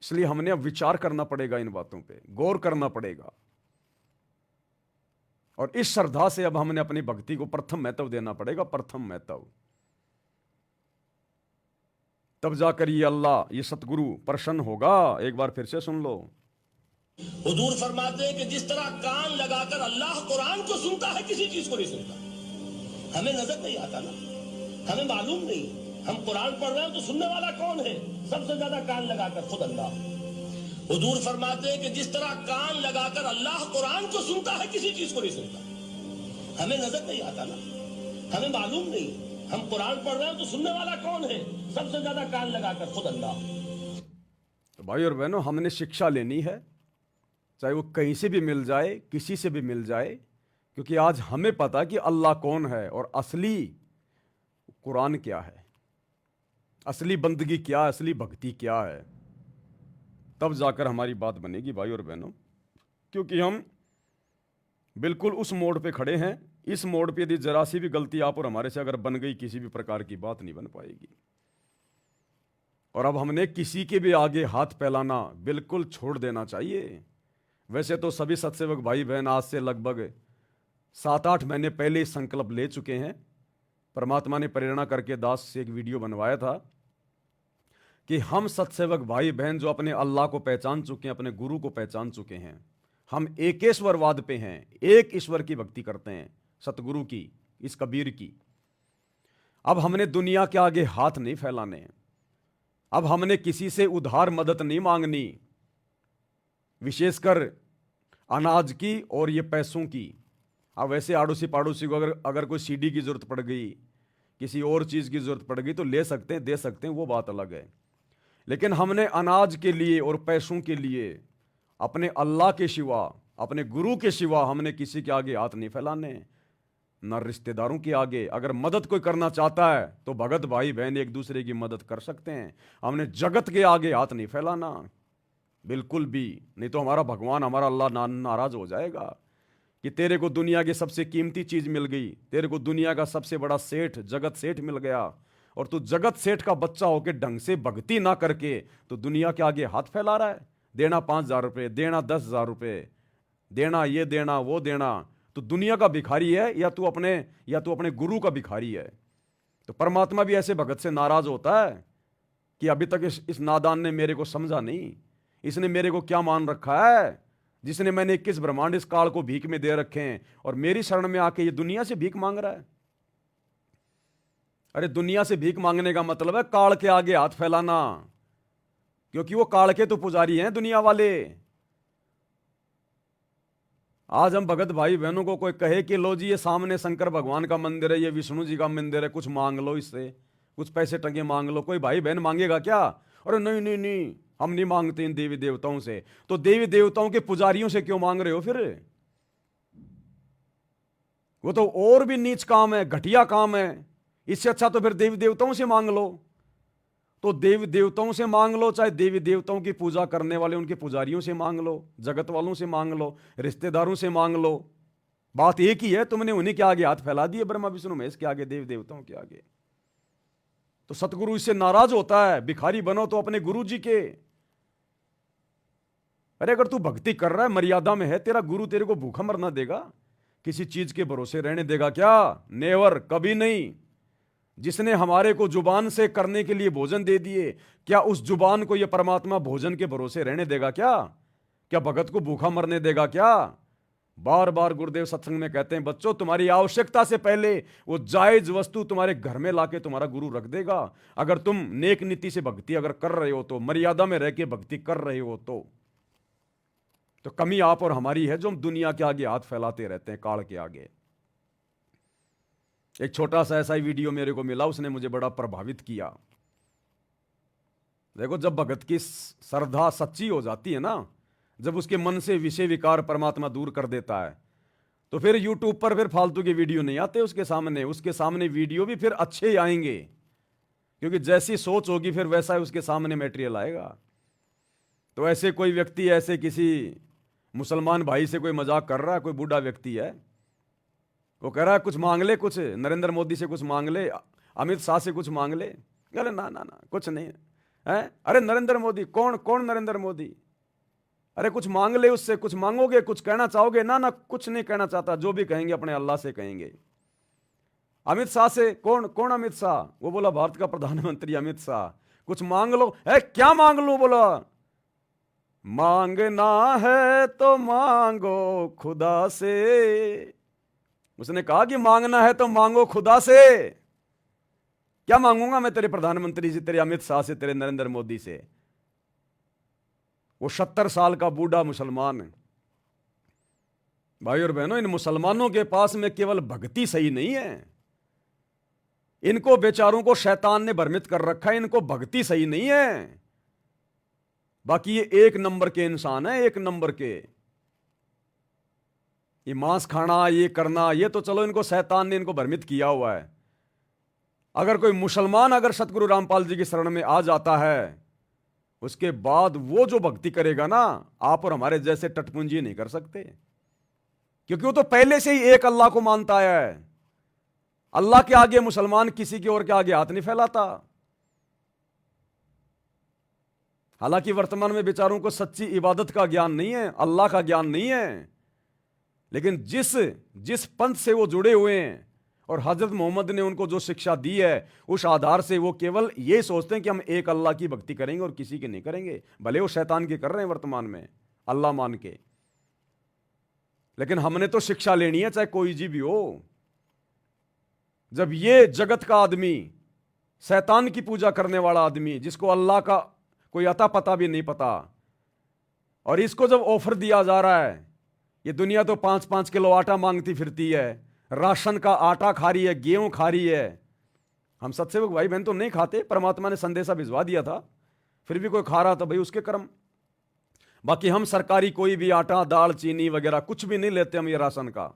इसलिए हमने अब विचार करना पड़ेगा, इन बातों पे गौर करना पड़ेगा, और इस श्रद्धा से अब हमने अपनी भक्ति को प्रथम महत्व देना पड़ेगा, प्रथम महत्व। तब जाकर ये अल्लाह, ये सतगुरु प्रसन्न होगा। एक बार फिर से सुन लो। हुजूर फरमाते हैं कि जिस तरह कान लगाकर अल्लाह कुरान को सुनता है, किसी चीज को नहीं सुनता। हमें नजर नहीं आता ना, हमें मालूम नहीं, हम कुरान पढ़ रहे हैं तो सुनने वाला कौन है? सबसे ज्यादा कान लगाकर खुद अल्लाह। हुजूर फरमाते हैं कि जिस तरह कान लगाकर अल्लाह कुरान को सुनता है, किसी चीज को नहीं सुनता। हमें नजर नहीं आता ना, हमें मालूम नहीं, हम कुरान पढ़ रहे हैं तो सुनने वाला कौन है? सबसे ज्यादा कान लगाकर खुद अल्लाह। तो भाई और बहनों, हमने शिक्षा लेनी है, चाहे वो कहीं से भी मिल जाए, किसी से भी मिल जाए, क्योंकि आज हमें पता कि अल्लाह कौन है और असली कुरान क्या है, असली बंदगी क्या है, असली भक्ति क्या है। तब जाकर हमारी बात बनेगी भाई और बहनों, क्योंकि हम बिल्कुल उस मोड़ पे खड़े हैं। इस मोड़ पे यदि जरा सी भी गलती आप और हमारे से अगर बन गई, किसी भी प्रकार की बात नहीं बन पाएगी। और अब हमने किसी के भी आगे हाथ फैलाना बिल्कुल छोड़ देना चाहिए। वैसे तो सभी सत्सेवक भाई बहन आज से लगभग 7-8 महीने पहले संकल्प ले चुके हैं। परमात्मा ने प्रेरणा करके दास से एक वीडियो बनवाया था कि हम सत्सेवक भाई बहन जो अपने अल्लाह को पहचान चुके हैं, अपने गुरु को पहचान चुके हैं, हम एकेश्वरवाद पे हैं, एक ईश्वर की भक्ति करते हैं, सतगुरु की, इस कबीर की। अब हमने दुनिया के आगे हाथ नहीं फैलाने, अब हमने किसी से उधार मदद नहीं मांगनी, विशेषकर अनाज की और ये पैसों की। अब वैसे आड़ोसी पाड़ोसी को अगर कोई सीडी की जरूरत पड़ गई, किसी और चीज़ की जरूरत पड़ गई तो ले सकते हैं, दे सकते हैं, वो बात अलग है। लेकिन हमने अनाज के लिए और पैसों के लिए अपने अल्लाह के सिवा, अपने गुरु के सिवा हमने किसी के आगे हाथ नहीं फैलाने, न रिश्तेदारों के आगे। अगर मदद कोई करना चाहता है तो भगत भाई बहन एक दूसरे की मदद कर सकते हैं, हमने जगत के आगे हाथ नहीं फैलाना बिल्कुल भी, नहीं तो हमारा भगवान, हमारा अल्लाह नाराज हो जाएगा कि तेरे को दुनिया की सबसे कीमती चीज मिल गई, तेरे को दुनिया का सबसे बड़ा सेठ, जगत सेठ मिल गया, और तू जगत सेठ का बच्चा होकर ढंग से भक्ति ना करके तो दुनिया के आगे हाथ फैला रहा है। देना 5,000 रुपये, देना 10,000 रुपये, देना ये देना वो देना। तो दुनिया का भिखारी है या तू अपने गुरु का भिखारी है? तो परमात्मा भी ऐसे भगत से नाराज होता है कि अभी तक इस नादान ने मेरे को समझा नहीं, इसने मेरे को क्या मान रखा है, जिसने मैंने 21 ब्रह्मांड इस काल को भीख में दे रखे हैं, और मेरी शरण में आके ये दुनिया से भीख मांग रहा है। अरे दुनिया से भीख मांगने का मतलब है काल के आगे हाथ फैलाना, क्योंकि वो काल के तो पुजारी हैं दुनिया वाले। आज हम भगत भाई बहनों को कोई कहे कि लो जी ये सामने शंकर भगवान का मंदिर है, ये विष्णु जी का मंदिर है, कुछ मांग लो, इससे कुछ पैसे टंगे मांग लो, कोई भाई बहन मांगेगा क्या? अरे नहीं नहीं नहीं, हम नहीं मांगते इन देवी देवताओं से। तो देवी देवताओं के पुजारियों से क्यों मांग रहे हो फिर? वो तो और भी नीच काम है, घटिया काम है। इससे अच्छा तो फिर देवी देवताओं से मांग लो। तो देवी देवताओं से मांग लो, चाहे देवी देवताओं की पूजा करने वाले उनके पुजारियों से मांग लो, जगत वालों से मांग लो, रिश्तेदारों से मांग लो, बात एक ही है। तुमने उन्हीं के आगे हाथ फैला दिए, ब्रह्मा विष्णु महेश के आगे, देवी देवताओं के आगे। तो सतगुरु इससे नाराज होता है। भिखारी बनो तो अपने गुरु जी के। अरे अगर तू भक्ति कर रहा है, मर्यादा में है, तेरा गुरु तेरे को भूखा मरना देगा? किसी चीज के भरोसे रहने देगा क्या? नेवर, कभी नहीं। जिसने हमारे को जुबान से करने के लिए भोजन दे दिए, क्या उस जुबान को यह परमात्मा भोजन के भरोसे रहने देगा क्या? क्या भगत को भूखा मरने देगा क्या? बार बार गुरुदेव सत्संग में कहते हैं, बच्चों तुम्हारी आवश्यकता से पहले वो जायज वस्तु तुम्हारे घर में लाके तुम्हारा गुरु रख देगा। अगर तुम नेक नीति से भक्ति अगर कर रहे हो, तो मर्यादा में रह के भक्ति कर रहे हो, तो कमी आप और हमारी है जो हम दुनिया के आगे हाथ फैलाते रहते हैं, काल के आगे। एक छोटा सा ऐसा ही वीडियो मेरे को मिला, उसने मुझे बड़ा प्रभावित किया। देखो, जब भगत की श्रद्धा सच्ची हो जाती है ना, जब उसके मन से विषय विकार परमात्मा दूर कर देता है, तो फिर यूट्यूब पर फिर फालतू के वीडियो नहीं आते उसके सामने वीडियो भी फिर अच्छे ही आएंगे, क्योंकि जैसी सोच होगी फिर वैसा ही उसके सामने मटेरियल आएगा। तो ऐसे कोई व्यक्ति ऐसे किसी मुसलमान भाई से कोई मजाक कर रहा है, कोई बूढ़ा व्यक्ति है, वो कह रहा है कुछ मांग ले, कुछ नरेंद्र मोदी से कुछ मांग ले, अमित शाह से कुछ मांग ले। अरे ना ना ना, कुछ नहीं है। अरे नरेंद्र मोदी कौन? कौन नरेंद्र मोदी? अरे कुछ मांग ले उससे, कुछ मांगोगे, कुछ कहना चाहोगे? ना ना, कुछ नहीं कहना चाहता, जो भी कहेंगे अपने अल्लाह से कहेंगे। अमित शाह से? कौन? कौन अमित शाह? वो बोला भारत का प्रधानमंत्री अमित शाह। कुछ मांग लो। है क्या मांग लो? बोला मांगना है तो मांगो खुदा से। उसने कहा कि मांगना है तो मांगो खुदा से। क्या मांगूंगा मैं तेरे प्रधानमंत्री से, तेरे अमित शाह से, तेरे नरेंद्र मोदी से? वो 70 साल का बूढ़ा मुसलमान। भाई और बहनों, इन मुसलमानों के पास में केवल भक्ति सही नहीं है, इनको बेचारों को शैतान ने भ्रमित कर रखा है। इनको भक्ति सही नहीं है, बाकी ये एक नंबर के इंसान है, एक नंबर के। ये मांस खाना, ये करना, ये तो चलो इनको शैतान ने इनको भ्रमित किया हुआ है। अगर कोई मुसलमान अगर सतगुरु रामपाल जी की शरण में आ जाता है, उसके बाद वो जो भक्ति करेगा ना, आप और हमारे जैसे टटपुंजी नहीं कर सकते, क्योंकि वो तो पहले से ही एक अल्लाह को मानता है। अल्लाह के आगे मुसलमान किसी के और के आगे हाथ नहीं फैलाता। हालांकि वर्तमान में बेचारों को सच्ची इबादत का ज्ञान नहीं है, अल्लाह का ज्ञान नहीं है, लेकिन जिस पंथ से वो जुड़े हुए हैं और हजरत मोहम्मद ने उनको जो शिक्षा दी है, उस आधार से वो केवल ये सोचते हैं कि हम एक अल्लाह की भक्ति करेंगे और किसी की नहीं करेंगे, भले वो शैतान की कर रहे हैं वर्तमान में अल्लाह मान के। लेकिन हमने तो शिक्षा लेनी है, चाहे कोई जी भी हो। जब ये जगत का आदमी, शैतान की पूजा करने वाला आदमी, जिसको अल्लाह का कोई अता पता भी नहीं पता, और इसको जब ऑफर दिया जा रहा है, ये दुनिया तो 5-5 किलो आटा मांगती फिरती है, राशन का आटा खा रही है, गेहूं खा रही है। हम सत्सेवक भाई बहन तो नहीं खाते, परमात्मा ने संदेशा भिजवा दिया था, फिर भी कोई खा रहा था, भाई उसके कर्म। बाकी हम सरकारी कोई भी आटा, दाल, चीनी वगैरह कुछ भी नहीं लेते हम, ये राशन का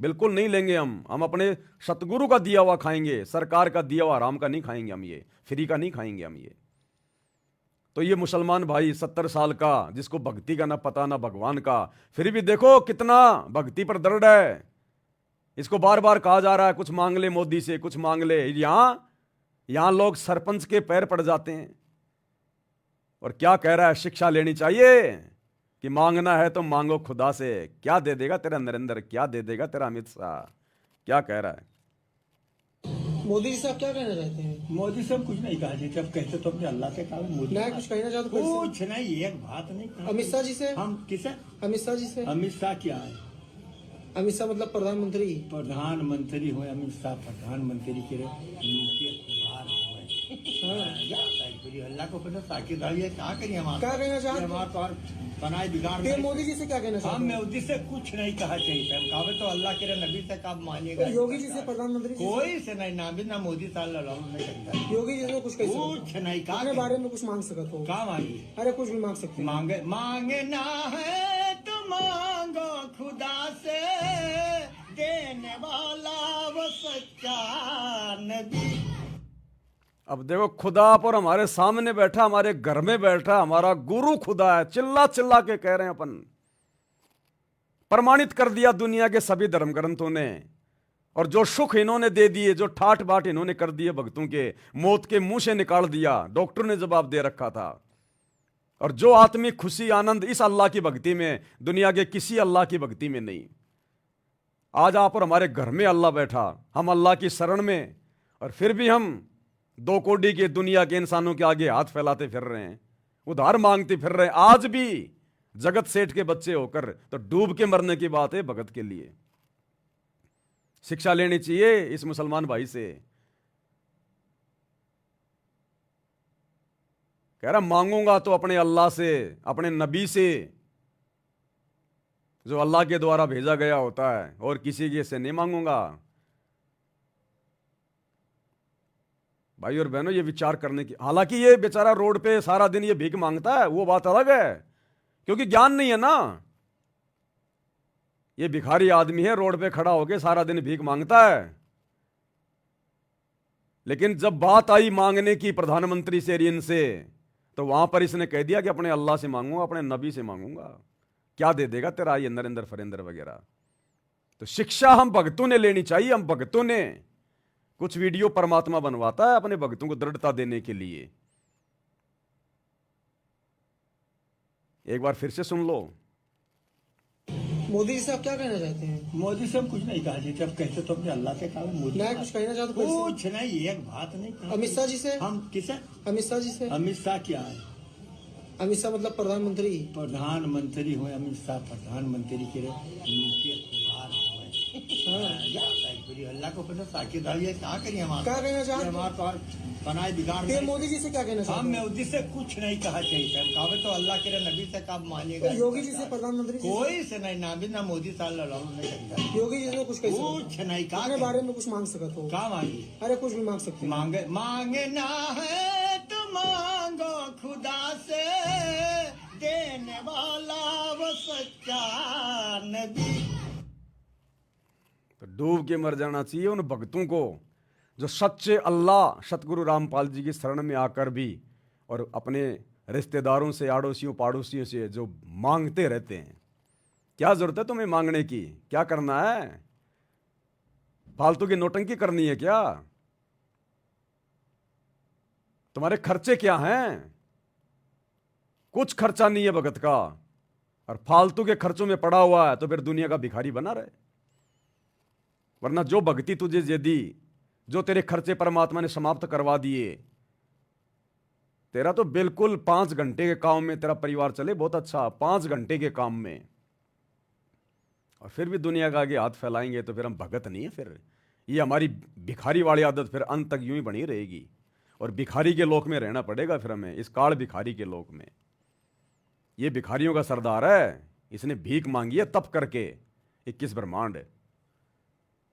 बिल्कुल नहीं लेंगे। हम अपने सतगुरु का दिया हुआ खाएंगे, सरकार का दिया हुआ हराम का नहीं खाएंगे हम, ये फ्री का नहीं खाएंगे हम ये। तो ये मुसलमान भाई 70 साल का, जिसको भक्ति का ना पता ना भगवान का, फिर भी देखो कितना भक्ति पर दृढ़ है। इसको बार बार कहा जा रहा है कुछ मांग ले मोदी से, कुछ मांग ले। यहां लोग सरपंच के पैर पड़ जाते हैं। और क्या कह रहा है? शिक्षा लेनी चाहिए कि मांगना है तो मांगो खुदा से। क्या दे देगा तेरा नरेंद्र, क्या दे देगा तेरा अमित शाह? क्या कह रहा है? मोदी जी साहब क्या कहना चाहते हैं? मोदी साहब कुछ नहीं कहा जी, जब कहते तो अपने अल्लाह के कारण मोदी नया कुछ कहना चाहते हो? कुछ नहीं, एक बात नहीं कहा। अमित शाह जी से? हम किसे? अमित शाह जी से? अमित शाह क्या है? अमित शाह मतलब प्रधानमंत्री। प्रधानमंत्री हुए अमित शाह, प्रधानमंत्री के अल्लाह को पता साकिदारी है। क्या करिए हम? क्या कहना चाहते हैं? हमारे तो बनाए बिगाड़ फिर मोदी जी से क्या कहना चाहते हम हैं? मोदी से कुछ नहीं कहा चाहिए। हम कहा तो अल्लाह के नबी से कब मानिएगा? योगी जी से, प्रधानमंत्री जी से? कोई से नहीं, ना भी ना मोदी साल नहीं करता। योगी जी से कुछ कह सकते कुछ नहीं कहा। अपने बारे में कुछ मांग सकते हो? कहा मांगी? अरे कुछ भी मांग सकते हैं। मांगना है तो मांगो खुदा से, देने वाला वो सच्चा नबी। अब देखो, खुदा पर हमारे सामने बैठा, हमारे घर में बैठा, हमारा गुरु खुदा है। चिल्ला चिल्ला के कह रहे हैं अपन। प्रमाणित कर दिया दुनिया के सभी धर्म ग्रंथों ने। और जो सुख इन्होंने दे दिए, जो ठाट बाट इन्होंने कर दिए भक्तों के, मौत के मुंह से निकाल दिया। डॉक्टर ने जवाब दे रखा था। और जो आत्मिक खुशी आनंद इस अल्लाह की भक्ति में, दुनिया के किसी अल्लाह की भक्ति में नहीं। आज आप और हमारे घर में अल्लाह बैठा, हम अल्लाह की शरण में, और फिर भी हम 2 कोड़ी के दुनिया के इंसानों के आगे हाथ फैलाते फिर रहे हैं, उधार मांगते फिर रहे हैं। आज भी जगत सेठ के बच्चे होकर तो डूब के मरने की बात है भगत के लिए। शिक्षा लेनी चाहिए इस मुसलमान भाई से। कह रहा मांगूंगा तो अपने अल्लाह से, अपने नबी से, जो अल्लाह के द्वारा भेजा गया होता है, और किसी के से नहीं मांगूंगा। भाई और बहनों, ये विचार करने की। हालांकि ये बेचारा रोड पे सारा दिन ये भीख मांगता है, वो बात अलग है, क्योंकि ज्ञान नहीं है ना। ये भिखारी आदमी है, रोड पे खड़ा होके सारा दिन भीख मांगता है, लेकिन जब बात आई मांगने की प्रधानमंत्री से, ऋण से, तो वहां पर इसने कह दिया कि अपने अल्लाह से मांगूंगा, अपने नबी से मांगूंगा। क्या दे देगा तेरा ये नरेंद्र फरेंद्र वगैरह। तो शिक्षा हम भक्तों ने लेनी चाहिए। हम भक्तों ने कुछ वीडियो परमात्मा बनवाता है अपने भक्तों को दृढ़ता देने के लिए। एक बार फिर से सुन लो। मोदी जी से आप क्या कहना चाहते हैं? मोदी से हम कुछ नहीं कहा जी, जब कहते तो अपने अल्लाह से कहा। मोदी मैं कुछ कहना चाहता हूँ कुछ नहीं, एक बात नहीं कहा। अमित शाह जी से? हम किसे? अमित शाह जी से। अमित शाह क्या है? अमित शाह मतलब प्रधानमंत्री। प्रधानमंत्री हुए अमित शाह, प्रधानमंत्री के अल्लाह को पता साकिब भाई है, क्या करिए हम? क्या कहना चाहते हैं? हमारा तो बनाए बिगाड़ फिर मोदी जी से क्या कहना चाहते हम हैं? मोदी से कुछ नहीं कहा चाहिए। हम कहा तो अल्लाह के नबी से कब मानिएगा? योगी जी से, प्रधानमंत्री जी से? कोई से नहीं, ना भी ना मोदी साल नहीं करता। योगी जी से कुछ कह कुछ नहीं कहा। अपने बारे में कुछ मांग सकते हो? क्या मांगी? अरे कुछ भी मांग सकते हैं। मांगे मांगना है तो मांगो खुदा से, देने वाला वो सच्चा नबी। तो डूब के मर जाना चाहिए उन भक्तों को जो सच्चे अल्लाह सतगुरु रामपाल जी की शरण में आकर भी और अपने रिश्तेदारों से, आड़ोसियों पाड़ोसियों से जो मांगते रहते हैं। क्या जरूरत है तुम्हें मांगने की? क्या करना है? फालतू की नोटंकी करनी है क्या? तुम्हारे खर्चे क्या हैं? कुछ खर्चा नहीं है भगत का, और फालतू के खर्चों में पड़ा हुआ है तो फिर दुनिया का भिखारी बना रहे। वरना जो भक्ति तुझे दे दी, जो तेरे खर्चे परमात्मा ने समाप्त करवा दिए, तेरा तो बिल्कुल 5 घंटे के काम में तेरा परिवार चले, बहुत अच्छा, 5 घंटे के काम में, और फिर भी दुनिया का आगे हाथ फैलाएंगे तो फिर हम भगत नहीं है। फिर ये हमारी भिखारी वाली आदत फिर अंत तक यूं ही बनी रहेगी, और भिखारी के लोक में रहना पड़ेगा फिर हमें, इस काल भिखारी के लोक में। ये भिखारियों का सरदार है, इसने भीख मांगी है तप करके 21 ब्रह्मांड।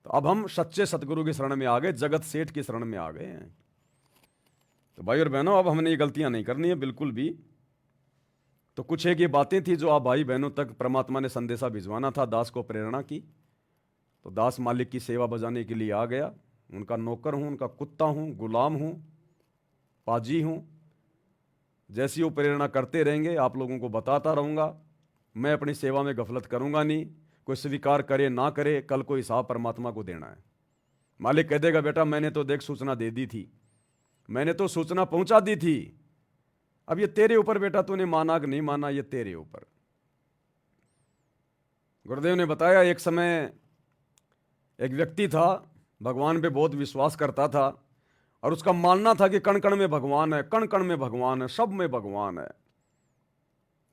तो अब हम सच्चे सतगुरु की शरण में आ गए, जगत सेठ की शरण में आ गए हैं। तो भाई और बहनों, अब हमने ये गलतियां नहीं करनी है बिल्कुल भी। तो कुछ एक ये बातें थी जो आप भाई बहनों तक परमात्मा ने संदेशा भिजवाना था, दास को प्रेरणा की। तो दास मालिक की सेवा बजाने के लिए आ गया। उनका नौकर हूं, उनका कुत्ता हूं, गुलाम हूं, पाजी हूं। जैसी वो प्रेरणा करते रहेंगे आप लोगों को बताता रहूंगा। मैं अपनी सेवा में गफलत करूंगा नहीं। कोई स्वीकार करे ना करे, कल को हिसाब परमात्मा को देना है। मालिक कह देगा बेटा मैंने तो देख सूचना दे दी थी, मैंने तो सूचना पहुंचा दी थी, अब ये तेरे ऊपर बेटा, तूने माना कि नहीं माना, ये तेरे ऊपर। गुरुदेव ने बताया एक समय एक व्यक्ति था, भगवान पे बहुत विश्वास करता था, और उसका मानना था कि कण कण में भगवान है, कण कण में भगवान है, सब में भगवान है।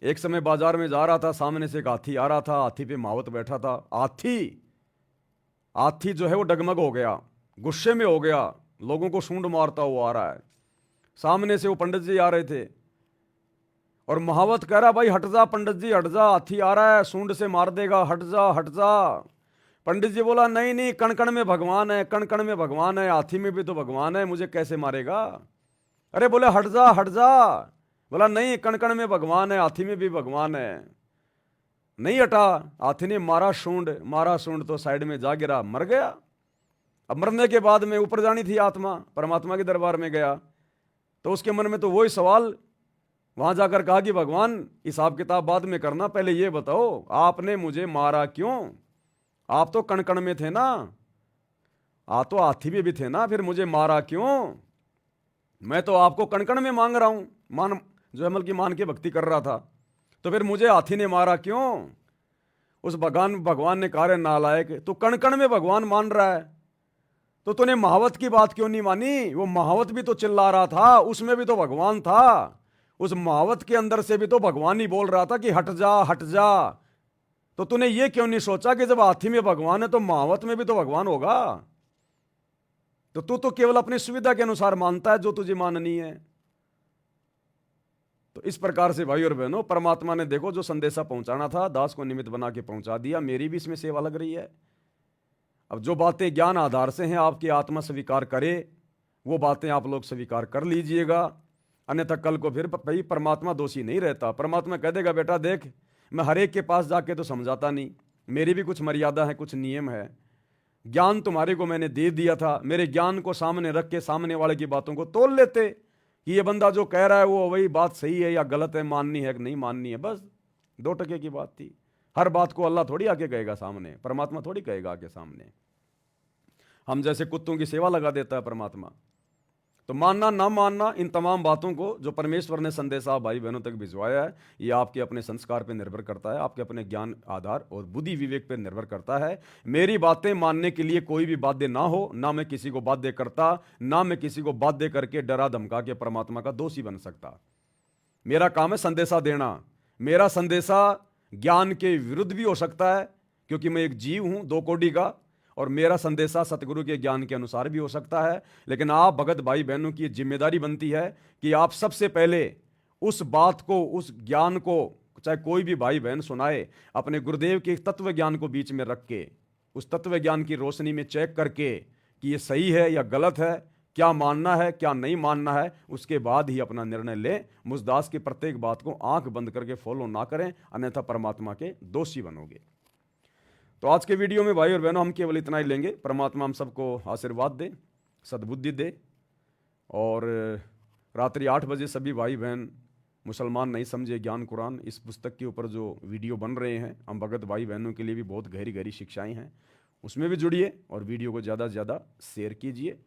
एक समय बाजार में जा रहा था, सामने से एक हाथी आ रहा था, हाथी पे महावत बैठा था। हाथी जो है वो डगमग हो गया, गुस्से में हो गया, लोगों को सूंड मारता हुआ आ रहा है। सामने से वो पंडित जी आ रहे थे, और महावत कह रहा भाई हट जा पंडित जी, हट जा, हाथी आ रहा है, सूंड से मार देगा, हट जा हट जा। पंडित जी बोला नहीं नहीं, कण कण में भगवान है, कण कण में भगवान है, हाथी में भी तो भगवान है, मुझे कैसे मारेगा? अरे बोले हट जा हट जा। बोला नहीं, कण कण में भगवान है, हाथी में भी भगवान है। नहीं हटा, हाथी ने मारा सूंड तो साइड में जा गिरा, मर गया। अब मरने के बाद में ऊपर जानी थी आत्मा, परमात्मा के दरबार में गया, तो उसके मन में तो वही सवाल, वहां जाकर कहा कि भगवान हिसाब किताब बाद में करना, पहले ये बताओ आपने मुझे मारा क्यों? आप तो कण कण में थे ना, आप तो हाथी में भी थे ना, फिर मुझे मारा क्यों? मैं तो आपको कण कण में मांग रहा हूं, मान जो अमल की मान के भक्ति कर रहा था, तो फिर मुझे हाथी ने मारा क्यों? उस भगवान ने कहा रे नालायक, तू कण कण में भगवान मान रहा है, तो तूने महावत की बात क्यों नहीं मानी? वो महावत भी तो चिल्ला रहा था, उसमें भी तो भगवान था, उस महावत के अंदर से भी तो भगवान ही बोल रहा था कि हट जा हट जा। तो तूने ये क्यों नहीं सोचा कि जब हाथी में भगवान है तो महावत में भी तो भगवान होगा? तो तू तो केवल अपनी सुविधा के अनुसार मानता है जो तुझे माननी है। तो इस प्रकार से भाई और बहनों, परमात्मा ने देखो जो संदेशा पहुंचाना था, दास को निमित्त बना के पहुंचा दिया। मेरी भी इसमें सेवा लग रही है। अब जो बातें ज्ञान आधार से हैं, आपकी आत्मा स्वीकार करे, वो बातें आप लोग स्वीकार कर लीजिएगा। अन्यथा कल को फिर भाई परमात्मा दोषी नहीं रहता। परमात्मा कह देगा बेटा देख, मैं हर एक के पास जाके तो समझाता नहीं, मेरी भी कुछ मर्यादा है, कुछ नियम है। ज्ञान तुम्हारे को मैंने दे दिया था, मेरे ज्ञान को सामने रख के सामने वाले की बातों को तोल लेते कि ये बंदा जो कह रहा है वो वही बात सही है या गलत है, माननी है कि नहीं माननी है। बस 2 टके की बात थी। हर बात को अल्लाह थोड़ी आके कहेगा सामने, परमात्मा थोड़ी कहेगा आके सामने। हम जैसे कुत्तों की सेवा लगा देता है परमात्मा। तो मानना ना मानना, इन तमाम बातों को जो परमेश्वर ने संदेशा भाई बहनों तक भिजवाया है, ये आपके अपने संस्कार पर निर्भर करता है, आपके अपने ज्ञान आधार और बुद्धि विवेक पर निर्भर करता है। मेरी बातें मानने के लिए कोई भी बाध्य ना हो, ना मैं किसी को बाध्य करता, ना मैं किसी को बाध्य करके डरा धमका के परमात्मा का दोषी बन सकता। मेरा काम है संदेशा देना। मेरा संदेशा ज्ञान के विरुद्ध भी हो सकता है, क्योंकि मैं एक जीव हूं 2 कोटि का, और मेरा संदेशा सतगुरु के ज्ञान के अनुसार भी हो सकता है। लेकिन आप भगत भाई बहनों की जिम्मेदारी बनती है कि आप सबसे पहले उस बात को, उस ज्ञान को, चाहे कोई भी भाई बहन सुनाए, अपने गुरुदेव के तत्व ज्ञान को बीच में रख के, उस तत्व ज्ञान की रोशनी में चेक करके कि ये सही है या गलत है, क्या मानना है क्या नहीं मानना है, उसके बाद ही अपना निर्णय लें। मुझदास की प्रत्येक बात को आंख बंद करके फॉलो ना करें, अन्यथा परमात्मा के दोषी बनोगे। तो आज के वीडियो में भाई और बहनों हम केवल इतना ही लेंगे। परमात्मा हम सबको आशीर्वाद दे, सद्बुद्धि दे, और रात्रि 8 बजे सभी भाई बहन मुसलमान नहीं समझे ज्ञान कुरान, इस पुस्तक के ऊपर जो वीडियो बन रहे हैं, हम भगत भाई बहनों के लिए भी बहुत गहरी गहरी शिक्षाएं हैं, उसमें भी जुड़िए और वीडियो को ज़्यादा से ज़्यादा शेयर कीजिए।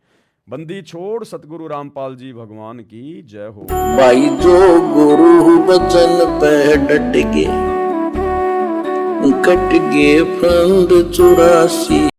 बंदी छोड़ सतगुरु रामपाल जी भगवान की जय हो। भाई जो गुरु बचन पे डट गए, कट गए फंद 84।